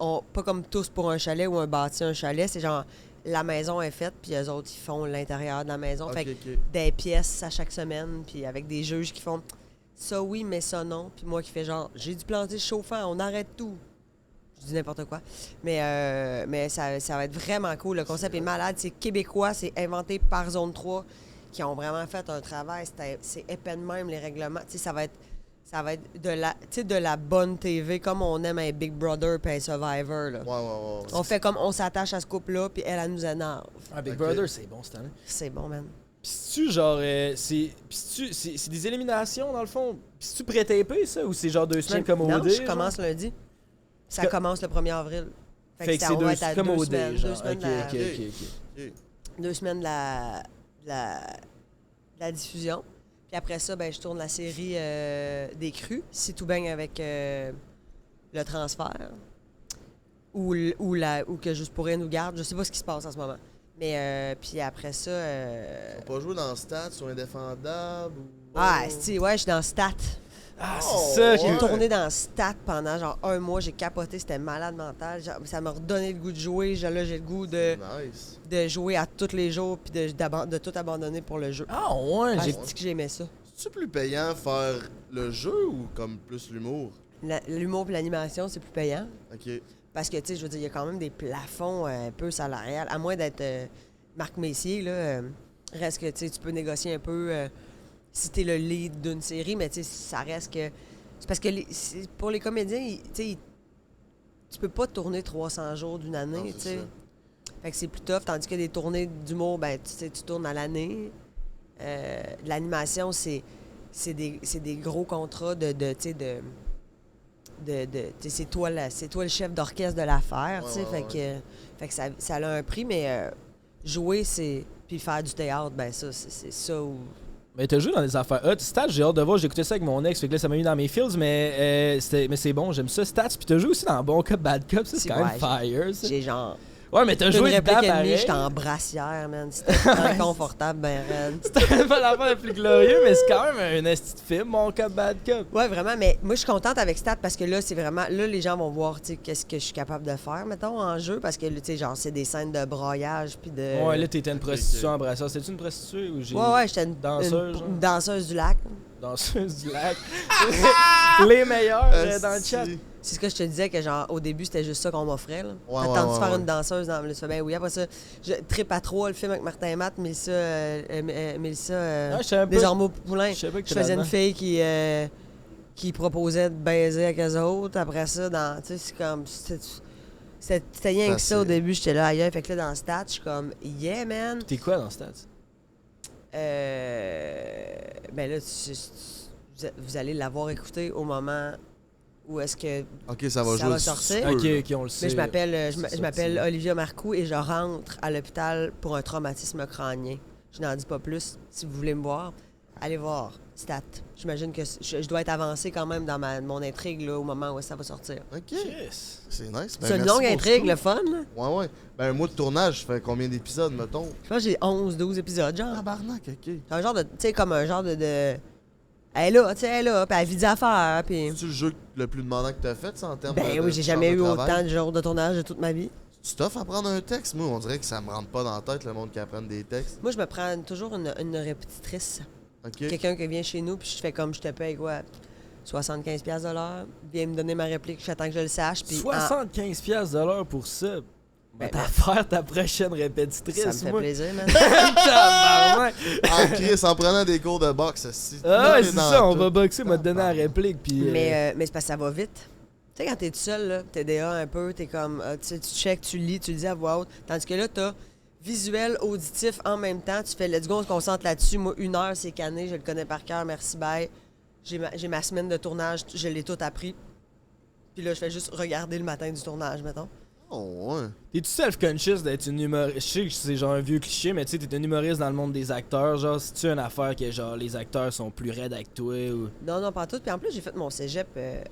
tous pour un chalet ou un bâti un chalet, c'est genre la maison est faite puis eux autres ils font l'intérieur de la maison. Fait que Ok. des pièces à chaque semaine puis avec des juges qui font ça oui mais ça non puis moi qui fais genre j'ai dû planter chauffant, on arrête tout. Je dis n'importe quoi. Mais ça va être vraiment cool, le concept est malade, c'est québécois, c'est inventé par Zone 3 qui ont vraiment fait un travail, c'est épais de même les règlements, tu sais ça va être de la bonne TV, comme on aime un Big Brother puis un Survivor. Là. Ouais. On fait comme on s'attache à ce couple-là, puis elle nous énerve. Ah, Big Ok. Brother, c'est bon cette année. C'est bon, man. Pis c'est-tu genre. C'est des éliminations dans le fond? Pis c'est-tu pré-tapé ça? Ou c'est genre 2 semaines comme au Non, OD? je commence lundi. Ça Que- commence le 1er avril. Fait que ça c'est va être à comme deux au semaines, D, genre. deux semaines Ok, de la- ok, ok. Ok. 2 semaines de la diffusion. Puis après ça, ben, je tourne la série des crues, si tout baigne avec le transfert. Ou que Juste pour rien nous garde. Je sais pas ce qui se passe en ce moment. Mais puis après ça. On va pas jouer dans Stats sur Indéfendable ou. Ah, ouais, je suis dans Stat. Ah, Oh, c'est ça. J'ai ouais. tourné dans Stat pendant genre 1 mois. J'ai capoté, c'était malade mental. Ça m'a redonné le goût de jouer. Là, j'ai le goût Nice. de jouer à tous les jours puis de tout abandonner pour le jeu. Ah, ouais. Ah, J'ai j'ai dit que j'aimais ça. C'est-tu plus payant faire le jeu ou comme plus l'humour? L'humour et l'animation, c'est plus payant. Ok. Parce que, tu sais, je veux dire, il y a quand même des plafonds un peu salariales. À moins d'être Marc Messier, là, reste que, tu sais, tu peux négocier un peu si t'es le lead d'une série, mais tu sais, ça reste que... C'est parce que pour les comédiens, tu sais, tu peux pas tourner 300 jours d'une année, Non, tu c'est sais. ça. Fait que c'est plus tough, tandis que des tournées d'humour, ben, tu sais, tu tournes à l'année. L'animation, c'est des gros contrats tu sais, c'est toi le chef d'orchestre de l'affaire, tu sais, Ouais. fait que ça a un prix, mais jouer, puis faire du théâtre, ben ça, c'est ça où... Mais t'as joué dans des affaires hot. Stats, j'ai hâte de voir. J'ai écouté ça avec mon ex, fait que là, ça m'a mis dans mes feels, mais c'est bon, j'aime ça. Stats, puis t'as joué aussi dans Bon Cop, Bad Cop, ça, c'est quand même fire, ça. J'ai genre... Ouais, mais t'as Une joué réplique dedans, et demie, j'étais pareil. en brassière, man. C'était inconfortable, ben raide. C'était pas l'affaire la plus glorieux, mais c'est quand même un esti de film, Bon Cop, Bad Cop. Ouais, vraiment, mais moi, je suis contente avec Stat parce que là, c'est vraiment... Là, les gens vont voir, tu sais, qu'est-ce que je suis capable de faire, mettons, en jeu, parce que, tu sais, genre, c'est des scènes de broyage, puis de... Ouais, là, t'étais une prostituée en brasseur. C'était-tu une prostituée ou j'ai. Ouais, j'étais une Danseuse, genre? une danseuse du lac. Danseuse du lac. Les meilleurs dans le chat. C'est ce que je te disais, que genre, au début, c'était juste ça qu'on m'offrait, là. Ouais, Attends-tu ouais, faire ouais. une danseuse dans le ben oui, après ça, je tripe à 3, le film avec Martin et Matt, Mélissa, Ah, je savais pas. Desormeaux Poulain. Je savais pas que Je t'étais faisais une là-dedans. fille qui proposait de baiser avec eux autres. Après ça, tu sais, c'est comme... C'était rien que ça au début, j'étais là ailleurs. Fait que là, dans le stat, je suis comme, yeah, man. T'es quoi dans Stats? Ben là, vous allez l'avoir écouté au moment où est-ce que... Ok, ça va Ça jouer va du sortir. feu, Ok, là. ok, on le sait. Mais je m'appelle C'est je m'appelle sorti. Olivia Marcoux et je rentre à l'hôpital pour un traumatisme crânien. Je n'en dis pas plus. Si vous voulez me voir, allez voir. Stat. J'imagine que je dois être avancé quand même dans mon intrigue là, au moment où ça va sortir. Ok. Chris. C'est nice. Ben, C'est une merci longue pour intrigue, ça. le fun. Là. Ouais. Ben, un mois de tournage, ça fait combien d'épisodes, mettons? Je pense que j'ai 11-12 épisodes, genre. Tabarnak, ok. C'est un genre de... Tu sais, comme un genre de Elle est là, tu sais, elle est là, puis elle vit des affaires, puis... C'est-tu le jeu le plus demandant que t'as fait, ça, en termes Ben de oui, j'ai jamais eu travail? autant de jours de tournage de toute ma vie. Tu t'offres à prendre un texte? Moi, on dirait que ça me rentre pas dans la tête, le monde qui apprenne des textes. Moi, je me prends toujours une répétitrice. OK? Quelqu'un qui vient chez nous, puis je fais comme je te paye, quoi, 75$ de l'heure, viens me donner ma réplique, j'attends que je le sache, puis... 75$ de l'heure pour ça. Ben, T'as faire ta prochaine répétitrice, ça me fait moi. plaisir, man. Tabarnak. En Chris, en prenant des cours de boxe, aussi. Ah, c'est ça, on va boxer, m'a donné la réplique, puis... Mais c'est parce que ça va vite. Tu sais, quand t'es tout seul, là, t'es DA un peu, t'es comme, tu check, tu lis, tu le dis à voix haute. Tandis que là, t'as visuel, auditif en même temps. Tu fais let's go, on se concentre là-dessus. Moi, 1 heure, c'est canné, je le connais par cœur, merci, bye. J'ai ma semaine de tournage, je l'ai tout appris. Puis là, je fais juste regarder le matin du tournage, mettons. Oh, ouais. T'es-tu self-conscious d'être une humoriste? Je sais que c'est genre un vieux cliché, mais tu sais, t'es un humoriste dans le monde des acteurs. Genre, c'est-tu une affaire que genre les acteurs sont plus raides avec toi ou... Non, pas tout. Puis en plus, j'ai fait mon cégep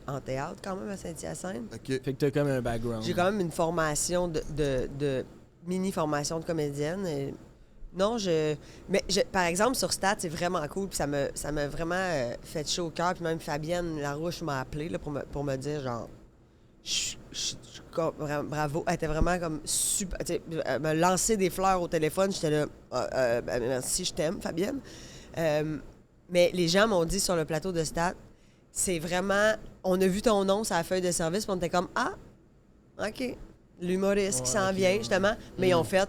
en théâtre quand même à Saint-Hyacinthe. OK. Fait que t'as comme un background. J'ai quand même une formation de mini-formation de comédienne. Non, par exemple, sur Stat, c'est vraiment cool. Puis ça m'a vraiment fait chaud au cœur. Puis même Fabienne Larouche m'a appelé là, pour me dire, genre, bravo. Elle était vraiment comme super. Elle m'a lancé des fleurs au téléphone. J'étais là, merci, je t'aime, Fabienne. Mais les gens m'ont dit sur le plateau de Stat, c'est vraiment. On a vu ton nom sur la feuille de service, puis on était comme, ah, OK. L'humoriste qui s'en vient, justement. Mais ils ont fait,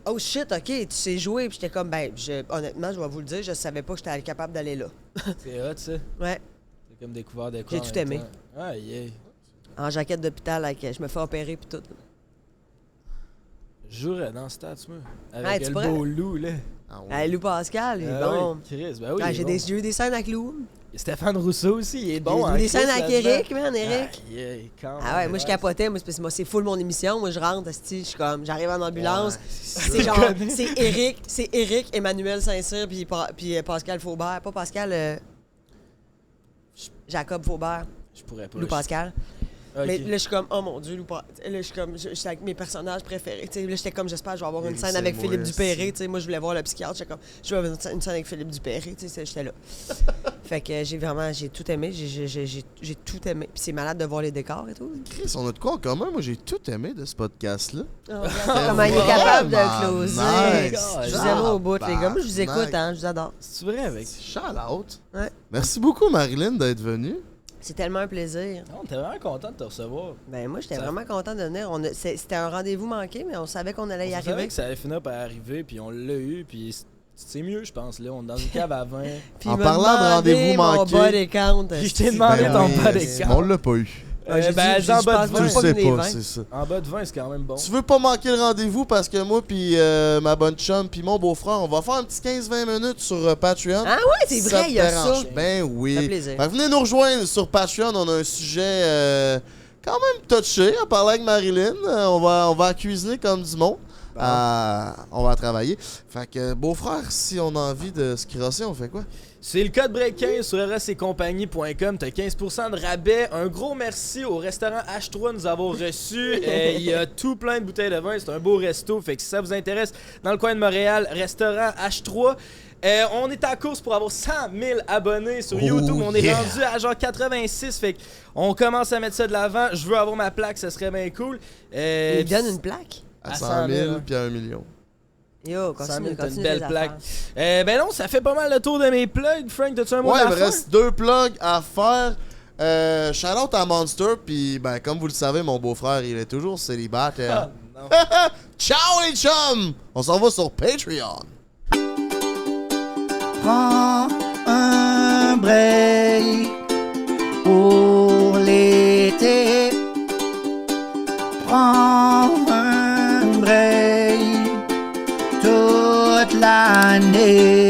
oh shit, OK, tu sais jouer. Puis j'étais comme, honnêtement, je vais vous le dire, je savais pas que j'étais capable d'aller là. C'est hot, ça. Ouais. C'est comme découvert de quoi. J'ai tout aimé. Ah, yeah. En jaquette d'hôpital, je me fais opérer, puis tout. Je jouerais dans Stats, moi. Ouais, Avec tu le pourrais. beau Lou, là. Ah, ouais. Lou Pascal, il est Ah bon. oui, Chris, ben oui. Ah, il est bon. j'ai eu des scènes avec Lou. Stéphane Rousseau aussi, il est bon. Des scènes avec Eric, man, Eric. Ah, yeah, quand Ah ouais, moi je capotais, moi c'est full mon émission, moi je rentre, esti, je suis comme, j'arrive en ambulance, c'est genre, c'est Eric, Emmanuel Saint-Cyr, puis Pascal Faubert, pas Pascal, Jacob Faubert, Je pourrais pas. Lou Pascal. Ok. Mais là je suis comme, oh mon Dieu, là je suis comme, j'étais avec mes personnages préférés, tu sais, là j'étais comme, j'espère que je vais avoir une scène avec Philippe Dupéré, tu sais, moi je voulais voir le psychiatre, j'étais comme, je vais avoir une scène avec Philippe Dupéré, tu sais, j'étais là. Fait que j'ai tout aimé, j'ai tout aimé. Puis c'est malade de voir les décors et tout. Chris, on a de quoi en commun? Moi, j'ai tout aimé de ce podcast-là. Oh, regarde comment il est capable de closer. Nice. Je vous aime au bout, les gars. Moi, je vous écoute, Tabarnak. hein, je vous adore. C'est vrai avec. Shout out. Ouais. Merci beaucoup, Marilyn, d'être venue. C'est tellement un plaisir. Non, t'es vraiment content de te recevoir. Ben moi, j'étais Ça- vraiment content de venir. C'était un rendez-vous manqué, mais on savait qu'on allait y On savait arriver. que ça allait finir par arriver, puis on l'a eu, puis c'est mieux, je pense. Là, on est dans une cave à vin. Puis En il m'a parlant de demandé rendez-vous mon manqué- body count. Puis je t'ai demandé Ben ton oui, bas mais d'écart. on l'a pas eu. J'ai Ben, dit, en je bas pense de pas Tu le vin. que sais les pas, vins. c'est ça. En bas de 20, c'est quand même bon. Tu veux pas manquer le rendez-vous parce que moi puis ma bonne chum puis mon beau-frère, on va faire un petit 15-20 minutes sur Patreon. Ah ouais, c'est Ça vrai, te il y a dérange? ça. Ben oui. Ça fait plaisir. Fait que venez nous rejoindre sur Patreon, on a un sujet quand même touché à parler avec Marilyn. On va cuisiner comme du monde. On va travailler. Fait que beau-frère, si on a envie de se crosser, on fait quoi? C'est le code break 15 sur rsetcompagnie.com. T'as 15% de rabais. Un gros merci au restaurant H3 de nous avoir reçus. Il y a tout plein de bouteilles de vin. C'est un beau resto. Fait que si ça vous intéresse, dans le coin de Montréal, restaurant H3. On est en course pour avoir 100 000 abonnés sur YouTube. On est rendu à genre 86. Fait qu'on commence à mettre ça de l'avant. Je veux avoir ma plaque, ça serait bien cool. Il donne une plaque. À 100 000 puis à 1 million. Yo, 100 000, continue, t'as une continue belle les plaque. affaires. Ben non, ça fait pas mal le tour de mes plugs. Frank, t'as-tu un mot Ouais, à il me faire? reste 2 plugs à faire. Shout out à Monster, puis ben, comme vous le savez, mon beau-frère, il est toujours célibataire. Ah, non. Ciao les chums! On s'en va sur Patreon. Prends un break pour l'été. Prends un break toute l'année.